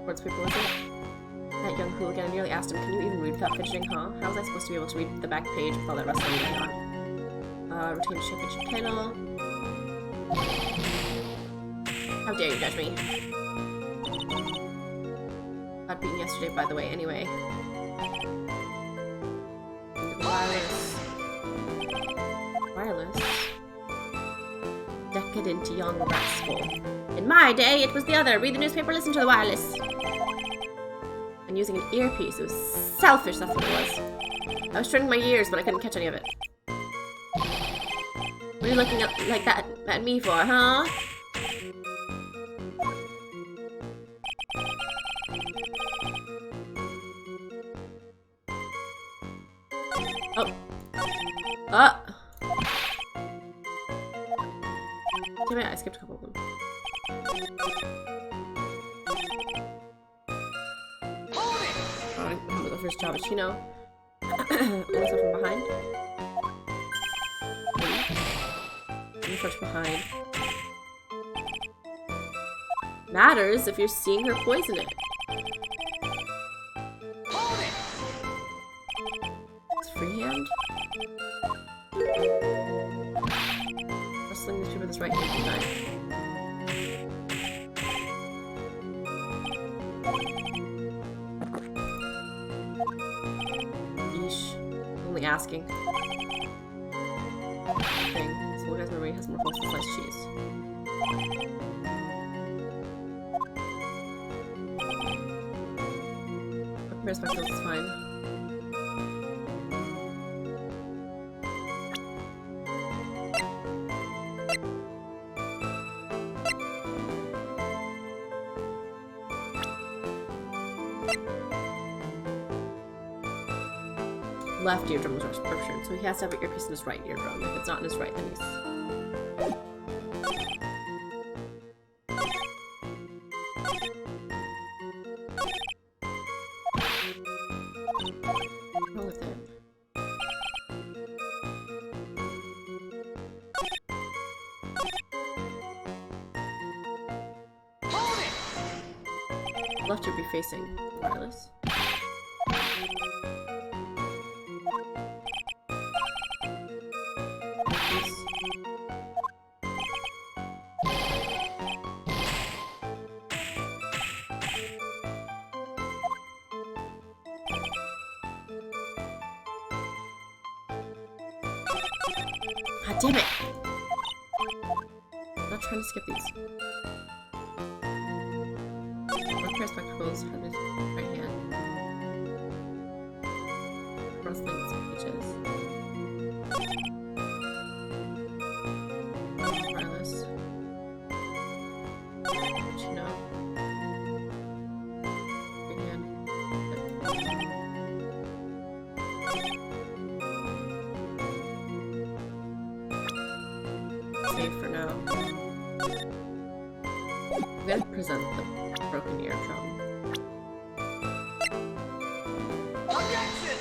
Quartz paper, was it? That young hooligan, I nearly asked him, can you even read without fidgeting, huh? How was I supposed to be able to read the back page with all that wrestling going on? Retained championship title. How dare you judge me? Got beaten yesterday, by the way, anyway. Wireless. Wireless? Decadent young rascal. In my day, it was the other. Read the newspaper, listen to the wireless. And using an earpiece. It was selfish, that's what it was. I was straining my ears, but I couldn't catch any of it. What are you looking at like that at me for, huh? Oh. Damn it, I skipped a couple of them. Oh, the first Giovacchino. Also from behind. And first behind. Matters if you're seeing her poison it. It's freehand. sling this paper with his right hand and die. Yeesh. Only asking. Thing. So look, guys, memory has more holes than sliced cheese. Compares my skills is fine. Left eardrum was ruptured, so he has to have an earpiece in his right eardrum. If it's not in his right, then he's... What's wrong with it? Left ear be facing wireless. God damn it! I'm not trying to skip these. One pair of spectacles had his right hand. Cross-linked pages. Wireless. What you know? Right hand. Save for now. I'm gonna present the broken eardrum. Objection!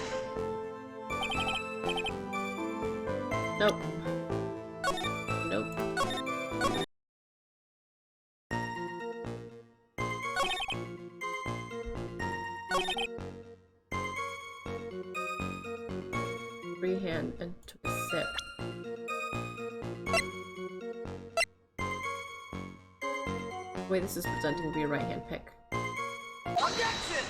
Nope. Nope. Free hand and took a sip. The way this is presenting will be a right hand pick. Objection!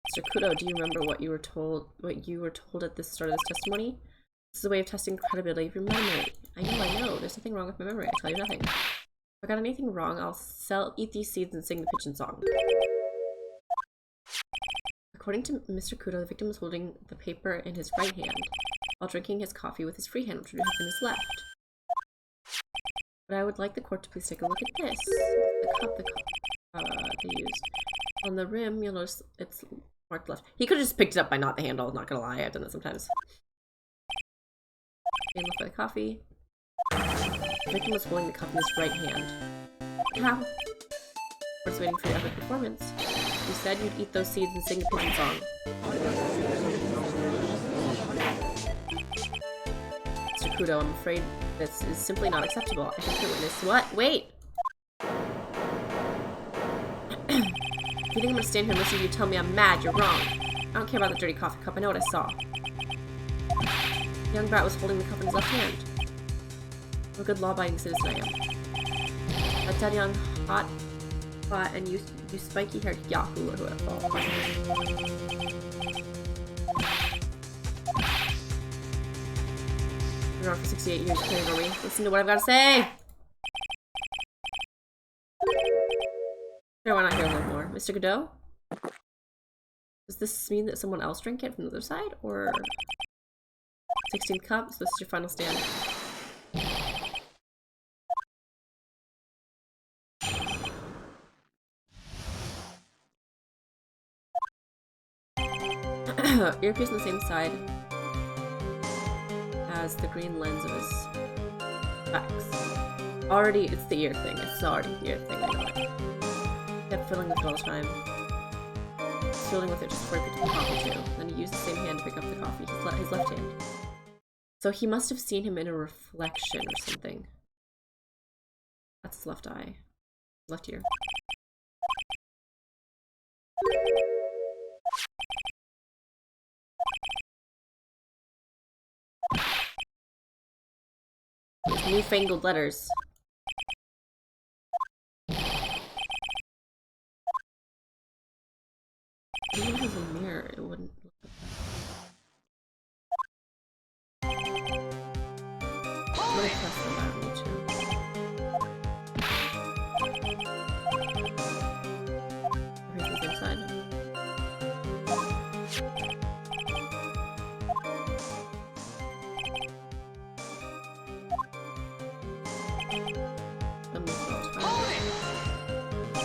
Mr. Kudo, do you remember what you were told at the start of this testimony? This is a way of testing credibility of your memory. I know. There's nothing wrong with my memory. I tell you nothing. If I got anything wrong, I'll eat these seeds and sing the pigeon song. According to Mr. Kudo, the victim was holding the paper in his right hand while drinking his coffee with his free hand, which would have been his left. But I would like the court to please take a look at this. The cup they used. On the rim, you'll notice it's marked left. He could have just picked it up by not the handle, not gonna lie, I've done that sometimes. And look by the coffee. The victim was holding the cup in his right hand. How? Of course, waiting for your epic performance. You said you'd eat those seeds and sing the pigeon song. Mr. Kudo, I'm afraid this is simply not acceptable. I think the witness— What? Wait! If you think I'm gonna stand here and listen to you tell me I'm mad, you're wrong. I don't care about the dirty coffee cup, I know what I saw. The young brat was holding the cup in his left hand. What a good law-abiding citizen I am. That dead young hot and you spiky-haired Yahoo or whoever. Been around for 68 years, you can't me. Listen to what I've got to say! Sure, why not hear a little more? Mr. Godot? Does this mean that someone else drank it from the other side? Or 16th cup? So this is your final stand. Earpiece on the same side as the green lens of his specs. Already, it's the ear thing. It's already the ear thing. I know it. Kept fiddling with it all the time. Fiddling with it just before he picked up the coffee too. Then he used the same hand to pick up the coffee. His left hand. So he must have seen him in a reflection or something. That's his left eye. Left ear. These newfangled letters. Even if it was a mirror, it wouldn't look like that. I'm gonna press them out, me too. Everything's inside.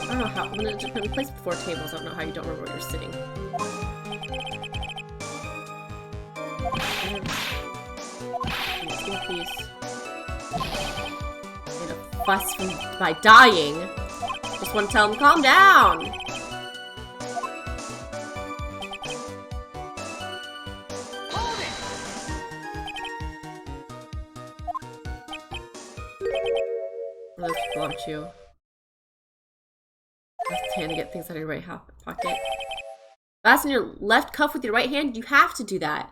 I don't know how. When it's been placed before tables, I don't know how you don't remember where you're sitting. Piece. Made a fuss by dying. Just want to tell him, calm down. Those people aren't you. Left hand to get things out of your right pocket. Fasten your left cuff with your right hand. You have to do that.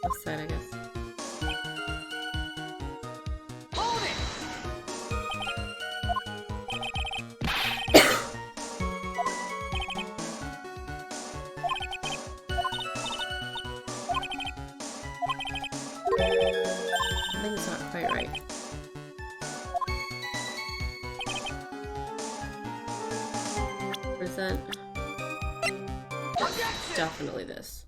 Left side, I guess. Something's not quite right. Present. Definitely this.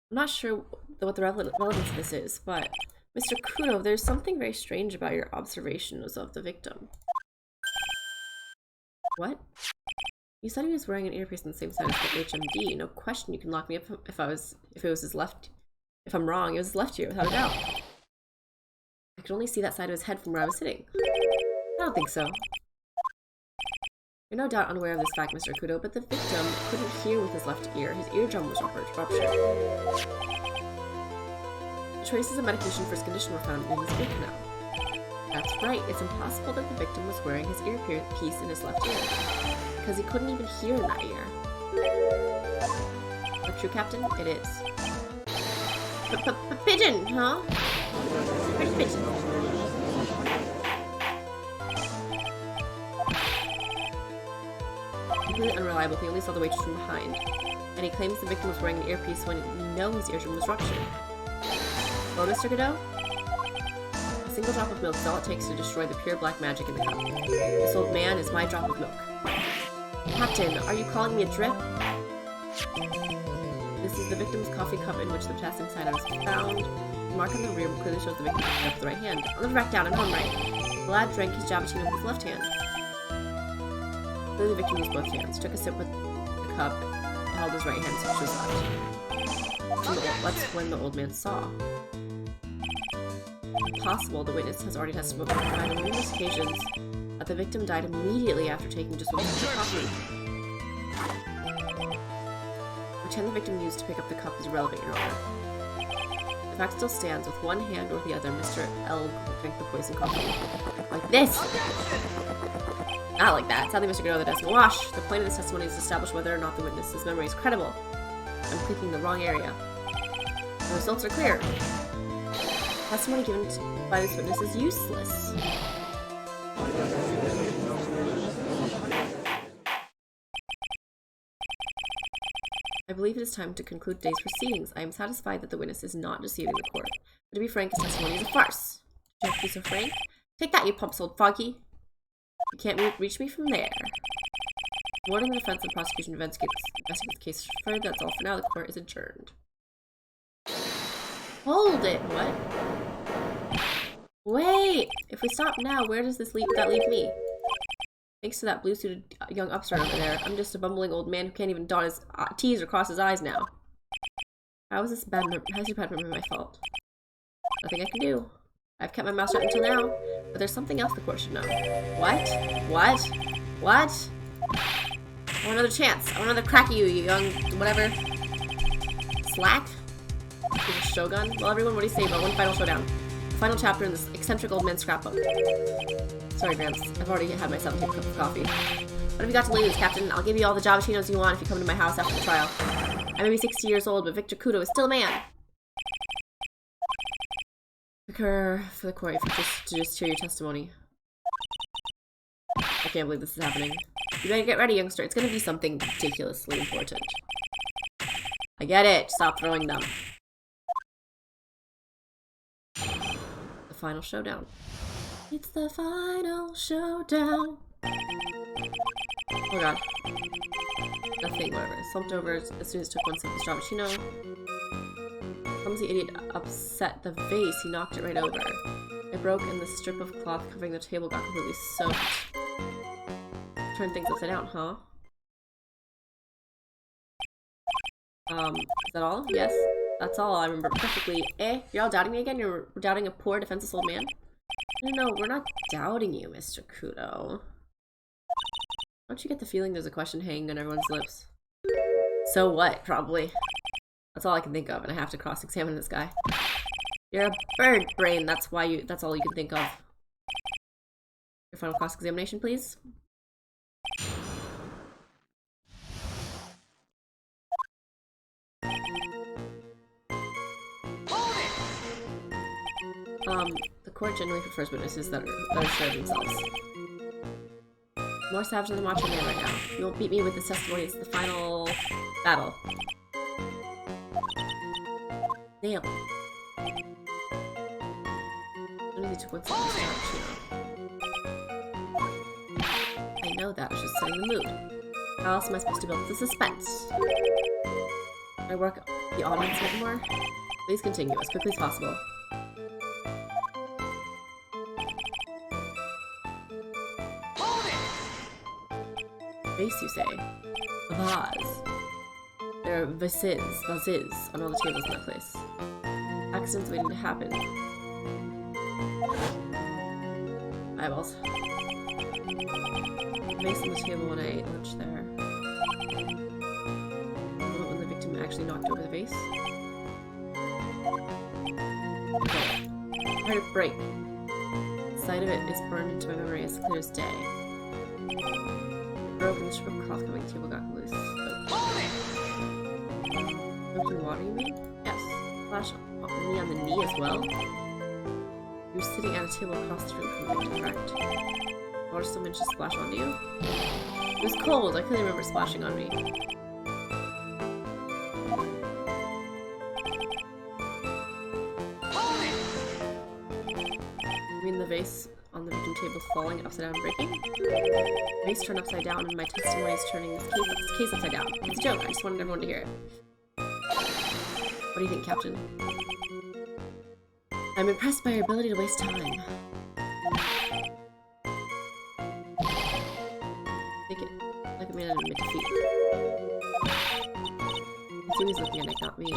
I'm not sure what the relevance of this is, but Mr. Kuno, there's something very strange about your observations of the victim. What? You said he was wearing an earpiece on the same side as the HMD. No question, you can lock me up if it was his left. If I'm wrong, it was his left ear, without a doubt. I could only see that side of his head from where I was sitting. I don't think so. You're no doubt unaware of this fact, Mr. Kudo, but the victim couldn't hear with his left ear. His eardrum was ruptured. Traces of medication for his condition were found in his ear canal. That's right, it's impossible that the victim was wearing his earpiece in his left ear, because he couldn't even hear in that ear. Not true, Captain? It is. Pigeon, huh? Where's Pigeon? Completely unreliable, he only saw the waitress from behind. And he claims the victim was wearing an earpiece when we know his eardrum was ruptured. Well, Mr. Godot? A single drop of milk is all it takes to destroy the pure black magic in the cup. This old man is my drop of milk. Captain, are you calling me a drip? This is the victim's coffee cup in which the potassium cyanide was found. The mark on the rear clearly shows the victim picked up with the right hand. I'll never back down, I'm home, right? The lad drank his Jabatino with his left hand. Clearly the victim used both hands, took a sip with the cup, and held his right hand switch to his left. That's when the old man saw. Impossible, the witness has already testified on numerous occasions that the victim died immediately after taking just one sip of coffee. Which hand the victim used to pick up the cup is irrelevant, Your Honor. The fact still stands, with one hand or the other, Mr. L drank the poison coffee. Like this! Not like that. Sadly, Mr. Godot, that doesn't wash. The point of this testimony is to establish whether or not the witness's memory is credible. I'm clicking the wrong area. The results are clear. Testimony given by this witness is useless. I believe it is time to conclude today's proceedings. I am satisfied that the witness is not deceiving the court. But to be frank, his testimony is a farce. Don't be so frank. Take that, you pumps old foggy. You can't reach me from there. Warning the defense and prosecution investigates the case further. That's all for now. The court is adjourned. Hold it! What? Wait! If we stop now, where does that leave me? Thanks to that blue-suited young upstart over there, I'm just a bumbling old man who can't even dot his T's or cross his I's now. How is your bad memory my fault? Nothing I can do. I've kept my mouth shut until now, but there's something else the court should know. What? What? What? I want another chance. I want another crack at you, you young whatever. Slack? Shogun? Well, everyone, what do you say about one final showdown? final chapter in this eccentric old man's scrapbook. Sorry, Gramps. I've already had my 17th cup of coffee. What have you got to lose, Captain? I'll give you all the Javachinos you want if you come to my house after the trial. I may be 60 years old, but Victor Kudo is still a man. Occur for the court to just hear your testimony. I can't believe this is happening. You better get ready, youngster. It's gonna be something ridiculously important. I get it. Stop throwing them. The final showdown. It's the final showdown. Oh god. Nothing, whatever. Slumped over as soon as took one sip of Stravaccino. Clumsy idiot upset the vase. He knocked it right over. It broke and the strip of cloth covering the table got completely soaked. Turn things upside down, huh? Is that all? Yes. That's all. I remember perfectly. Eh? You're all doubting me again? You're doubting a poor, defenseless old man? No, we're not doubting you, Mr. Kudo. Don't you get the feeling there's a question hanging on everyone's lips? So what? Probably. That's all I can think of, and I have to cross-examine this guy. You're a bird brain. That's all you can think of. Your final cross-examination, please. The court generally prefers witnesses that are sure of themselves. More savage than the macho man right now. You won't beat me with this testimony. It's the final battle. Nail. I know that. I was just setting the mood. How else am I supposed to build the suspense? Can I work the audience a bit more? Please continue as quickly as possible. Vase, you say? A vase. There are vases on all the tables in that place. Accidents waiting to happen. Eyeballs. Vase on the table when I ate lunch there. The moment when the victim actually knocked over the vase. Okay. I heard it break. The sight of it is burned into my memory as clear as day. Broke and the strip of cloth covering the table got loose. Soaking water, you mean? Yes. Splash me on the knee as well. You were sitting at a table across the room from the victim, correct? Water still managed to splash onto you? It was cold. I clearly remember splashing on me. You mean the vase on the victim table falling upside down and breaking? The vase turned upside down and my testimony is turning this case upside down. It's a joke. I just wanted everyone to hear it. What do you think, Captain? I'm impressed by your ability to waste time. Make it like a man admit defeat. He's looking at it, not me.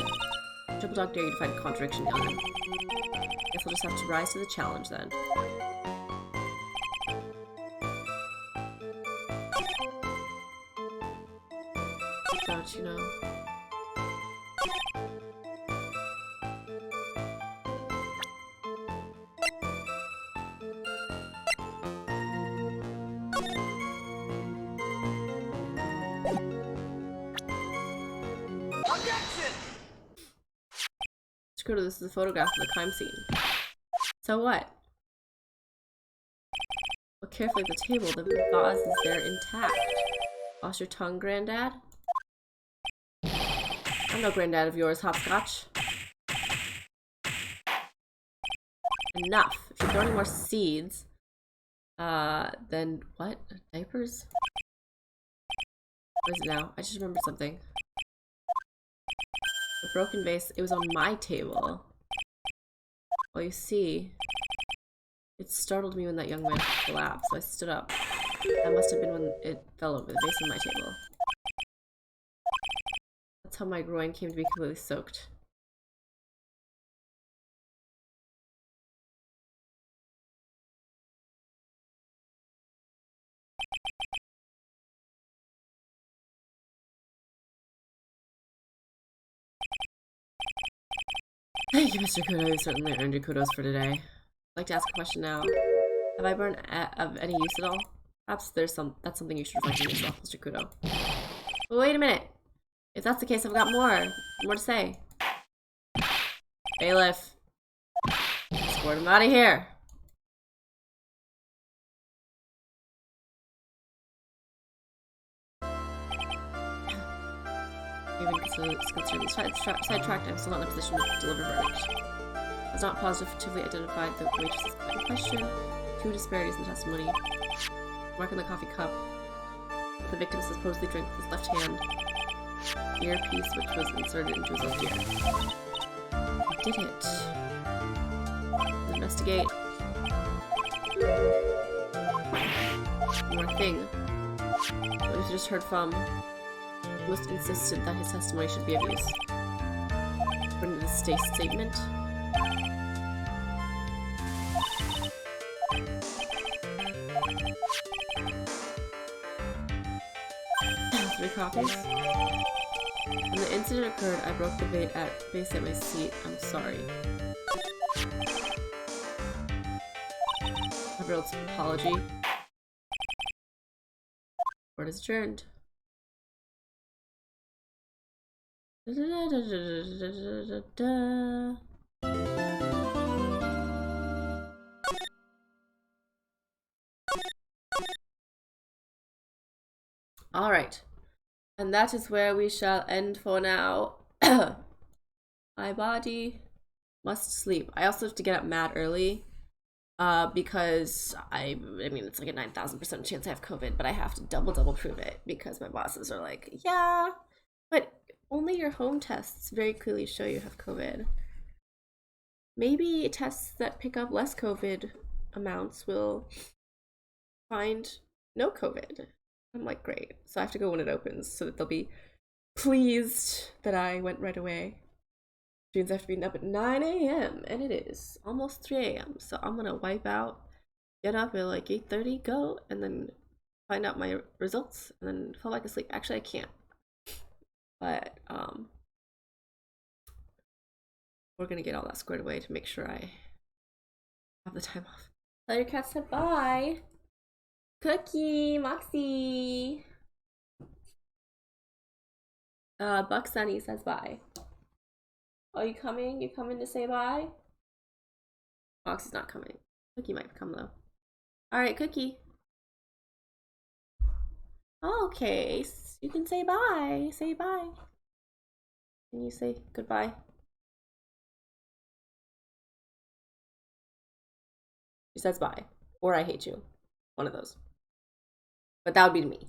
Triple Dog dare you to find a contradiction, young. Guess I'll just have to rise to the challenge then. Don't you know? Screw this is a photograph of the crime scene. So what? Look carefully at the table. The vase is there intact. Lost your tongue, Granddad? I'm no granddad of yours, Hopscotch. Enough. If you throw any more seeds, then what? Diapers? What is it now? I just remembered something. The broken vase, it was on my table. Well, you see, it startled me when that young man collapsed, so I stood up. That must have been when it fell over the vase on my table. That's how my groin came to be completely soaked. Thank you, Mr. Kudo. You certainly earned your kudos for today. I'd like to ask a question now. Have I burned of any use at all? Perhaps that's something you should reflect on yourself, Mr. Kudo. But wait a minute. If that's the case, I've got more to say. Bailiff. Escort him out of here. Even considering sidetracked, I'm still not in a position to deliver verdict. Has not positively identified the waitress in question. Two disparities in the testimony. Mark on the coffee cup. The victim supposedly drank with his left hand. Earpiece which was inserted into his left ear. I did it. Investigate. One more thing. What we just heard from most insisted that his testimony should be of use. According to the statement. 3 copies. When the incident occurred, I broke the base at my seat. I'm sorry. I wrote an apology. Court is adjourned. All right. And that is where we shall end for now. My body must sleep. I also have to get up mad early. Because I mean, it's like a 9,000% chance I have COVID, but I have to double prove it because my bosses are like, yeah, but only your home tests very clearly show you have COVID. Maybe tests that pick up less COVID amounts will find no COVID. I'm like, great. So I have to go when it opens so that they'll be pleased that I went right away. Means I have to be up at 9 a.m. and it is almost 3 a.m. So I'm gonna wipe out, get up at like 8:30, go, and then find out my results, and then fall back asleep. Actually, I can't. But we're gonna get all that squared away to make sure I have the time off. Tell your cat said bye. Cookie, Moxie. Buck Sunny says bye. Oh, you coming? You coming to say bye? Moxie's not coming. Cookie might come though. Alright, Cookie. Okay, you can say bye. Say bye. Can you say goodbye? She says bye. Or I hate you. One of those. But that would be to me.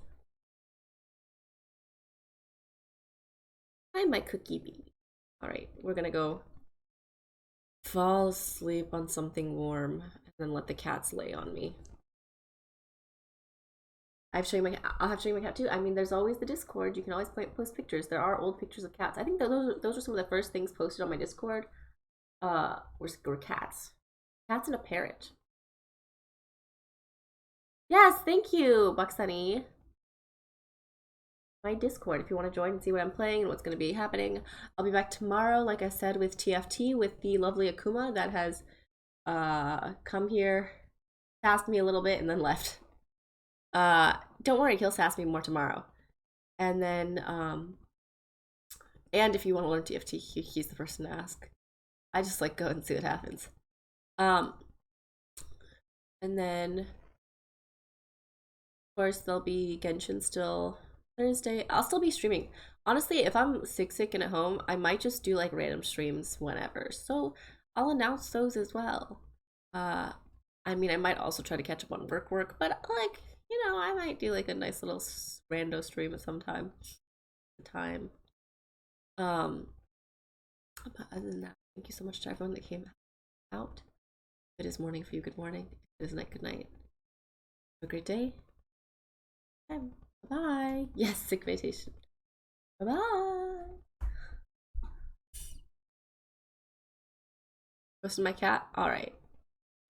Hi, my cookie baby. Alright, we're gonna go fall asleep on something warm and then let the cats lay on me. I'll have to show you my cat too. I mean, there's always the Discord. You can always post pictures. There are old pictures of cats. I think those are some of the first things posted on my Discord. Were cats. Cats and a parrot. Yes, thank you, Bucksunny. My Discord if you want to join and see what I'm playing and what's going to be happening. I'll be back tomorrow, like I said, with TFT with the lovely Akuma that has come here, sassed me a little bit, and then left. Don't worry, he'll sass me more tomorrow. And then, and if you want to learn TFT, he's the person to ask. I just like go and see what happens. And then, of course, there'll be Genshin still. Thursday, I'll still be streaming. Honestly, if I'm sick and at home, I might just do like random streams whenever. So I'll announce those as well. I mean, I might also try to catch up on work, but like, you know, I might do like a nice little rando stream at some time. But other than that, thank you so much to everyone that came out. If it is morning for you, good morning. If it is night, good night. Have a great day. Bye. Yes, sick vacation. Bye. Listen to my cat. All right.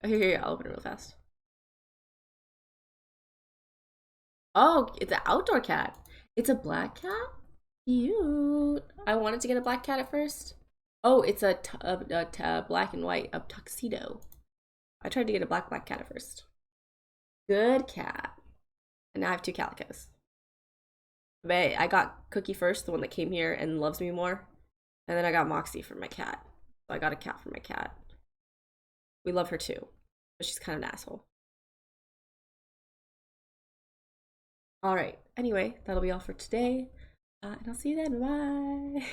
Oh, here. I'll open it real fast. Oh, it's an outdoor cat. It's a black cat. Cute. I wanted to get a black cat at first. Oh, it's a black and white tuxedo. I tried to get a black cat at first. Good cat. And now I have 2 calicos. But I got Cookie first, the one that came here and loves me more. And then I got Moxie for my cat. So I got a cat for my cat. We love her too. But she's kind of an asshole. Alright. Anyway, that'll be all for today. And I'll see you then. Bye.